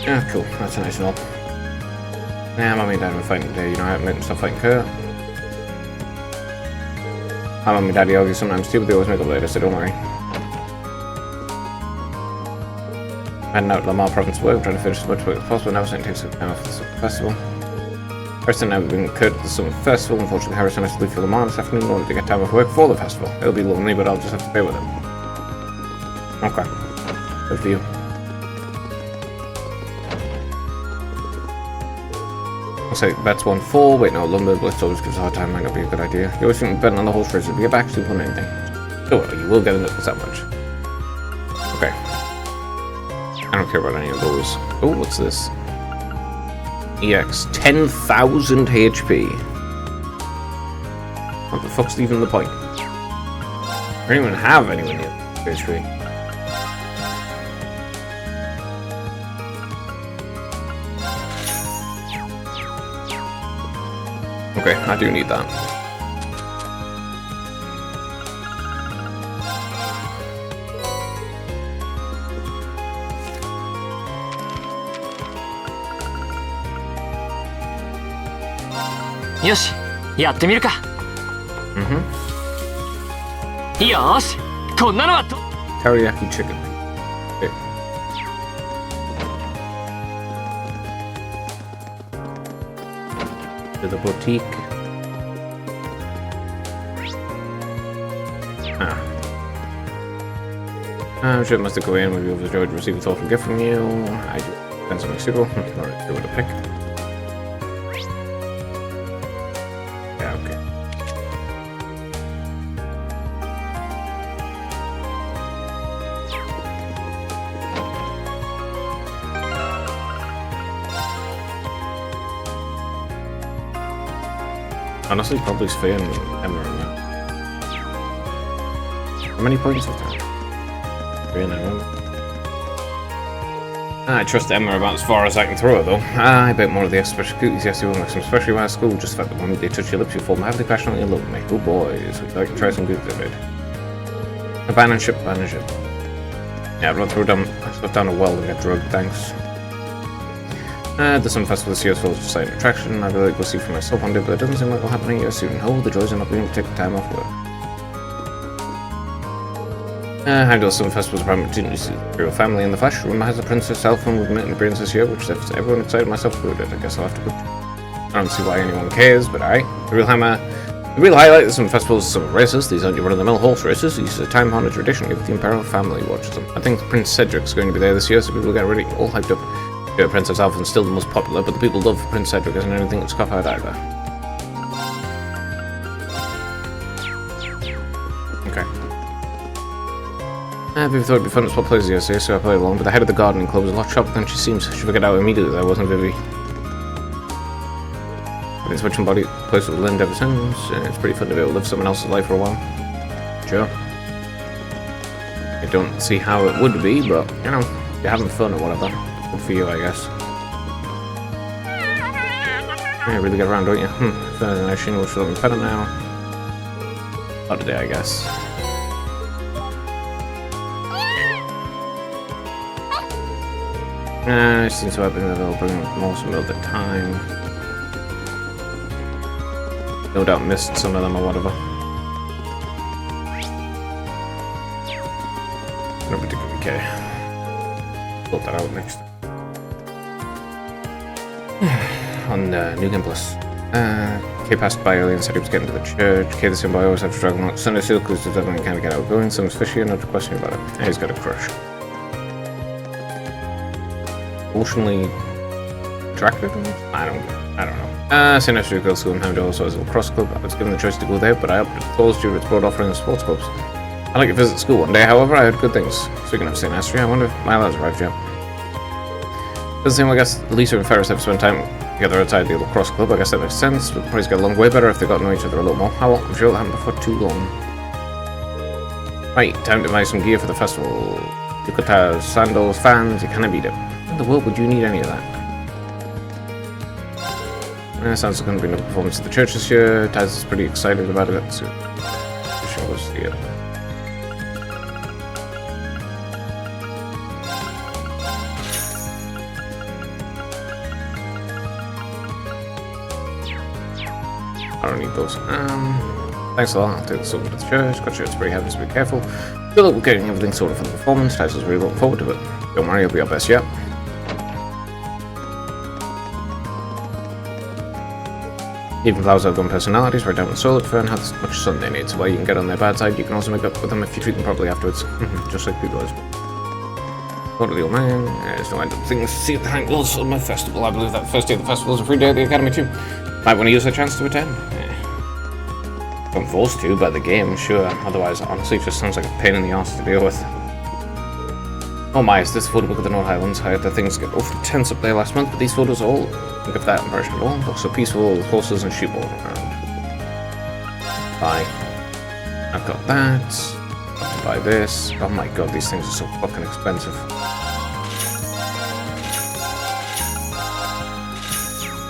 Ah, cool. That's a nice one. Yeah, Mummy and Dad were fighting today. You know, I haven't let them stop fighting Kurt. My Mummy and Daddy argue sometimes too, but they always make up later, so don't worry. Heading out to Lamar Province work, trying to finish as much work as possible. Now, St. takes some time off for the summer festival. Harrison and I have been Kurt at the summer festival. Unfortunately, Harrison has to leave for Lamar this afternoon in order to get time off work for the festival. It'll be lonely, but I'll just have to pay with him. Okay. Good for you. Looks like bet's 1-4. Wait, no, Lumber Blitz always gives a hard time. Might not be a good idea. You always think betting on the horse races, but get back to on anything. Don't worry, you will get into this that much. Okay. I don't care about any of those. Oh, what's this? EX 10,000 HP. What the fuck's even the point? I don't even have anyone near HP. Okay, I do need that.よし、やってみるか。よし、こんなのはと。Teriyaki chicken. Okay. To the boutique. I'm sure it must go in. Maybe overjoyed to receive a thoughtful gift from you. I do. Depends on my suitable. Alright, do what to pick. Yeah, okay. Honestly, probably Sphere and Emma in that. How many points was that? 3 and Emma. I trust Emma about as far as I can throw her, though. I bet more of the special cookies yes, you will make some especially around school. Just the fact that the moment they touch your lips, you fall madly passionately in love with me. Oh boys, would you like to try some cookies I made? Abandon ship. Yeah, I'd rather throw stuff down a well than get drugged, thanks. The Summer Festival this year is full of exciting attraction. I'd really like to go see for myself one day, but it doesn't seem like it'll happen anytime soon. Oh, the joys of not being able to take the time off work. Heimdall Summer Festival is a prime opportunity to see the real family in the flesh. Rumor has the Princess Elfin will be meeting the Brains this year, which left everyone excited, myself included. I guess I'll have to go. I don't see why anyone cares, but alright. The real highlight of the Summer Festival is the summer races. These aren't your run-of-the-mill horse races. These are a time-honored tradition. Give the Imperial family watches them. I think Prince Cedric's going to be there this year, so people get really all hyped up. Yeah, Princess Elfin's still the most popular, but the people love Prince Cedric isn't anything that's scoff out either. Okay. Vivi thought it'd be fun to swap places yesterday, so I played along, but the head of the gardening club was a lot sharper than she seems. She figured out immediately that I wasn't Vivi. I've been switching places with Lind ever since. It's pretty fun to be able to live someone else's life for a while. Sure. I don't see how it would be, but, you know, if you're having fun or whatever. Good for you, I guess. Yeah, really get around, don't you? Fair than I should know looking better now. Not today, I guess. It seems to have been developing most of the time. No doubt missed some of them or whatever. No particularly care. Sort that out next. On New Game Plus. Kay passed by early and said he was getting to the church. Kay, the same boy, always after struggling on Sunday Silk, who's definitely kind of get outgoing. Some's fishy and not a question about it. And he's got a crush. Emotionally attracted? I don't know. St. Esther Girls School in Hamdale also has a lacrosse club. I was given the choice to go there, but I opted to close due to its broad offering of sports clubs. I'd like to visit school one day, however, I heard good things. Speaking of St. Esther, I wonder if Milo has arrived yet. Doesn't seem, I guess, Lisa and Ferris have spent time together outside the lacrosse club. I guess that makes sense, but the parties get along way better if they got to know each other a little more. How well? I'm sure it'll happen before too long. Right, time to buy some gear for the festival. Yukatas, sandals, fans, you can't beat it. How in the world would you need any of that? Sounds like going to be another performance at the church this year. Taz is pretty excited about it, so sure we'll see it. I don't need those. Thanks a lot. I'll take this over to the church. Got sure it's pretty heavy, so be careful. Good luck with getting everything sorted for the performance. Taz is really looking forward to it. Don't worry, it'll be our best yet. Even flowers have their own personalities, right down with Solid Fern have as much sun they need, so while you can get on their bad side, you can also make up with them if you treat them properly afterwards. Just like people as well. Totally, old man. There's no end of things to see at the Hangles on my festival. I believe that the first day of the festival is a free day at the Academy too. Might want to use that chance to attend. If I'm forced to by the game, sure. Otherwise, honestly, it just sounds like a pain in the arse to deal with. Oh my, is this photo book of the North Highlands? I had the things get awfully tense up there last month, but these photos are all think of that impression at all. Looks so peaceful with horses and sheep all around. Bye. I've got that. Have to buy this. Oh my god, these things are so fucking expensive.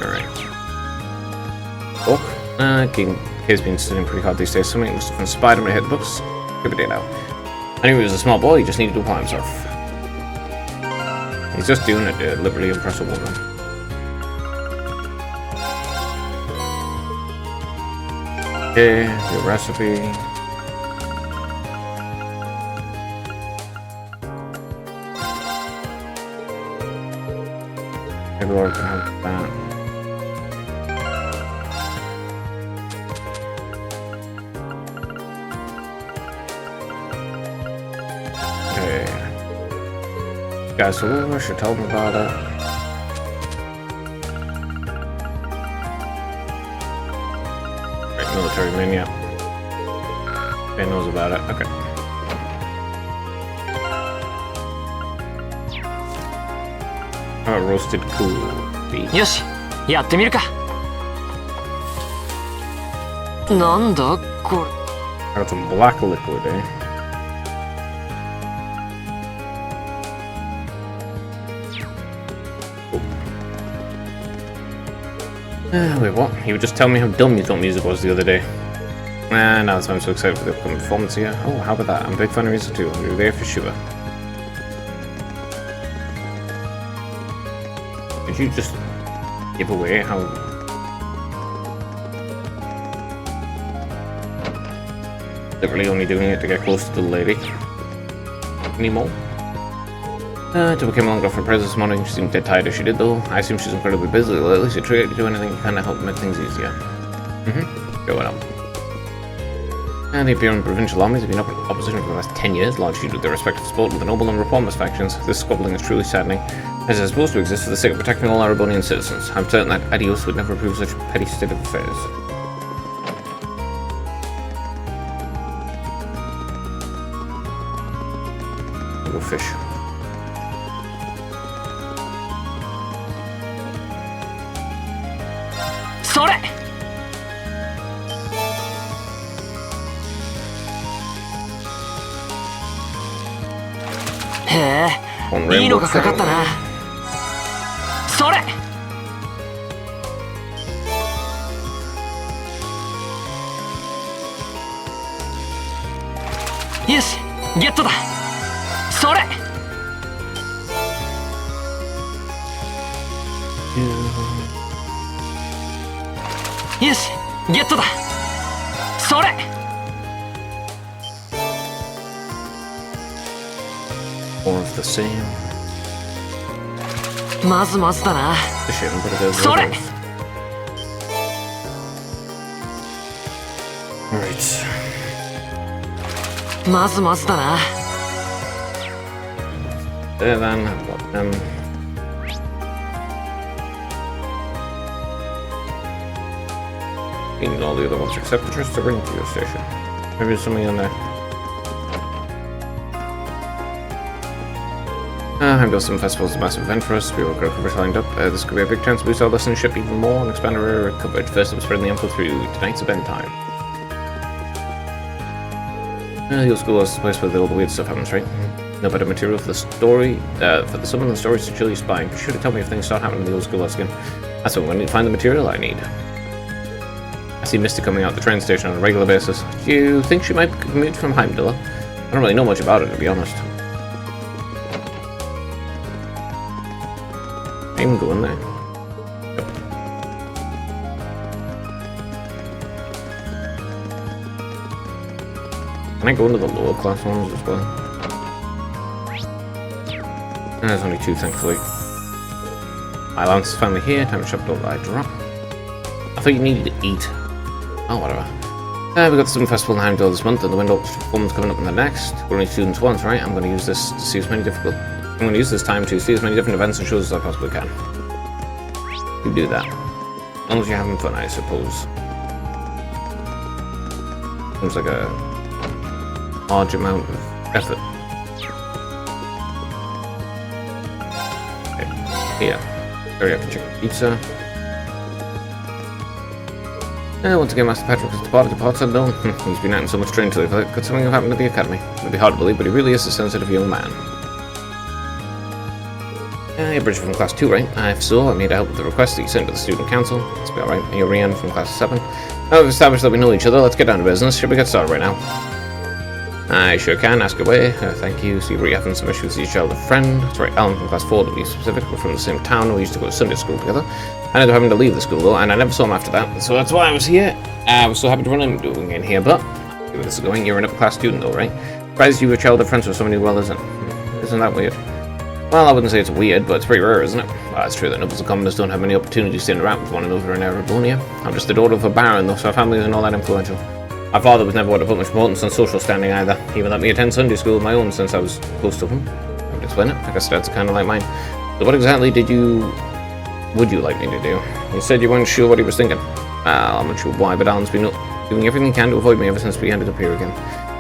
Alright. Book. Kay's been studying pretty hard these days. Something must have inspired him to hit the books. Give it a day now. I knew he was a small boy, he just needed to apply himself. He's just doing it to deliberately impress a woman. Okay, your recipe. Maybe Laura can have that. Guys, so I should tell them about it. Right, military menu. They knows about it. Okay. How about roasted cool beef? よし、やってみるか。なんだこれ。 I got some black liquid, eh? Wait, what? You would just tell me how dumb you thought music was the other day. Now that's why I'm so excited for the upcoming performance here. Oh, how about that? I'm a big fan of music too. You're there for sure. Did you just give away how... Literally only doing it to get close to the lady? Anymore? To become longer for Prez this morning, she seemed dead tired as she did though. I assume she's incredibly busy, at least you try to do anything to kind of help make things easier. Going up. And the Imperial and Provincial armies have been up in opposition for the last 10 years, largely due to their respective sport with the noble and reformist factions. This squabbling is truly saddening, as it is supposed to exist for the sake of protecting all Arabonian citizens. I'm certain that Adios would never approve such a petty state of affairs. fish. Sore! On いいの Rainbow がかかった Trail. な。それ。よし、ゲットだ。それ。よし、ゲットだ。それ。More of the same. まずまずだな。 Fishing, but it is So what it it- is. Alright. まずまずだな。 There then, I've got them. We need all the other ones except for just the Ringview station. Maybe there's something in there. Heimdall Sim Festival is a massive event for us. We will get coverage lined up. This could be a big chance to boost our listenership even more and expand our area of coverage. First, I'm spreading the info through tonight's event time. The old school is the place where all the weird stuff happens, right? No better material for the story, for the summon the stories to chill your spine. Be sure to tell me if things start happening in the old school again. That's what I'm going to need to find the material I need. I see Misty coming out the train station on a regular basis. Do you think she might commute from Heimdall? I don't really know much about it, to be honest. I'm going there. Go. Can I go into the lower class ones as well? There's only 2, thankfully. My allowance is finally here. Time to shop all I drop. I thought you needed to eat. Oh, whatever. We got the Student Festival in Heimdall this month, and the window performance coming up in the next. We're only students once, right? I'm going to use this to see as many difficult. I'm going to use this time to see as many different events and shows as I possibly can. You do that. As long as you're having fun, I suppose. Seems like a large amount of effort. Okay. Here. Teriyaki chicken pizza. Once again, Master Patrick has departed unknown. He's been out in so much training today. Could something have happened at the academy? It'd be hard to believe, but he really is a sensitive young man. You're Bridget from Class 2, right? If so, I need help with the request that you sent to the Student Council. Let's be alright. You're Rian from Class 7. Now we've established that we know each other, let's get down to business. Should we get started right now? I sure can. Ask away. Thank you. So you're having some issues with your child or friend. That's right, Alan from Class 4 to be specific. We're from the same town. We used to go to Sunday school together. I ended up having to leave the school though, and I never saw him after that. So that's why I was here. I was so happy to run into him in here, but see where this is going. You're an upper class student though, right? Surprised you were child or friends with somebody well, isn't that weird? Well, I wouldn't say it's weird, but it's pretty rare, isn't it? Well, it's true that nobles and commoners don't have many opportunities to interact with one another in Erebonia. I'm just the daughter of a baron, though, so our family isn't all that influential. My father was never one to put much importance on social standing either. He even let me attend Sunday school of my own since I was close to him. I would explain it. I guess that's kind of like mine. So what exactly would you like me to do? You said you weren't sure what he was thinking. Well, I'm not sure why, but Alan's been doing everything he can to avoid me ever since we ended up here again.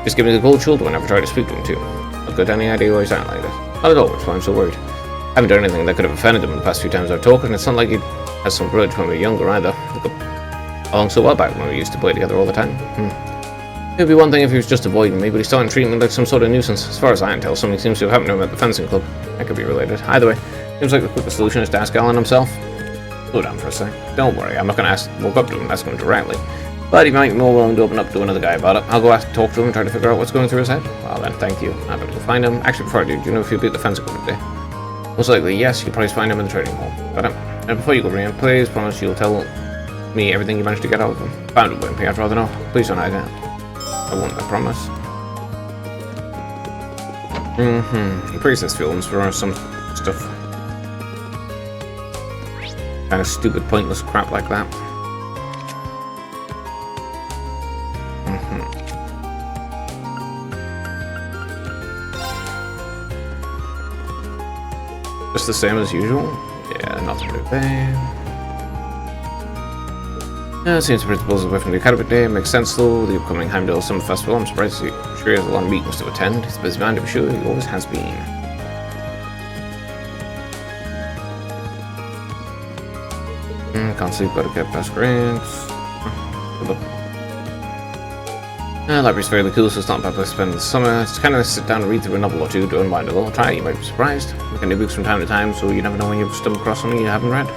Just give me the cold shoulder whenever I try to speak to him too. I've got any idea why he's acting like this. Not at all, that's why I'm so worried. I haven't done anything that could have offended him in the past few times I've talked, and it's not like he has some grudge when we were younger either. We got along so well back when we used to play together all the time. It would be one thing if he was just avoiding me, but he's starting to treat me like some sort of nuisance. As far as I can tell, something seems to have happened to him at the fencing club. That could be related. Either way, seems like the quickest solution is to ask Alan himself. Slow down for a sec. Don't worry, I'm not going to walk up to him and ask him directly. But he might be more willing to open up to another guy about it. I'll go talk to him and try to figure out what's going through his head. Well then, thank you. I better go find him. Actually, before I do you know if he'll be at the fencing club today? Most likely, yes. You'll probably find him in the trading hall. But and before you go, Brian, please promise you'll tell me everything you managed to get out of him. Found it, Wimpy. I'd rather know. Please don't hide out. I won't, I promise. He praises films for some stuff. Kind of stupid, pointless crap like that. Just the same as usual? Yeah, nothing new there. It seems the principals away from the academic day. Makes sense though, the upcoming Heimdall Summer Festival. I'm surprised she Sure, he has a lot of meetings to attend. He's a busy man to be sure. He always has been. Can't sleep, gotta get past grades. Library's fairly cool, so it's not a bad place to spend the summer. It's kind of nice to sit down and read through a novel or two to unwind a little. Try it, you might be surprised. Look at new books from time to time, so you never know when you've stumbled across something you haven't read.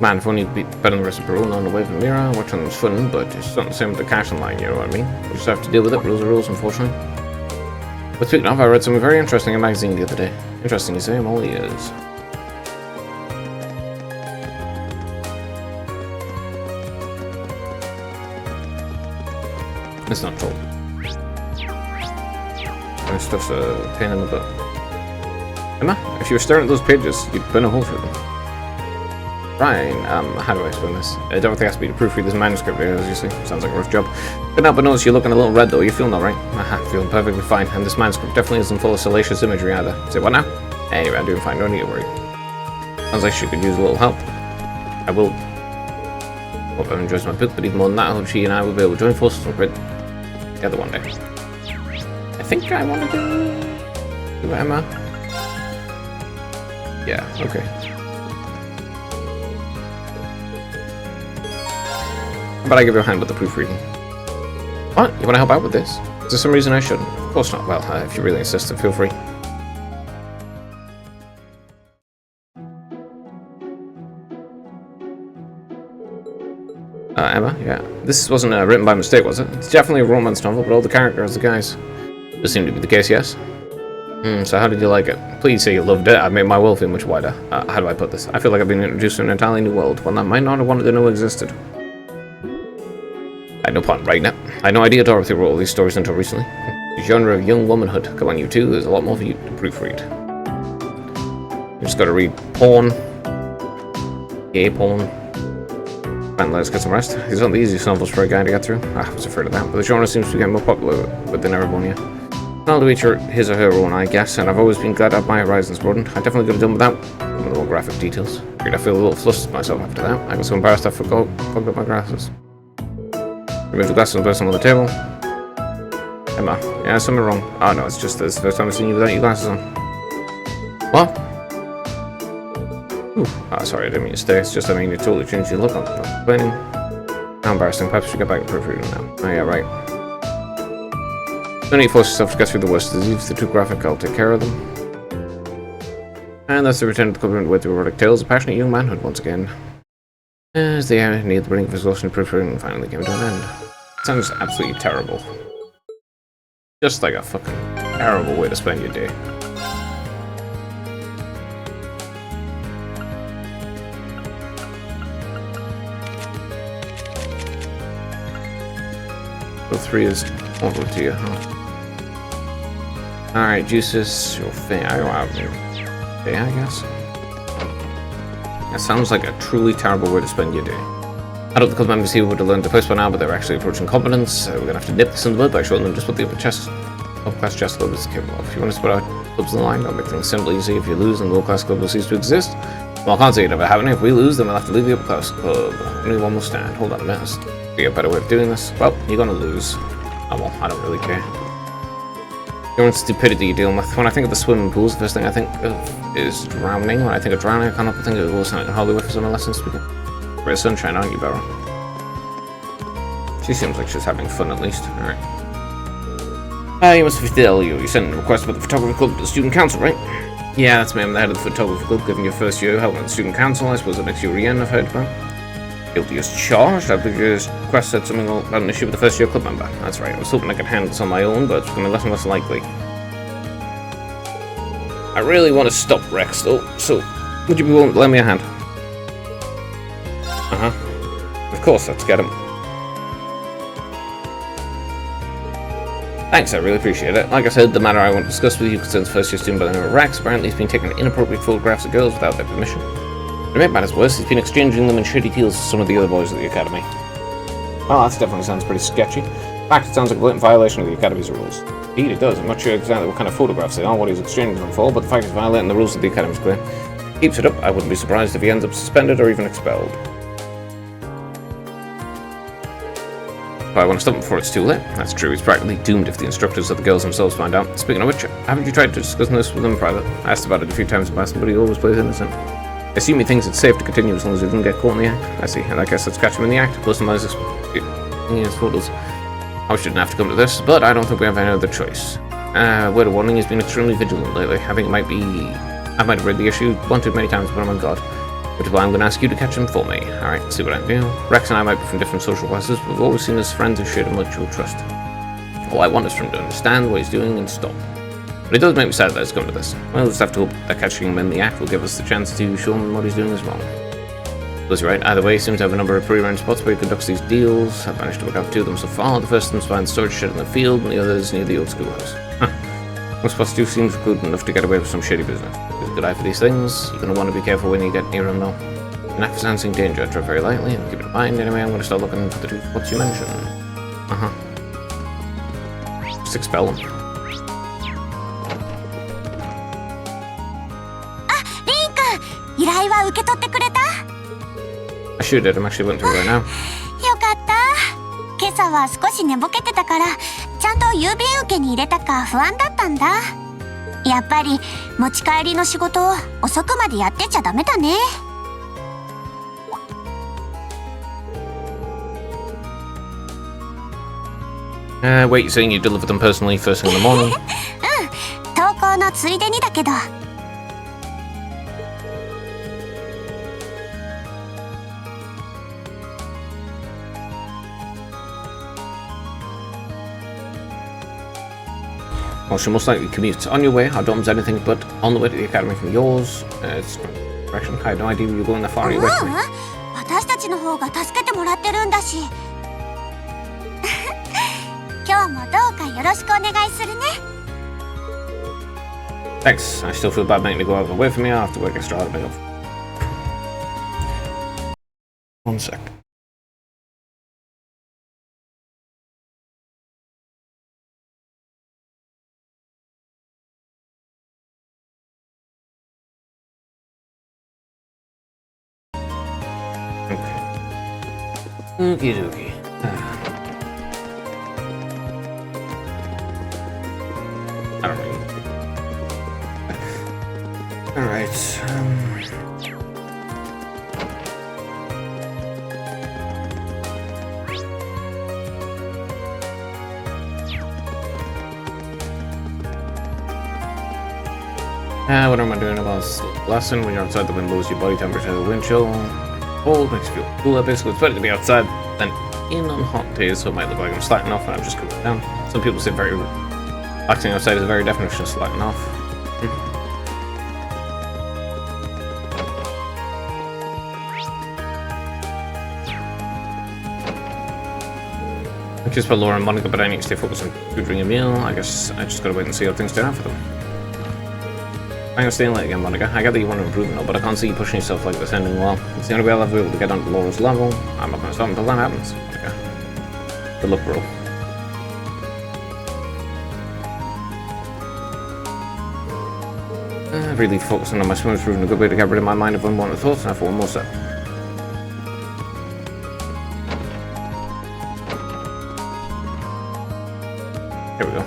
Man, if only you'd be better than the rest of Peru on the way from Mira, watching them's fun, but it's not the same with the cash line, you know what I mean? You just have to deal with it, rules are rules, unfortunately. But speaking of, I read something very interesting in a magazine the other day. Interesting, you say? I'm all ears. It's not told. This stuff's a pain in the butt. Emma, if you were staring at those pages, you'd burn a hole through them. Ryan, how do I explain this? Dorothy asked me to proofread this manuscript, as you see. Sounds like a rough job. Couldn't help but notice you're looking a little red, though. You're feeling alright? Aha, feeling perfectly fine. And this manuscript definitely isn't full of salacious imagery either. Say what now? Anyway, I'm doing fine. Don't need to worry. Sounds like she could use a little help. I will. Hope everyone enjoys my book, but even more than that, I hope she and I will be able to join forces and print together one day. I think I want to do Emma. Yeah, okay. But I give you a hand with the proofreading. What? You want to help out with this? Is there some reason I shouldn't? Of course not. Well, if you really insist, then feel free. Emma, yeah. This wasn't written by mistake, was it? It's definitely a romance novel, but all the characters are the guys. Does seem to be the case, yes? So how did you like it? Please say you loved it. I made my world feel much wider. How do I put this? I feel like I've been introduced to an entirely new world, one that I might not have wanted to know existed. I had no part in writing it. I had no idea Dorothy wrote all these stories until recently. The genre of young womanhood. Come on, you two. There's a lot more for you to proofread. You just gotta read porn. Gay porn. And let's get some rest. These aren't the easiest novels for a guy to get through. I was afraid of that, but the genre seems to be getting more popular within everyone here. I'll do each his or her own, I guess, and I've always been glad to have my horizons broadened. I definitely could have done without some of the more graphic details. I feel a little flustered myself after that. I got so embarrassed I forgot fogged up my glasses. Remove the glasses and place them on the table. Emma, yeah, something wrong. Oh no, it's just this first time I've seen you without your glasses on. What? Ooh, sorry, I didn't mean to stay. It's just, I mean, you totally changed your look. I'm not complaining. How embarrassing. Perhaps you should get back to proofreading now. Oh yeah, right. Don't need to force yourself to get through the worst disease. They're too graphic, I'll take care of them. And that's the return to the government with the erotic tales of passionate young manhood once again. As the air near the brink of exhaustion proofreading finally came to an end. Sounds absolutely terrible. Just like a fucking terrible way to spend your day. So 3 is over to you, huh? Alright, juices, your thing. I guess. That sounds like a truly terrible way to spend your day. I don't think club members here would have learned the post by now, but they're actually approaching competence, so we're gonna have to nip this in the bud by showing them just what the upper-class chess club is capable of. If you want to split out clubs in the line, that'll make things simple. You see, if you lose, then the low-class club will cease to exist. Well, I can't say it ever happening. If we lose, then we'll have to leave the upper-class club. Only one will stand. Hold on a minute. Be a better way of doing this. Well, you're gonna lose. Oh well, I don't really care. Your own stupidity you're dealing with. When I think of the swimming pools, the first thing I think of is drowning. When I think of drowning, I can't help but think of the worst night in Hollywood for summer lessons. Great sunshine, aren't you, Beryl? She seems like she's having fun at least. Alright. You must tell you sent a request about the photography club to the student council, right? Yeah, that's me. I'm the head of the photography club. Given your first year helping the student council, I suppose that makes you a Rien I've heard about. Guilty as charged. I believe your request said something about an issue with the first year club member. That's right. I was hoping I could handle this on my own, but it's becoming less and less likely. I really want to stop Rex, though, so would you be willing to lend me a hand? Of course, let's get him. Thanks, I really appreciate it. Like I said, the matter I want to discuss with you concerns first-year student by the name of Rex. Apparently he's been taking inappropriate photographs of girls without their permission. To make matters worse, he's been exchanging them in shitty deals with some of the other boys at the academy. Oh, that definitely sounds pretty sketchy. In fact, it sounds like a blatant violation of the Academy's rules. Indeed, it does. I'm not sure exactly what kind of photographs they are, what he's exchanging them for, but the fact he's violating the rules of the Academy's clear. If he keeps it up, I wouldn't be surprised if he ends up suspended or even expelled. But I want to stop him before it's too late. That's true, he's practically doomed if the instructors or the girls themselves find out. Speaking of which, haven't you tried discussing this with him in private? I asked about it a few times in passing, but he always plays innocent. I assume he thinks it's safe to continue as long as he doesn't get caught in the act. I see, and I guess let's catch him in the act, plus minus his photos. I shouldn't have to come to this, but I don't think we have any other choice. Word of warning, he's been extremely vigilant lately. I think I might have read the issue one too many times, but I'm on guard. Which is why I'm going to ask you to catch him for me. Alright, see what I can do. Rex and I might be from different social classes, but we've always seen as friends who share a mutual trust. All I want is for him to understand what he's doing and stop. But it does make me sad that it's come to this. We'll just have to hope that catching him in the act will give us the chance to show him what he's doing is wrong. Liz, right, either way, he seems to have a number of pre-arranged spots where he conducts these deals. I've managed to work out two of them so far. The first of them's behind the storage shed in the field, and the other is near the old schoolhouse. Most spots do seem good enough to get away with some shady business. There's a good eye for these things. You're going to want to be careful when you get near him, though. An act for sensing danger, I tread very lightly, and keep it in mind. Anyway, I'm going to start looking for the two spots you mentioned. Just expel him. I sure did. I'm actually went through it right now. よかった。今朝は少し寝ぼけてたから、ちゃんと郵便受けに入れたか不安だったんだ。やっぱり持ち帰りの仕事を遅くまでやってちゃダメだね。Wait, you're saying you deliver them personally first thing in the morning? 登校のついでにだけど。Well, she most likely commutes on your way. Our dorm's anything but on the way to the academy from yours. It's direction. I had no idea you were going that far. Are you with me? 私たちの方が助けてもらってるんだし。今日もどうかよろしくお願いするね。Thanks. I still feel bad making you go out of the way for me. I'll have to work extra hard to make up. 1 sec. Okie dokie. I don't know. Alright, what am I doing about this lesson? When you're outside, the wind lowers your body temperature, the wind chill. Cold makes you feel cooler. Basically, it's better to be outside than in on hot days, so it might look like I'm slacking off and I'm just cooling down. Some people say acting outside is the very definition of slacking off. I just put Laura and Monica, but I need to stay focused on food during a meal. I guess I just gotta wait and see how things turn out for them. I'm gonna stay late again, Monica. I get that you want to improve now, but I can't see you pushing yourself like this ending well. It's the only way I'll ever be able to get onto Laura's level. I'm not gonna stop until that happens, Monica. Good luck, bro. Really focusing on my swim is proving a good way to get rid of my mind of unwanted thoughts, and I have one more step. Here we go.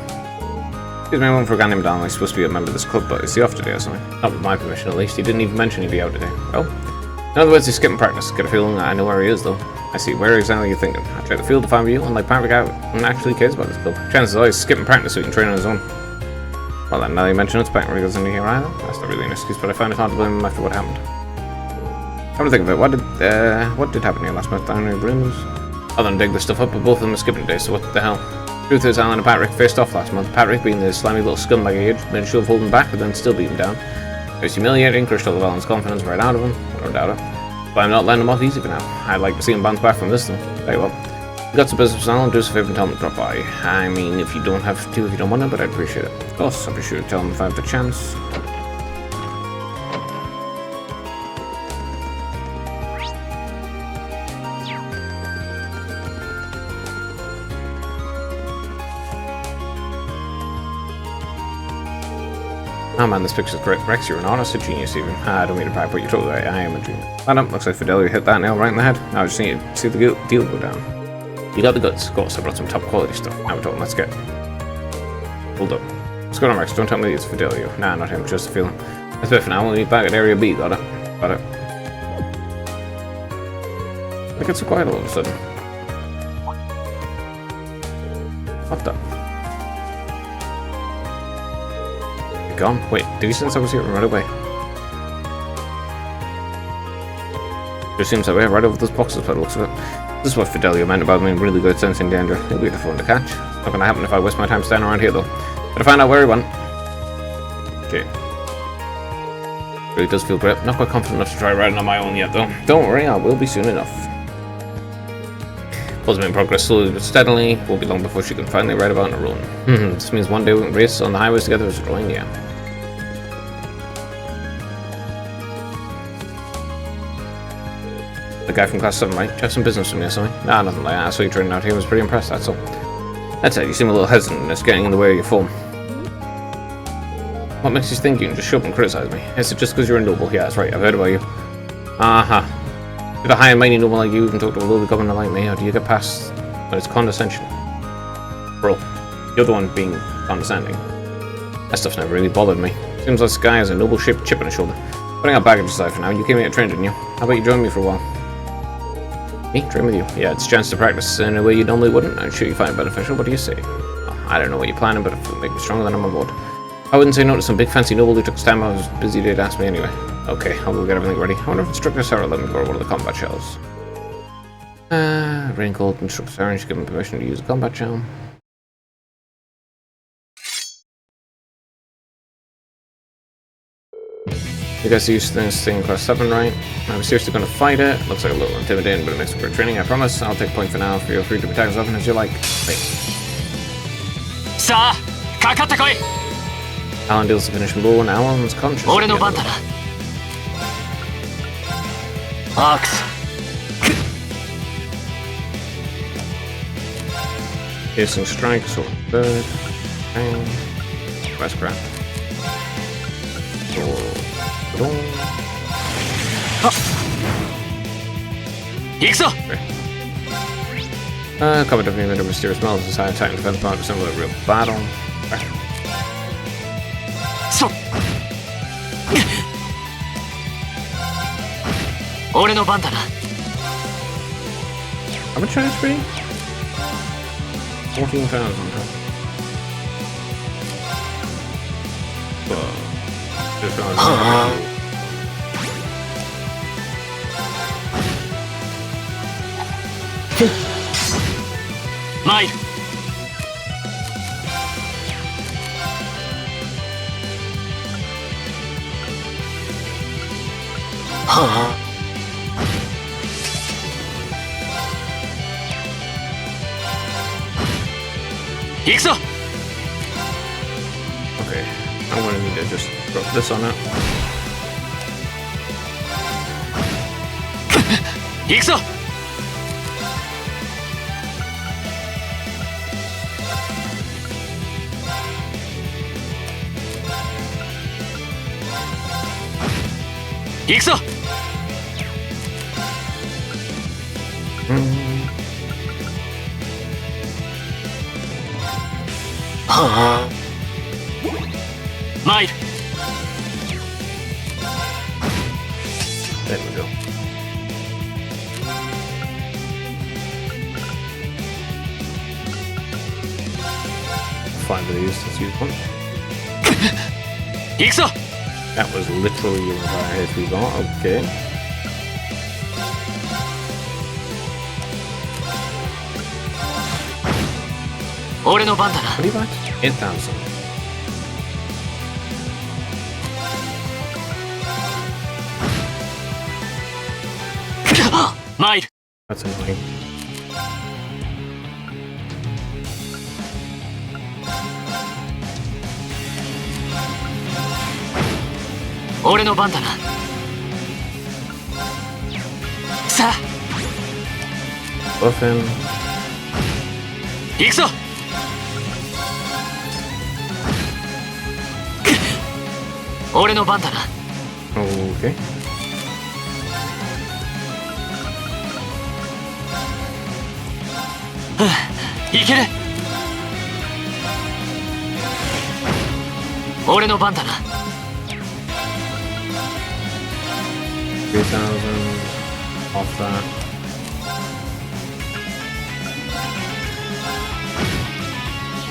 Excuse me, I went for a guy named Dan. He's supposed to be a member of this club, but is he off today or something? Not with my permission, at least. He didn't even mention he'd be out today. Well, in other words, he's skipping practice. Get a feeling I know where he is, though. I see. Where exactly are you thinking? I tried the field to find you, unlike Patrick out and actually cares about this club. Chances are he's skipping practice so he can train on his own. Well then, now you mention it's Patrick goes into here either. That's not really an excuse, but I found it hard to blame him after what happened. Come to think of it, what did happen here last month? I don't know rumors. Other than dig this stuff up, but both of them are skipping today, so what the hell? Truth is, Alan and Patrick faced off last month. Patrick, being the slimy little scumbag he is, made a show of holding back, but then still beat him down. It was humiliating, crushed all of Alan's confidence right out of him. I don't doubt it. But I'm not letting him off easy for now. I'd like to see him bounce back from this, though. Tell you what. You got some business with Alan, do us a favor and tell him to drop by. I mean, if you don't have to, if you don't want to, but I'd appreciate it. Of course, I'll be sure to tell him if I have the chance. Oh man, this picture's great. Rex, you're an honest genius even. I don't mean to brag, but you're totally right. I am a genius. Adam, looks like Fidelio hit that nail right in the head. Now I just need to see the deal go down. You got the goods. Of course, I brought some top quality stuff. Now we're talking, let's get. Hold up. What's going on, Rex? Don't tell me it's Fidelio. Nah, not him, just a feeling. That's it for now. We'll meet back at Area B. Got it. Got it. It gets so quiet all of a sudden. What the? Gone? Wait, did he sense I was here right away? Just seems that way, right over those boxes by the looks of it. This is what Fidelio meant about being really good at sensing danger. He'll be the phone to catch. It's not gonna happen if I waste my time standing around here though. Better find out where he went. Okay. Really does feel great. Not quite confident enough to try riding on my own yet though. Don't worry, I will be soon enough. Pulls me in progress slowly but steadily. Won't be long before she can finally ride about on her own. This means one day we can race on the highways together as a drawing, yeah. The guy from class 7, right? You have some business with me or something? Nah, nothing like that. I saw you turning out here. I was pretty impressed, that's all. That's it, you seem a little hesitant and it's getting in the way of your form. What makes you think you can just show up and criticize me? Is it just because you're a noble? Yeah, that's right, I've heard about you. Uh-huh. If a high and mighty noble like you can talk to a lowly governor like me, how do you get past when it's condescension? Bro, you're the one being condescending. That stuff's never really bothered me. Seems like this guy has a noble-shaped chip on his shoulder. Putting our baggage aside for now, you came here to train, didn't you? How about you join me for a while? Me? Train with you? Yeah, it's a chance to practice in a way you normally wouldn't. I'm sure you find it beneficial. What do you say? Oh, I don't know what you're planning, but if it'll make me stronger, then I'm on board. I wouldn't say no to some big fancy noble who took his time out of his busy day to ask me anyway. Okay, I'll go get everything ready. I wonder if Instructor Sarah will let me borrow one of the combat shells. Rain called Instructor Sarah and she gave me permission to use a combat shell. You guys are used to this thing class 7, right? I'm seriously going to fight it. Looks like a little intimidating, but it makes for great training, I promise. I'll take point for now. Feel free to attack as often as you like. Wait. Alan deals the finishing blow and Alan's conscious. Piercing strike, sword bird, bang, west craft. Covered up in a mysterious smells inside a Titan defense mod similar to a real battle. How much chance for you? 14,000. Just Mine. Okay, I'm gonna need to just drop this on it. Mine. There we go. Find the use. Let's use one. That was literally your entire HP bar. Okay. What do you want? 8,000. Mine. That's annoying. Buff him. Mine. 1,000. 行くぞ。 Okay. はあ。 Okay. 行くぞ。 Okay. はあ。 Okay. 行くぞ。 Okay. 俺の番だな。 Okay. いける。俺の番だな。3,000 off that.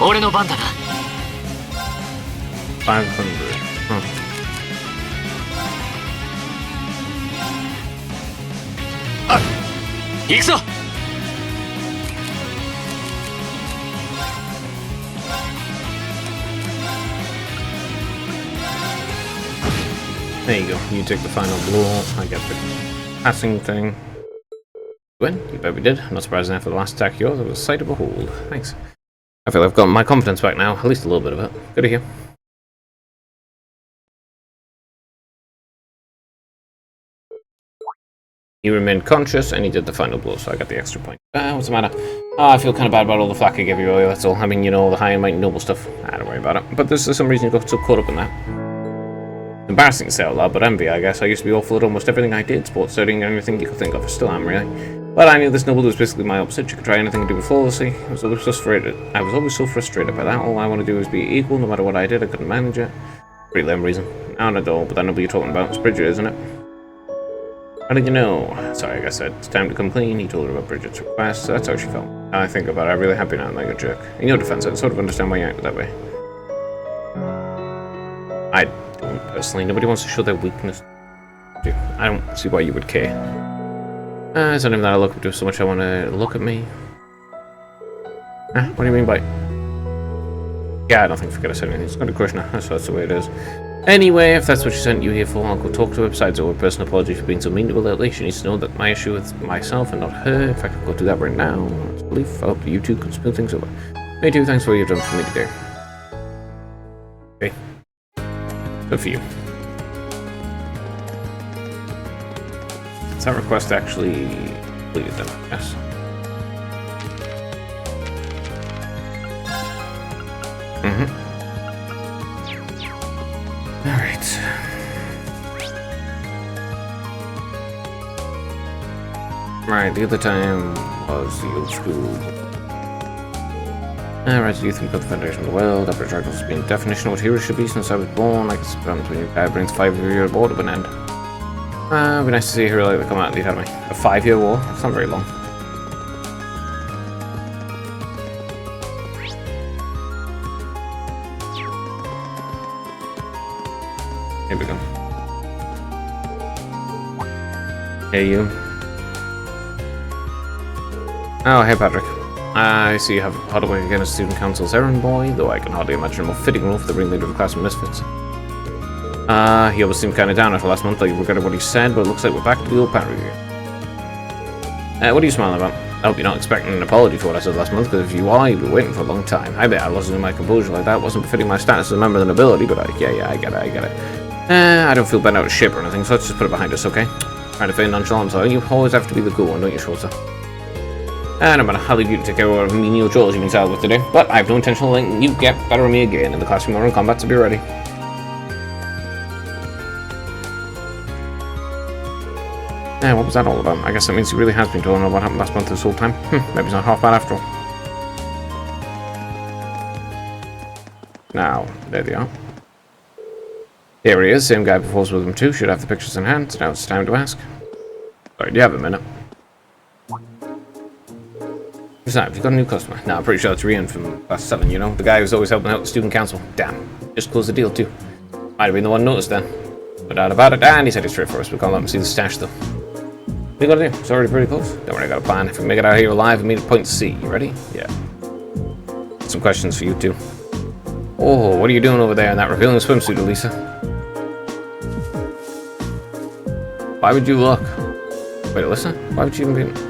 俺の番だな。500. Huh. 行くぞ。There you go. You take the final blow. I get the passing thing. Win? You bet we did. Not surprising after the last attack of yours. It was a sight to behold. Thanks. I feel I've got my confidence back now. At least a little bit of it. Good to hear. He remained conscious and he did the final blow, so I got the extra point. What's the matter? Oh, I feel kind of bad about all the flack I gave you earlier, that's all. I mean, you know, the high and mighty noble stuff. Don't worry about it. But there's some reason you got so caught up in that. Embarrassing to say out loud, but envy, I guess. I used to be awful at almost everything I did, sports, studying, anything you could think of. I still am, really. But I knew this noble was basically my opposite. You could try anything and do it flawlessly. I was always so frustrated by that. All I want to do is be equal, no matter what I did. I couldn't manage it. Pretty lame reason. I don't know, but that noble you're talking about is Bridget, isn't it? How did you know? Sorry, like I said, it's time to come clean. He told her about Bridget's request, so that's how she felt. Now I think about it, I'm really happy now, like a jerk. In your defense, I sort of understand why you act that way. I don't personally. Nobody wants to show their weakness. I don't see why you would care. It's not even that I look up to so much I want to look at me. What do you mean by... Yeah, I don't think Forget I said anything. It's going to Krishna. That's the way it is. Anyway, if that's what she sent you here for, I'll go talk to her. Besides, I owe her a personal apology for being so mean to her lately. She needs to know that my issue with myself and not her. In fact, I'll go do that right now. It's a belief. I hope you two can smooth things over. Me too. Thanks for what you've done for me today. Okay. Good for you. Is that request actually completed then? Yes. Alright. Right, the other time was the old school. Alright, do you think about the foundation of the world? Average Dragons being the definition of what heroes should be since I was born. I guess it's when your dad brings 5-year war to an end. It'd be nice to see a hero like that come out indeed, haven't we? A 5-year war? That's not very long. Here we go. Hey, you. Oh, hey, Patrick. I see you have hard work again as student council's errand boy, though I can hardly imagine a more fitting role for the ringleader of a class of misfits. He always seemed kind of down after last month, like he regretted what he said, but it looks like we're back to the old pattern again. What are you smiling about? I hope you're not expecting an apology for what I said last month, because if you are, you'll be waiting for a long time. I bet I lost my composure like that. Wasn't befitting my status as a member of the nobility, but I get it. I get it. I don't feel bent out of shape or anything, so let's just put it behind us, okay? Trying to feign nonchalance, so you always have to be the cool one, don't you, Schwarzer? No matter, I'll leave you to take care of menial chores you can settle with today, but I have no intention of letting you get better of me again in the classroom or in combat, so be ready. What was that all about? I guess that means he really has been told what happened last month this whole time. Maybe it's not half bad after all. Now, there they are. Here he is, same guy performs with him too, should have the pictures in hand, now it's time to ask. Sorry, do you have a minute? Besides, have you got a new customer? No, I'm pretty sure it's Rian from class 7, you know? The guy who's always helping out the student council. Damn, just closed the deal too. Might have been the one noticed then. No doubt about it, and he's headed straight for us. We can't let him see the stash though. What you gotta do? It's already pretty close. Don't worry, I got a plan. If we make it out here alive, we meet at point C. You ready? Yeah. Some questions for you too. Oh, what are you doing over there in that revealing swimsuit, Elisa? Why would you look? Wait, Alyssa? Why would you even be...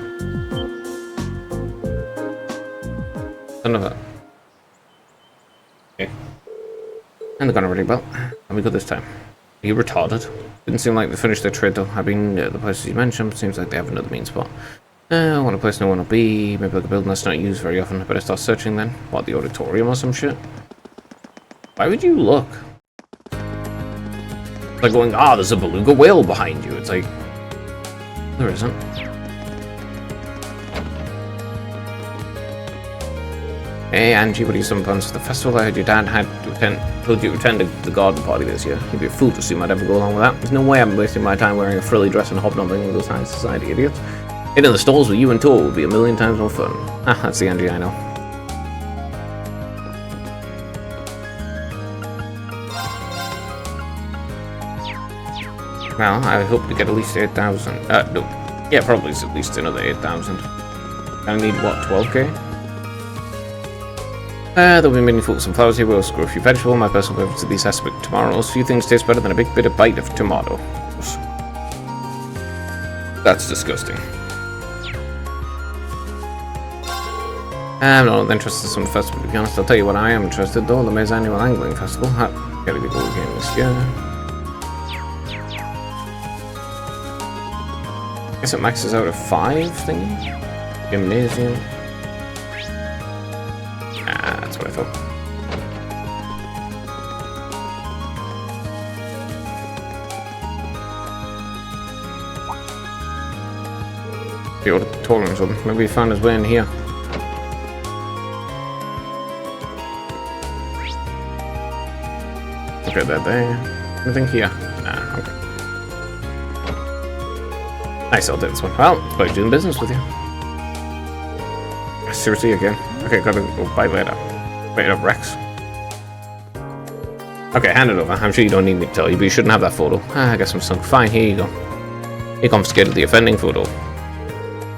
Son of a... Okay. And the gun already built. And we go this time. Are you retarded? Didn't seem like they finished their trade though. I've been the places you mentioned, seems like they have another mean spot. I want a place no one will be, maybe like a building that's not used very often. I better start searching then. What, the auditorium or some shit? Why would you look? like going, there's a beluga whale behind you. It's like, there isn't. Hey Angie, what are some plans for the festival? I heard your dad told you to attend the garden party this year. You'd be a fool to assume I'd ever go along with that. There's no way I'm wasting my time wearing a frilly dress and hobnobbing with those high society idiots. Hitting the stalls with you and Tor would be a million times more fun. That's the Angie I know. Well, I hope to get at least 8,000. No. Yeah, probably at least another 8,000. I need, what, 12k? There'll be many fruits and flowers here. We'll grow a few vegetables. My personal favorite to these has to be tomatoes. Few things taste better than a big bit of bite of tomato. That's disgusting. I'm not interested in some festival, to be honest. I'll tell you what I am interested, though. The Maze Annual Angling Festival. Gotta be cool again this year. I guess it maxes out at 5 thingy. Gymnasium. That's what I thought. The auditorium or something. Maybe he found his way in here. Okay, there. Anything here? Nah, okay. Nice, I'll do this one. Well, it's about doing business with you. Seriously, again? Okay, gotta go buy later. Wait up, Rex. Okay, hand it over. I'm sure you don't need me to tell you, but you shouldn't have that photo. I guess I'm sunk. Fine, here you go. You confiscated the offending photo.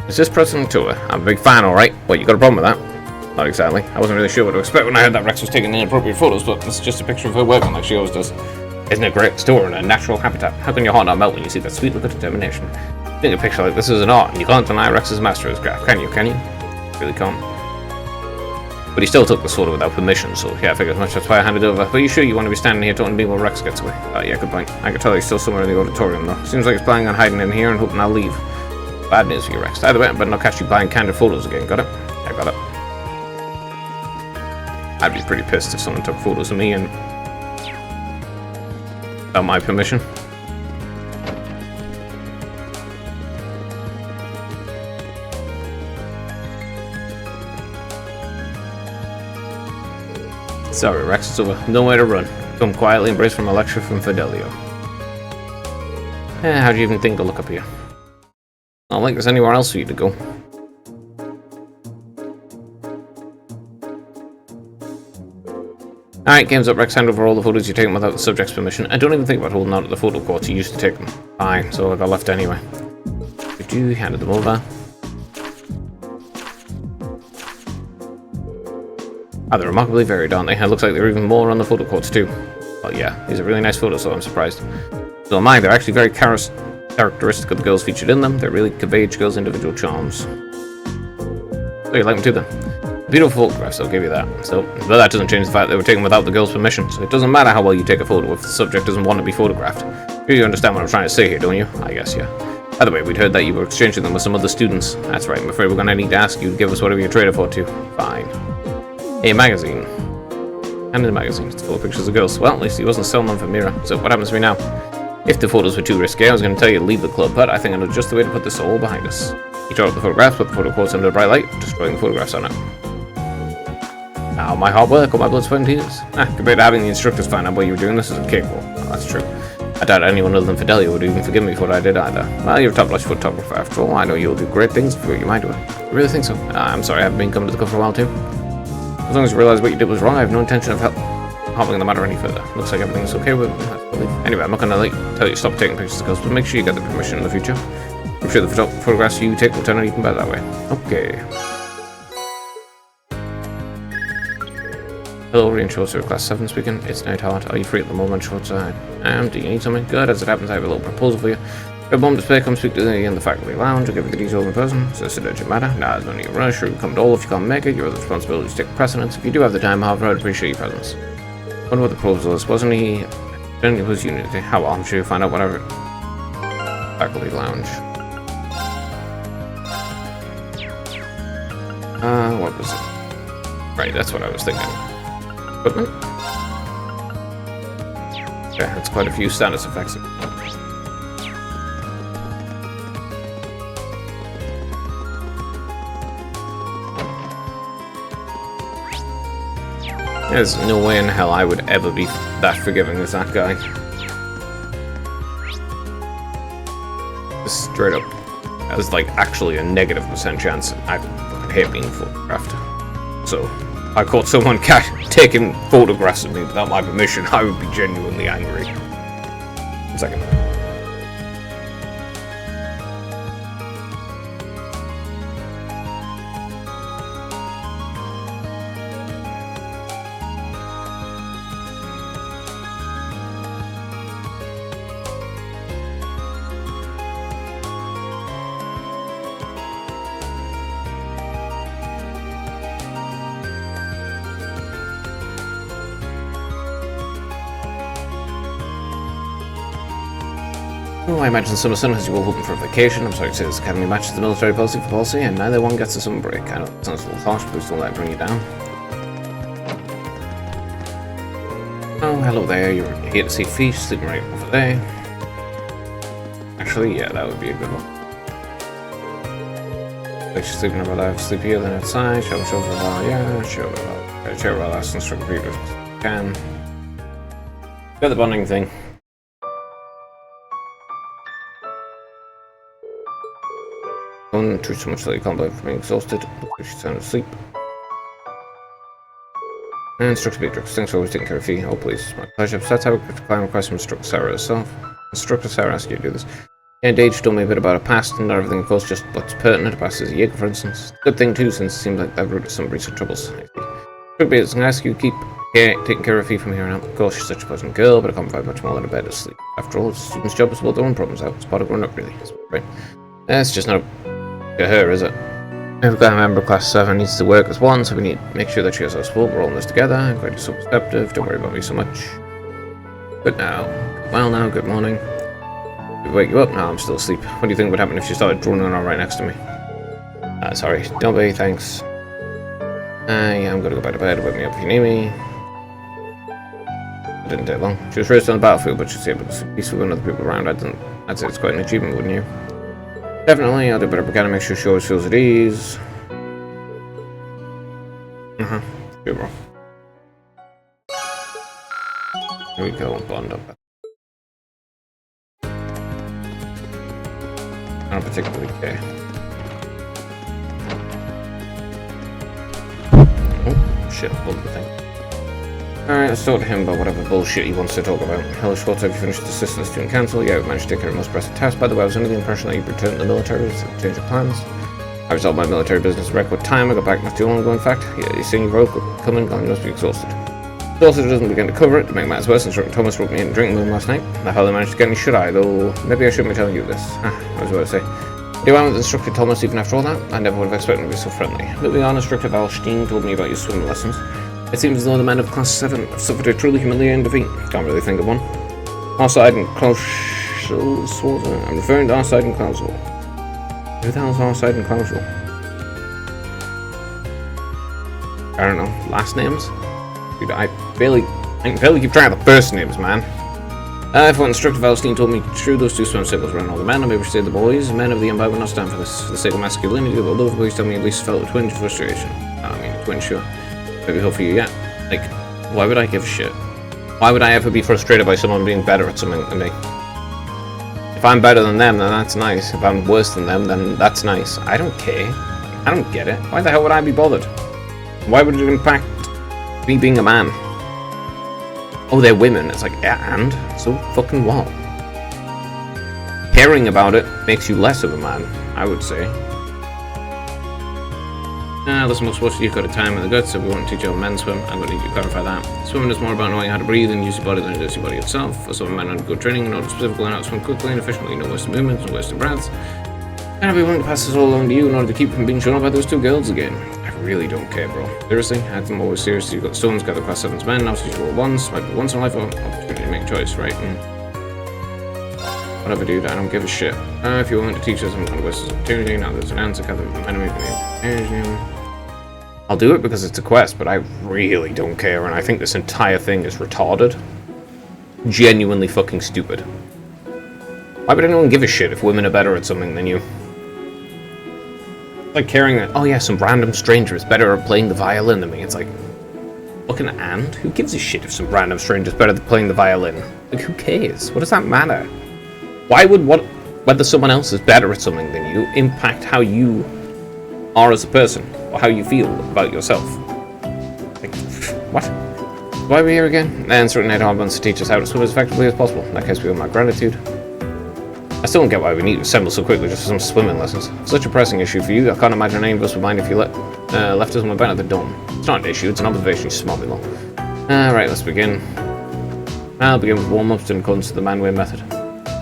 Is this President Tour? I'm a big fan, alright. What, you got a problem with that? Not exactly. I wasn't really sure what to expect when I heard that Rex was taking inappropriate photos, but it's just a picture of her working like she always does. Isn't it great? Store in a natural habitat. How can your heart not melt when you see that sweet look of determination? Think a picture like this is an art, and you can't deny Rex's master of his craft, can you? Can you? Really can't. But he still took this photo without permission, so yeah, I figured as much. That's why I handed it over. But you sure you want to be standing here talking to me while Rex gets away? Yeah, good point. I can tell he's still somewhere in the auditorium, though. Seems like he's planning on hiding in here and hoping I'll leave. Bad news for you, Rex. Either way, I better not catch you buying candid photos again. Got it? Yeah, got it. I'd be pretty pissed if someone took photos of me and without my permission. Sorry, Rex, it's over. No way to run. Come quietly and brace from a lecture from Fidelio. How'd you even think to look up here? I don't think there's anywhere else for you to go. Alright, game's up, Rex. Hand over all the photos you're taking without the subject's permission. I don't even think about holding on to the photo courts. You used to take them. Fine, so I got left anyway. You handed them over. They're remarkably varied, aren't they? It looks like there are even more on the photo courts too. Well, yeah, these are really nice photos, so I'm surprised. So am I. They're actually very characteristic of the girls featured in them. They really convey each girl's individual charms. So you like them too, then? Beautiful photographs, I'll give you that. So, but that doesn't change the fact they were taken without the girl's permission. So it doesn't matter how well you take a photo if the subject doesn't want to be photographed. You understand what I'm trying to say here, don't you? I guess, yeah. By the way, we'd heard that you were exchanging them with some other students. That's right, I'm afraid we're going to need to ask you to give us whatever you traded for too. Fine. A magazine. And in the magazine, it's full of pictures of girls. Well, at least he wasn't selling them for Mira. So what happens to me now? If the photos were too risky, I was going to tell you to leave the club, but I think I know just the way to put this all behind us. He tore up the photographs, put the photo quotes under a bright light, destroying the photographs on it. Now, my hard work, all my blood, sweat, and tears. Compared to having the instructors find out what you were doing, this is incapable. Oh, that's true. I doubt anyone other than Fidelio would even forgive me for what I did either. Well, you're a top-notch photographer after all. I know you'll do great things if you put your mind to it. I really think so. I'm sorry I haven't been coming to the club for a while, too. As long as you realize what you did was wrong, I have no intention of helping the matter any further. Looks like everything's okay with it. Anyway, I'm not going to tell you to stop taking pictures of girls, but make sure you get the permission in the future. I'm sure the photographs you take will turn out even better that way. Okay. Hello, Rian Schwartz, class 7 speaking. It's Nightheart. Are you free at the moment, Schwartz? I am. Do you need something? Good. As it happens, I have a little proposal for you. Your bomb display, come speak to me in the faculty lounge. I'll give you the details in person. Is this an urgent matter? Nah, there's no need to rush. Or you come to all if you can't make it. Your responsibilities take precedence. If you do have the time, however, I'd appreciate your presence. I wonder what the proposal is. Wasn't he? Then it was Unity. How well? I'm sure you'll find out whatever. Faculty lounge. What was it? Right, that's what I was thinking. Equipment? Yeah, that's quite a few status effects. There's no way in hell I would ever be that forgiving as that guy. Just straight up. As like actually a -% chance I fucking hate being photographed. So, if I caught someone taking photographs of me without my permission, I would be genuinely angry. 1 second. Oh, I imagine summer sun has you all hoping for a vacation. I'm sorry to say this academy matches the military policy for policy, and neither one gets a summer break. I know it sounds a little harsh, but please don't let it bring you down. Oh, hello there. You're here to see Fish sleeping right over there. Actually, yeah, that would be a good one. Like she's sleeping over there, sleepier than outside. Show for a while, yeah, show for a while. Show while last and struck readers can. Got the bonding thing. Don't too much that you can't blame for being exhausted. She's sound asleep. And Instructor Beatrix, thanks for always taking care of Fee. Oh please, it's my pleasure. Let's have a client request from Instructor Sarah herself. Instructor Sarah asked you to do this. Yeah, Dage told me a bit about her past, and not everything of course just what's pertinent to past as a Jaeger, for instance. Good thing too, since it seems like they've rooted some recent troubles. Could be, it's going to ask you to keep taking care of Fee from here on out. Of course, she's such a pleasant girl, but I can't provide much more than a bed to sleep. After all, it's a student's job to sort their own problems out. It's part of growing up, really. Right. It's just not to her, is it? We've got a member of Class 7 needs to work as one, so we need to make sure that she has us full. We're all in this together. I'm quite so perceptive. Don't worry about me so much. Good now. Well now, good morning. Did we wake you up? No, I'm still asleep. What do you think would happen if she started droning on right next to me? Sorry. Don't be, thanks. Yeah, I'm gonna go back to bed. Wake me up if you need me. It didn't take long. She was raised on the battlefield, but she's able to sleep peacefully with other people around. I'd say it's quite an achievement, wouldn't you? Definitely, I'll do better, but gotta make sure she always feels at ease. Good, bro. Here we go, bond up. I don't particularly care. Oh, shit, hold the thing. Alright, let's talk to him about whatever bullshit he wants to talk about. Hello, Schwartz, have you finished the Assistant Student Council? Yeah, we've managed to take care of most pressing tasks. By the way, I was under the impression that you'd returned to the military with a change of plans. I resolved my military business in record time. I got back not too long ago, in fact. Yeah, you're seeing your rope coming, you must be exhausted. Exhausted doesn't begin to cover it. To make matters worse, Instructor Thomas wrote me in a drinking room last night. The hell I managed to get any shut-eye, though maybe I shouldn't be telling you this. I was about to say. You went with Instructor Thomas even after all that? I never would have expected him to be so friendly. Moving on, Instructor Valstein told me about your swimming lessons. It seems as though the men of Class 7 have suffered a truly humiliating defeat. Can't really think of one. Arside and Klausel. I'm referring to Arside and Klausel. Who the hell's Arside and Klausel? I don't know. Last names? Dude, I can barely keep track of the first names, man. If what Instructor Valstein told me true, those two swim circles around all the men, or maybe say the boys. Men of the Empire would not stand for this. For the sake of masculinity, although the boys tell me at least felt a twinge of frustration. I mean, a twinge, sure. Maybe hope for you, yeah. Like, why would I give a shit? Why would I ever be frustrated by someone being better at something than me? If I'm better than them, then that's nice. If I'm worse than them, then that's nice. I don't care. I don't get it. Why the hell would I be bothered? Why would it impact me being a man? Oh, they're women. It's like, yeah, and? So fucking what? Caring about it makes you less of a man, I would say. Listen, most sports you've got a time in the guts, so we won't teach you how men swim. I'm going to need you to clarify that. Swimming is more about knowing how to breathe and use your body than it is your body itself. For some men under good training, know specifically how to swim quickly and efficiently, no wasted movements, no wasted breaths. And I'll be willing to pass this all along to you in order to keep from being shown up by those two girls again. I really don't care, bro. Seriously, I take them always seriously. You've got stones, gather Class 7's men, now you roll once, might be once in a life opportunity to make a choice, right? Whatever, dude, I don't give a shit. If you're willing to teach us, I'm going to waste this opportunity. Now there's an answer, gather the enemy for the I'll do it because it's a quest, but I really don't care, and I think this entire thing is retarded. genuinely fucking stupid. Why would anyone give a shit if women are better at something than you? Like caring that, oh yeah, some random stranger is better at playing the violin than me. It's like, fucking and? Who gives a shit if some random stranger is better at playing the violin? Like, who cares? What does that matter? Why would whether someone else is better at something than you impact how you are as a person? Or how you feel about yourself? Like, what? Why are we here again? And certain head hard wants to teach us how to swim as effectively as possible. In that case, we owe my gratitude. I still don't get why we need to assemble so quickly just for some swimming lessons. Such a pressing issue for you, I can't imagine any of us would mind if you left us on the bed at the dome. It's not an issue, it's an observation, you smart law. Right, let's begin. I'll begin with warm-ups in accordance to the Manway method.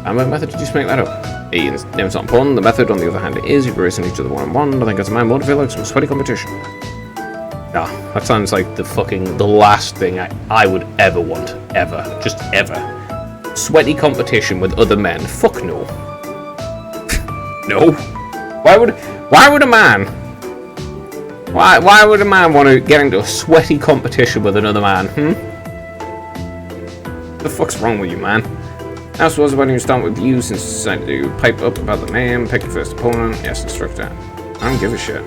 Manway method? Did you just make that up? Name's not important. The method, on the other hand, is you're racing each other one-on-one. I think as a man would feel like some sweaty competition. Nah, that sounds like the last thing I would ever want. Ever. Just ever. Sweaty competition with other men. Fuck no. No. Why would a man... Why would a man want to get into a sweaty competition with another man, What the fuck's wrong with you, man? I suppose why don't you start with you since you decided to pipe up about the name, pick your first opponent. Yes, instructor. I don't give a shit.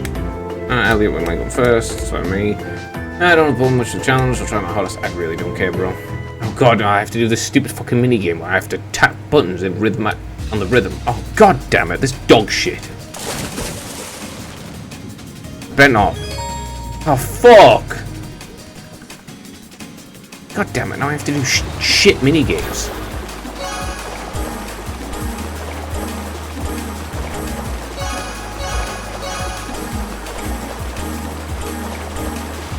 Elliot will make them first, so me. I don't have much of a challenge, I'll try my hardest. I really don't care, bro. Oh god, no, I have to do this stupid fucking minigame where I have to tap buttons in on the rhythm. Oh god damn it, this dog shit. Bet not. Oh fuck! God damn it, now I have to do shit minigames.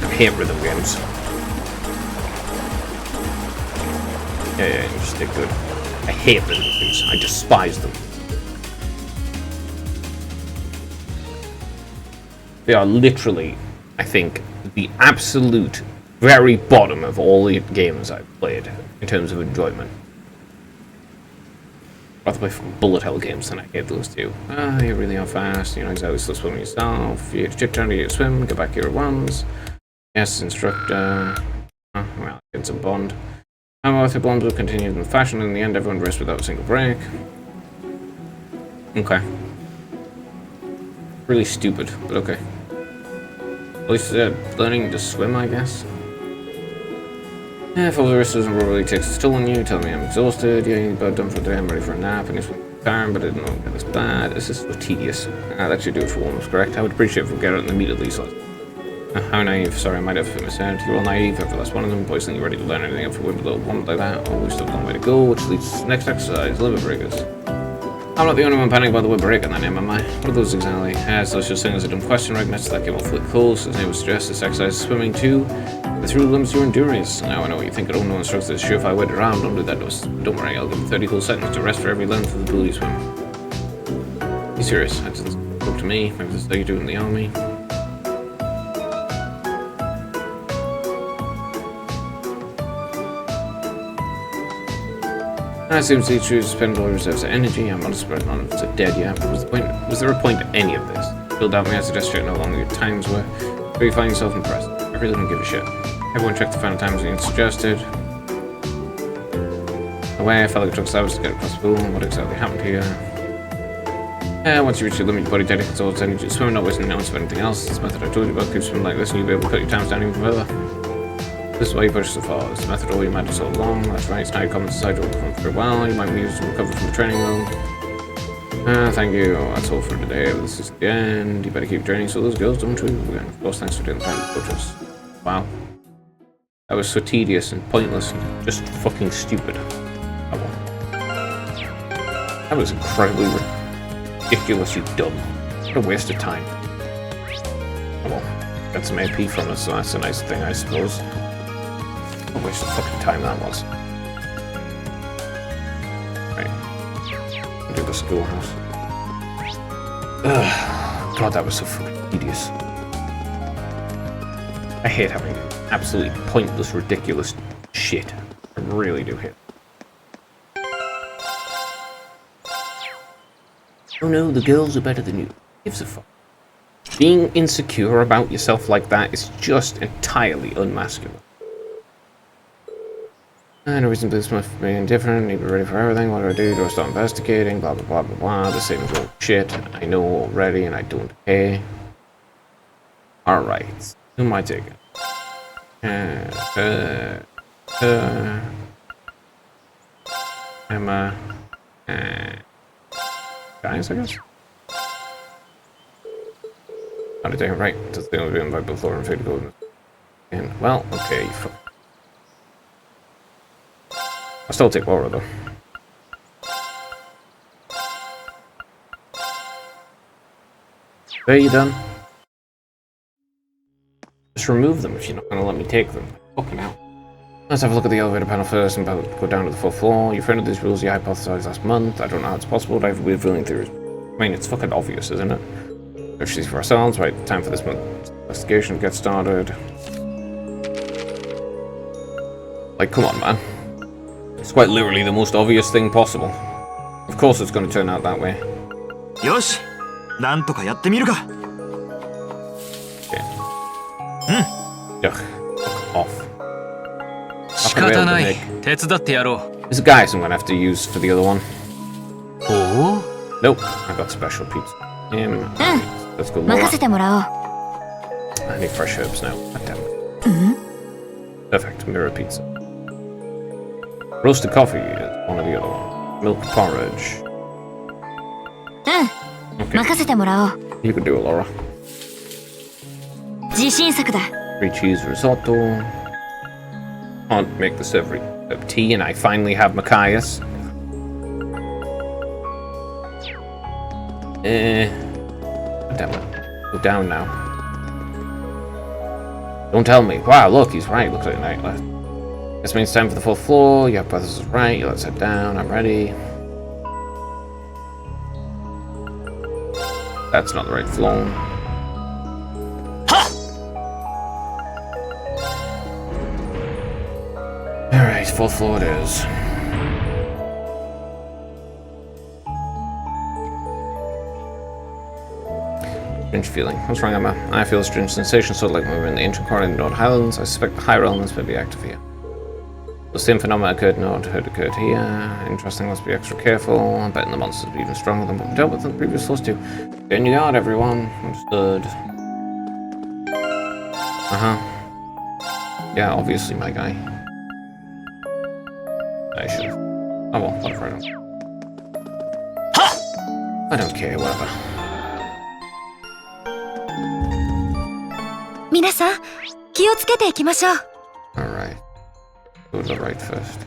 I hate rhythm games. Yeah, you just did good. I hate rhythm games. I despise them. They are literally, I think, the absolute very bottom of all the games I've played in terms of enjoyment. I'd rather play from bullet hell games than I hate those two. You really are fast, you're not exactly still swimming yourself. You chip down to your swim, go back here at once. Yes, instructor. Well, get some bond. Arthur bombs will continue in fashion. In the end, everyone rests without a single break. Okay. Really stupid, but okay. At least learning to swim, I guess. If all the rest doesn't really take its toll on you, tell me I'm exhausted. Yeah, you're about done for the day. I'm ready for a nap. And it's tiring, but I didn't know it was bad. This is so tedious. That should do it for warm-ups, correct? I would appreciate if we get it immediately. So. How naive. Sorry, I might have misheard. You're all naive. Every last one of them. Boys think you're ready to learn anything up for women, little woman like that. Oh, we've still got a long way to go, which leads to the next exercise, liver breakers. I'm not the only one panicking about the word break in that name, am I? What are those exactly? So it's just saying as a dumb question, right? Next to that came off flip coals. His name was suggest this exercise is swimming too. The through limits your endurance. Now I know what you think. I don't know instructors is surefire way around. Don't do that to us. Don't worry, I'll give him 30 cool seconds to rest for every length of the pool you swim. Be serious. That's up to me. Maybe this is how you do it in the army. I seem to choose to spend all reserves of energy. I'm not spread none of it's dead yet. But was there a point to any of this? Build out me, I suggest check no longer your times were. Where you find yourself impressed. I really don't give a shit. Everyone check the final times you suggested. Away, I felt like it took hours to get across the pool. What exactly happened here? Once you reach your limit, your body dedicates all its energy to swimming, not wasting an ounce of anything else. This method I told you about keeps swimming like this, and you'll be able to cut your times down even further. This is why you push so far. This method all you matter so long. That's right, it's now you come inside to perform very well. You might be used to recover from the training room. Thank you. That's all for today. This is the end. You better keep training so those girls don't treat you again. Of course, thanks for doing the time to coach us. Wow. That was so tedious and pointless and just fucking stupid. Oh well. That was incredibly ridiculously dumb. What a waste of time. Oh well. Got some AP from us, so that's a nice thing, I suppose. What a waste of fucking time that was. Right. Do the schoolhouse. Ugh. God, that was so fucking tedious. I hate having absolutely pointless, ridiculous shit. I really do hate it. Oh no, the girls are better than you. Gives a fuck. Being insecure about yourself like that is just entirely unmasculine. No reason this must be indifferent. Need to be ready for everything. What do I do? Do I start investigating? Blah blah blah blah blah. The same old shit. I know already, and I don't care. All right. Who am I taking? Emma. Guys, I guess. How did I take it right? That's the only reason by both Laura and Fade Golden. And well, okay. I'll still take Laura though. Are you done? Just remove them if you're not gonna let me take them. Fucking hell. Let's have a look at the elevator panel first and go down to the 4th floor. You friended these rules you hypothesized last month. I don't know how it's possible, but I have weird feeling theories. I mean, it's fucking obvious, isn't it? Let's see for ourselves. Right, time for this investigation to get started. Like, come on, man. It's quite literally the most obvious thing possible. Of course it's going to turn out that way. Yosh, なんとかやってみるか。Okay. Ugh. Fuck off. 仕方ない。手伝ってやろう。There's a guy I'm gonna have to use for the other one. おお Nope, I got special pizza. Let's go. 任せてもらおう。 I need fresh herbs now. God damn it. Perfect. Mirror pizza. Roasted coffee is one of the other ones. Milk porridge. Okay. 任せてもらおう。 You can do it, Laura. 自信作だ。 Three cheese risotto. Can't make this every cup of tea, and I finally have Machias. Damn it. Go down now. Don't tell me. Wow, look, he's right. Looks like a night left. This means time for the 4th floor. Yeah, brothers is right. Let's head down. I'm ready. That's not the right floor. Alright, 4th floor it is. Strange feeling. What's wrong, Emma? I feel a strange sensation, sort of like when we were in the ancient quarry in the North Highlands. I suspect the higher elements may be active here. The same phenomena occurred here. Interesting, let's be extra careful. I'm betting the monsters will be even stronger than what we dealt with in the previous floors too. Get in your guard, everyone. Understood. Yeah, obviously, my guy. I should. Oh well, whatever. I don't care, whatever. 皆さん、気をつけていきましょう。 Alright. Go to the right first.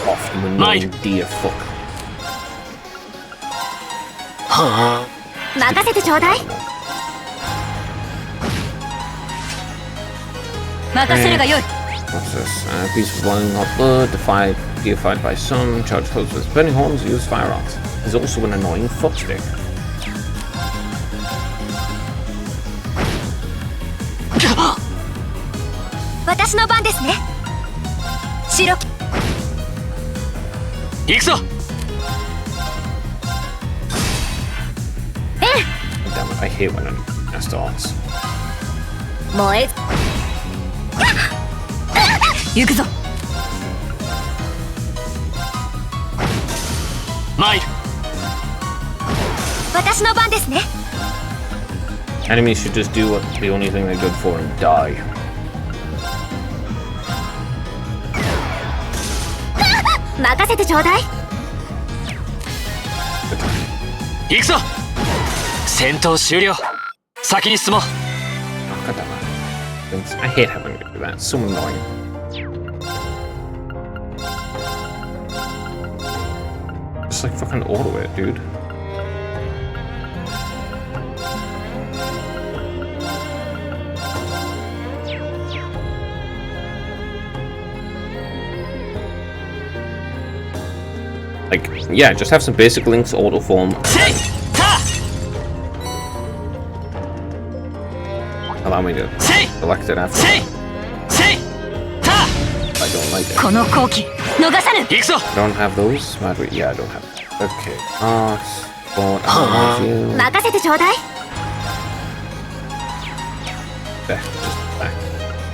Off the main dear fuck. 任せてちょうだい。任せるがよい。 What's this? A piece of boiling hot blood, deified by some, charged close with burning horns, use fire arts. He's also an annoying fuckstick. 私の番ですね。白き。行くぞ。Damn it, I hate when it starts. 燃え。行くぞ。参る。私の番ですね。 Enemies should just do what the only thing they're good for and die. 任せてちょうだい。行くぞ。戦闘終了。先に進もう。 Oh, God damn it. I hate having to do that. It's so annoying. Just like fucking auto it, dude. Like, yeah, just have some basic links auto form. Allow me to select it after. I don't like it. この好機逃さぬ。行くぞ。 Don't have those? Yeah, I don't have it. Okay. Ox, Spawn, I don't want you. 任せてちょうだい。There, just back.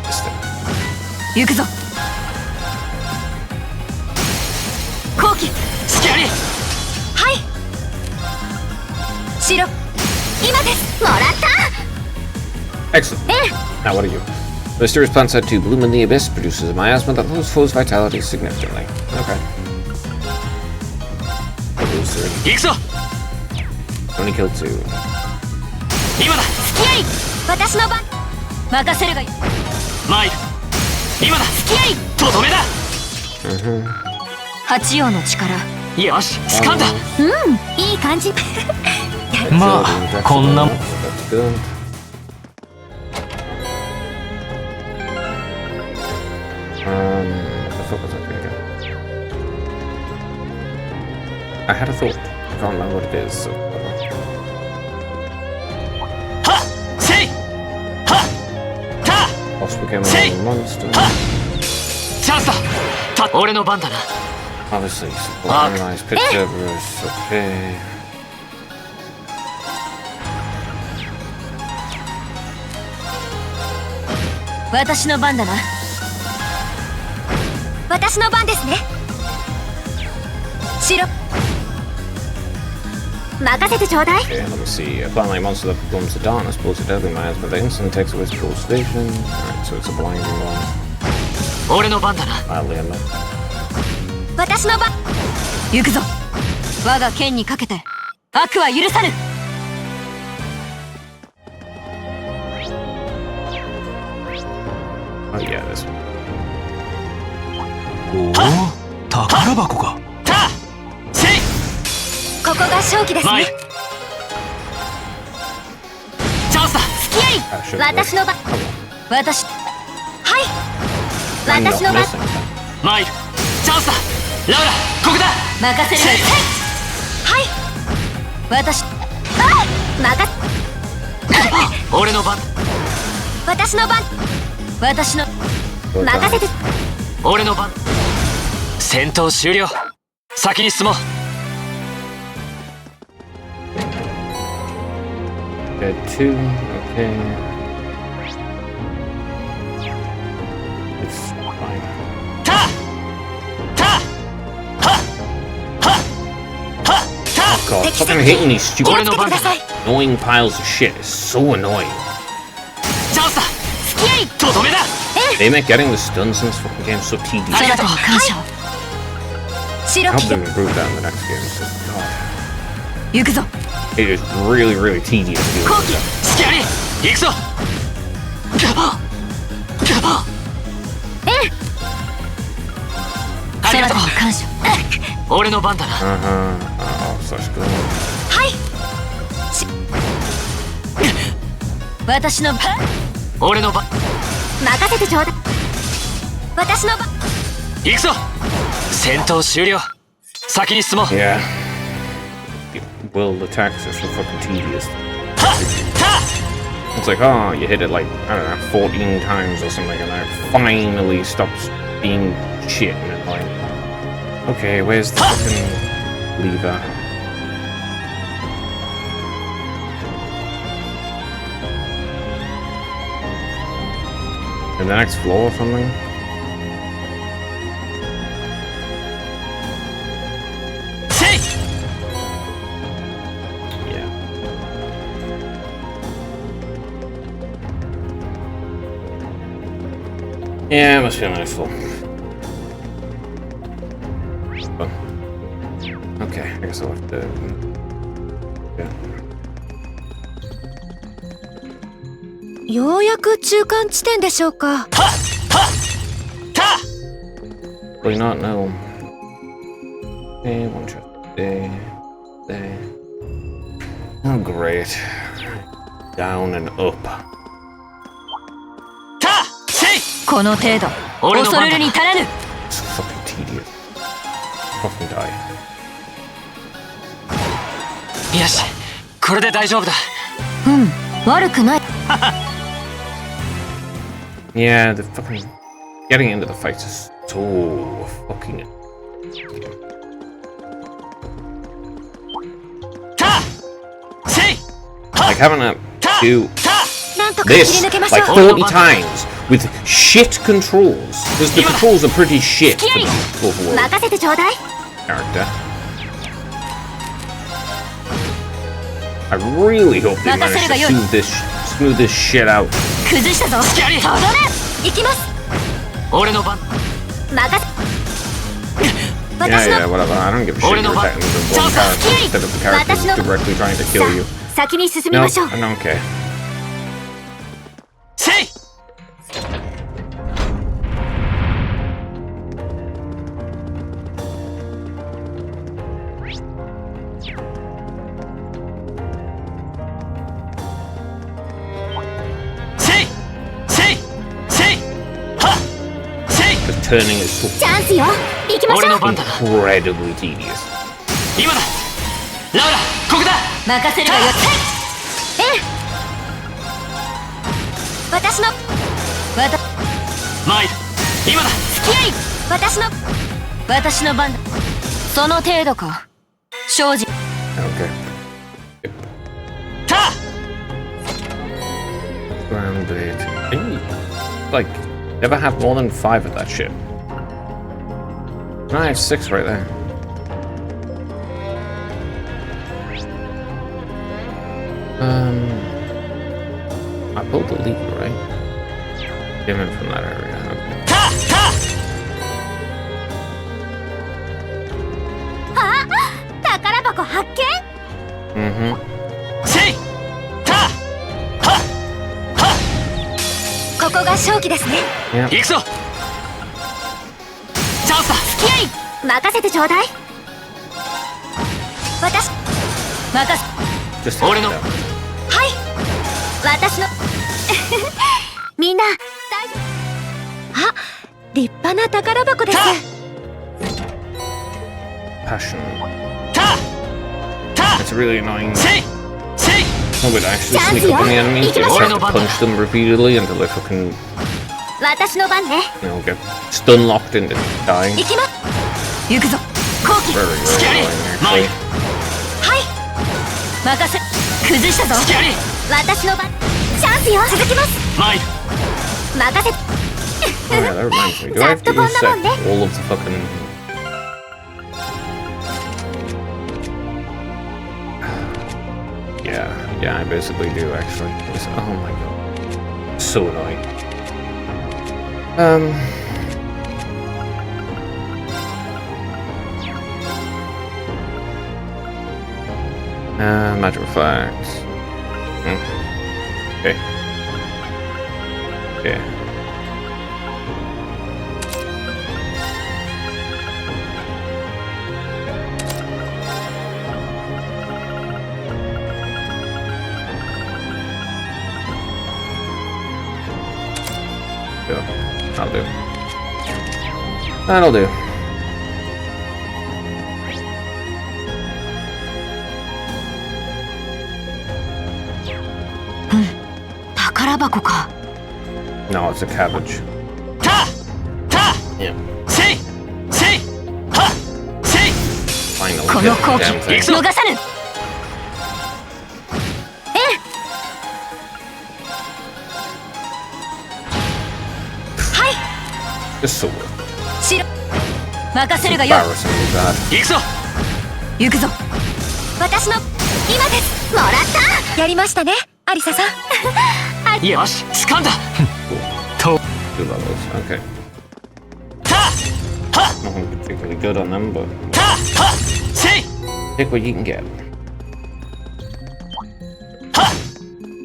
This thing. 行くぞ。後期。スキャリー。はい。白。今です。もらった。 Excellent. Now what are you? The mysterious plant said to bloom in the abyss produces a miasma that lowers foes' vitality significantly. Okay. 行くぞ。 Only killed 2. 今だ。付き合い。私の番。任せるがいい。マイル。今だ。付き合い。とどめだ。八葉の力。よし、掴んだ。いい感じ。まあ、こんな。That's good. What the fuck was I thinking? I had a thought. I can't remember what it is. So. はっ、せい。はっ、た。 Boss became a monster. チャンスだ。俺の番だな。 Obviously, support analyze pitch servers. Okay. 私の番だな。私の番ですね。白。任せてちょうだい。 Okay, let me see. A plant-like monster that performs the darkness pulls a deadly miasma that instantly takes away its cultivation. Alright, so it's a blinding one. 俺の番だな。 Mildly enough. 私の番。行くぞ。我が剣にかけて悪は許さぬ。 Oh yeah, this one. おお、宝箱か。た。せい。ここが勝機ですね。チャンスだ。付き合い。私の番。私。はい。私の番。マイル。チャンスだ。ラウラ、ここだ。任せる。はい。私。あ、任せ。俺の番。私の番。私の。任せて。俺の番。戦闘終了。先に進もう。 Dead 2, okay. It's fine. Oh god, fucking hating these stupid annoying piles of shit is so annoying. They make getting the stuns in this fucking game so tedious. I hope they improve that in the next game. So, god. It is really, really tedious dealing with that. 行くぞ。ありがとう。俺の番だな。Oh, such good. はい。私の番。俺の番。任せてちょうだい。私の番。行くぞ。戦闘終了。先に進もう。 Yeah. World attacks are so fucking tedious. It's like, oh, you hit it like, I don't know, 14 times or something, and it finally stops being shit. And it's like, okay, where's the fucking lever? In the next floor or something? Yeah, it must be a nice floor. Oh. Okay, I guess I'll have to... Yeah. ようやく中間地点でしょうか。Probably not, no. Okay, one shot. There. There. Oh, great. Down and up. この程度恐れるに足らぬ。 So fucking tedious. Fucking die. よし、これで大丈夫だ。悪くない。Yeah, the fucking getting into the fights is so fucking. Like having to do this like 40 times with shit controls. Because the controls are pretty shit for the overworld 任せてちょうだい character. I really hope they manage to smooth this shit out. 崩したぞとどめ行きます俺の番任せ Yeah, 私の yeah, whatever. I don't give a shit. You're attacking the one character instead of the character who's directly trying to kill you. 先に進み No, ましょう I don't care. せいせいせいせいはっせい The turning is チャンスよ行きましょう俺の番だ incredibly tedious. 今だラウラここだ任せるがよええ私のマイル今だ付き合い私の番だその程度か正直 Okay. た Grounded. Can you, like, never have more than 5 of that shit? No, I have 6 right there. I pulled the lever, right? Came in from that area. Okay. たたあ宝箱発見 Mm-hmm. せいたはっはここが正気ですね Yeah. っ行くぞチャンスだ付き合い任せてちょうだい私任せ Just hit Ori no- that. はい私のみんな大丈夫あ立派な宝箱です Passion. たた It's really annoying. せいせい No, but actually sneak up on the enemies. You just have to punch them repeatedly until they fucking, 私の番ね you know, get stun locked into dying. 行きます行くぞ後期 Very, very annoying, マイ actually. ルはい任せ崩したぞ付き合い私の番チャンスよ続きますマイル任せ Oh yeah, that reminds me. Do I have to reset all of the fucking... Yeah, I basically do actually. Oh my god. So annoying. Magic reflex. Okay. Okay. That'll do. That'll do. No, it's a cabbage. たた Yeah. せいせいはっせい Finally. こ hit の the 後期 damn thing. 逃さぬはい Just so weird. 白任せ It's るがよ embarrassingly bad. 行くぞ行くぞ私の今ですもらったやりましたねアリサさんよし掴んだ Two levels. Okay. たは Nothing particularly good on them, but たはせい take what you can get. は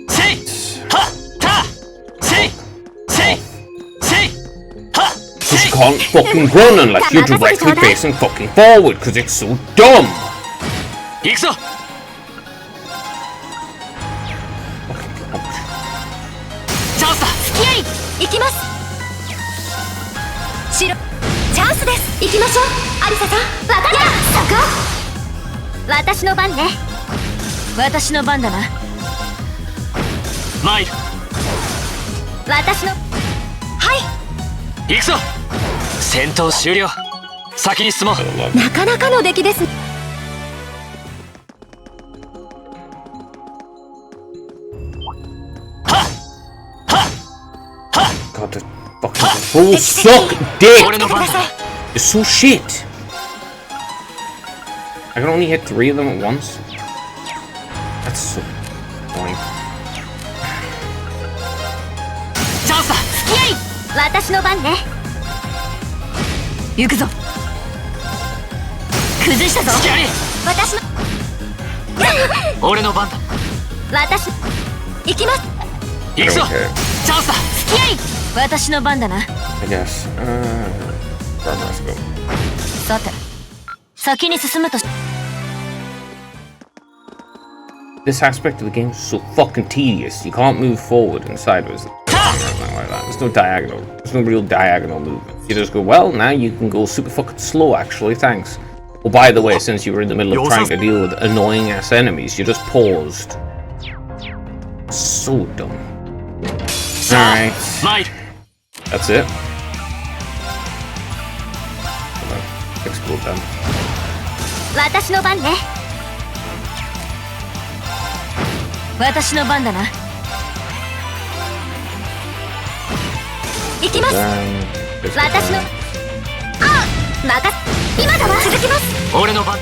せいはたせいせいせいは Because you can't fucking run unless you're directly facing fucking forward, because it's so dumb! 行くぞ チャンスだ付き合い行きます白チャンスです行きましょうアリサさんわかったそこ私の番ね私の番だなマイル私のはい行くぞ戦闘終了先に進もうなかなかの出来ですはっ Oh, suck dick! It's so shit! I can only hit 3 of them at once. That's so annoying. チャンスだ。付き合い。私の番ね。行くぞ。崩したぞ。付き合い。私の。俺の番だ。私。行きます。行くぞ。 Okay. チャンスだ。付き合い。私の番だな。I guess. Let's go. さて、先に進むと。 This aspect of the game is so fucking tedious. You can't move forward and sideways like that. There's no diagonal. There's no real diagonal movement. You just go, well, now you can go super fucking slow, actually. Thanks. Well, by the way, since you were in the middle of trying to deal with annoying ass enemies, you just paused. So dumb. Alright. That's it. Explode them. 私の番ね。私の番だな。行きます。私の。あ、任せ。今だわ。続きます。俺の番。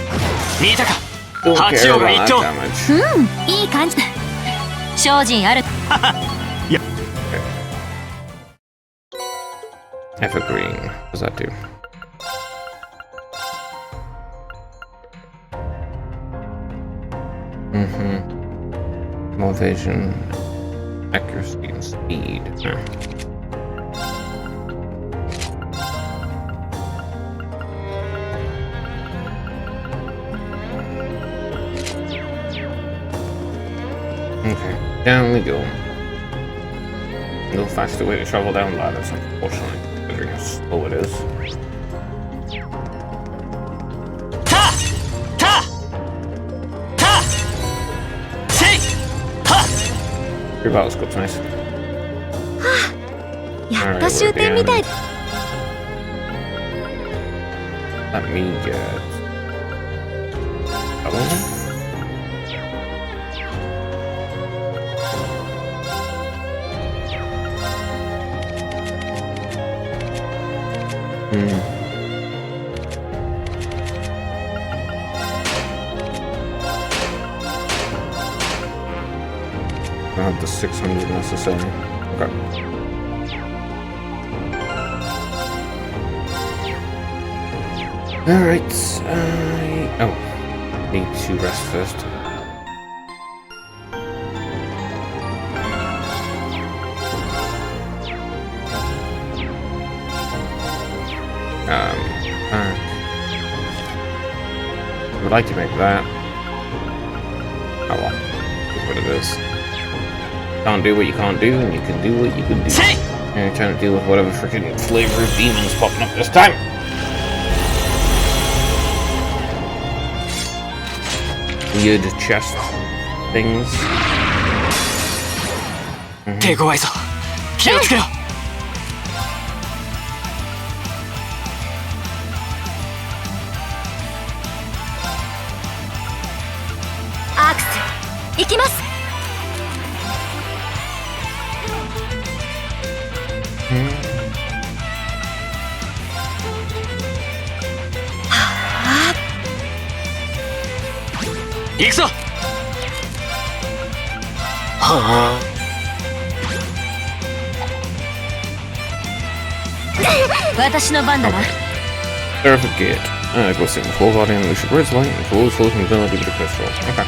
見たか。 Don't care 八王が about 一 that 等。damage. いい感じだ。精進ある。Evergreen. What does that do? More vision, accuracy, and speed. Okay, down we go. No faster way to travel down ladders, unfortunately, considering how slow it is. Your battle scope's nice. やっと終点みたい。 Let me get. I don't have the 600 necessarily. Okay. Alright, oh. Need to rest first. I would like to make that. Oh well. That's what it is. Can't do what you can't do, and you can do what you can do. And you're trying to deal with whatever freaking flavor of demons popping up this time. Weird chest things. 手強いぞ。気をつけろ。アークス、行きます。行くぞ。はあ。私の番だな。Perfect gate. Go sit in the full body and unleash a bird's light and full floating ability with a crystal. Okay.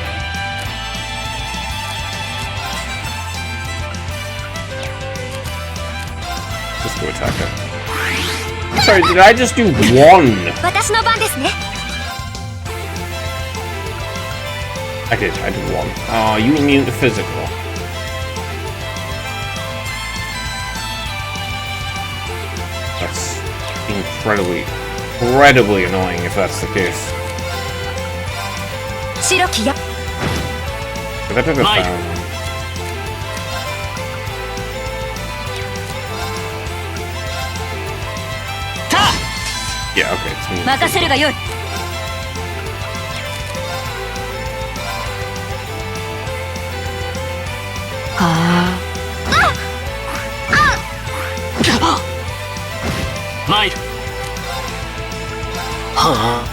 Just go attack it. Sorry, did I just do one? 私の番ですね。I did one. Oh, you immune to physical. That's incredibly annoying if that's the case. 白きや。 But that took a foul. Yeah, okay, it's me. 任せるがよい。はあ。参る。はあ。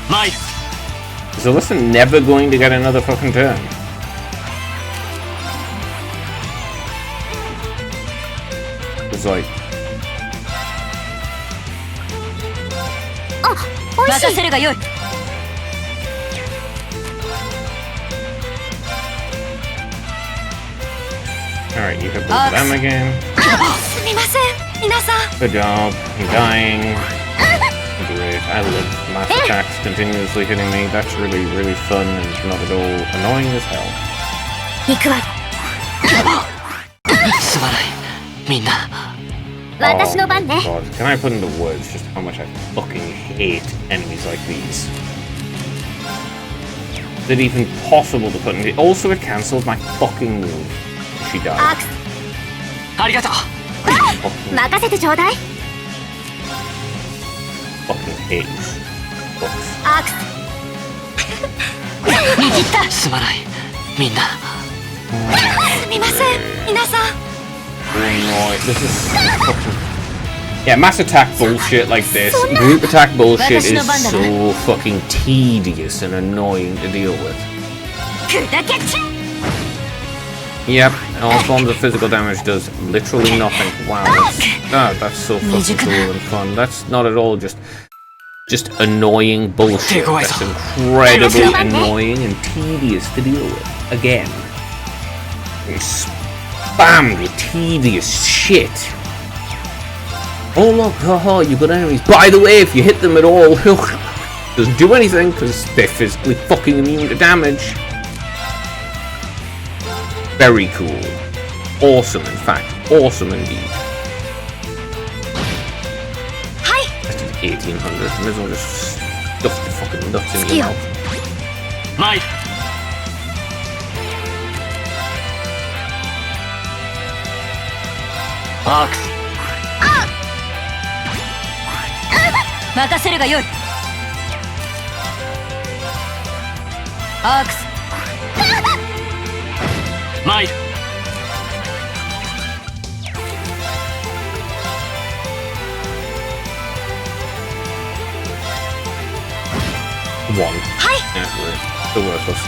参る。 Is Alyssa never going to get another fucking turn? It's like... 任せるがよい。 Alright, you hit both of them again. すみません、皆さん。 Good job. You're dying. Great. I love mass attacks continuously hitting me. That's really, really fun and not at all annoying as hell. 行くわ。すまない、みんな。 私の番ね。 God, can I put into words just how much I fucking hate enemies like these? Is it even possible to put in? Also, it cancelled my fucking move. She died. ありがとう。任せてちょうだい。 Fucking hate books. アークス。握った。すまない、みんな。すみません、皆さん。 Annoying. This is fucking... Yeah, mass attack bullshit like this. Group attack bullshit is so fucking tedious and annoying to deal with. Yep, all forms of physical damage does literally nothing. Wow, that's so fucking cool and fun. That's not at all just annoying bullshit. That's incredibly annoying and tedious to deal with. Again. Spammed with tedious shit. Oh look, haha, you've got enemies. By the way, if you hit them at all, doesn't do anything because they're physically fucking immune to damage. Very cool. Awesome, in fact. Awesome indeed. Hi. I did 1800. Might as well just stuff the fucking nuts in your mouth. 参る。 アークス。任せるがよい。アークス。参る。 One. Hi. Yeah, we're still worthless.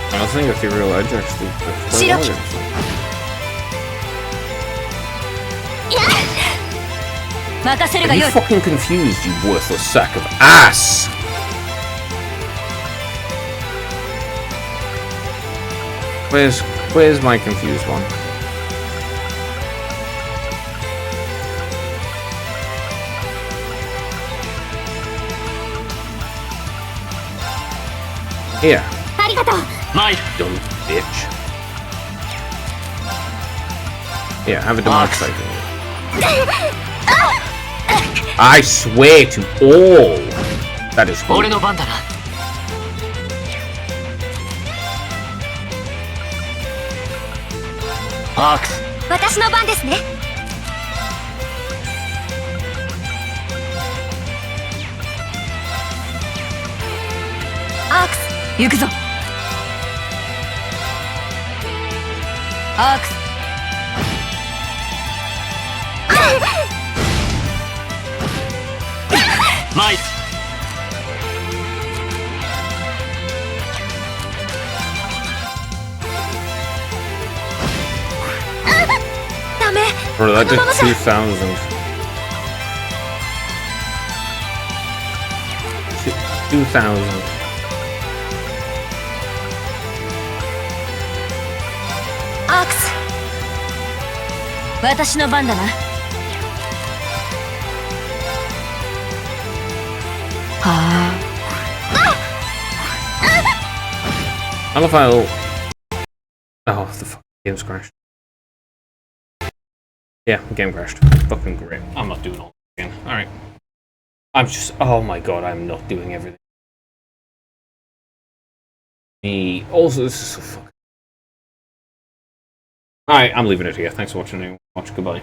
I think Ethereal Edge actually. Are you fucking confused, you worthless sack of ass? Where's my confused one? Here. Dumb bitch. Yeah, have a demonic sight. I swear to all that is holy. 俺の番だな。アークス。私の番ですね。アークス、行くぞ。アークス。参る。ダメ。 Bro, that did 2,000. 2,000. アークス。私の番だな。I love how... Oh, the fucking game's crashed. Yeah, the game crashed. Fucking great. I'm not doing all this again. Alright. I'm just... Oh my god, I'm not doing everything. Also, this is so fucking... Alright, I'm leaving it here. Thanks for watching. Goodbye.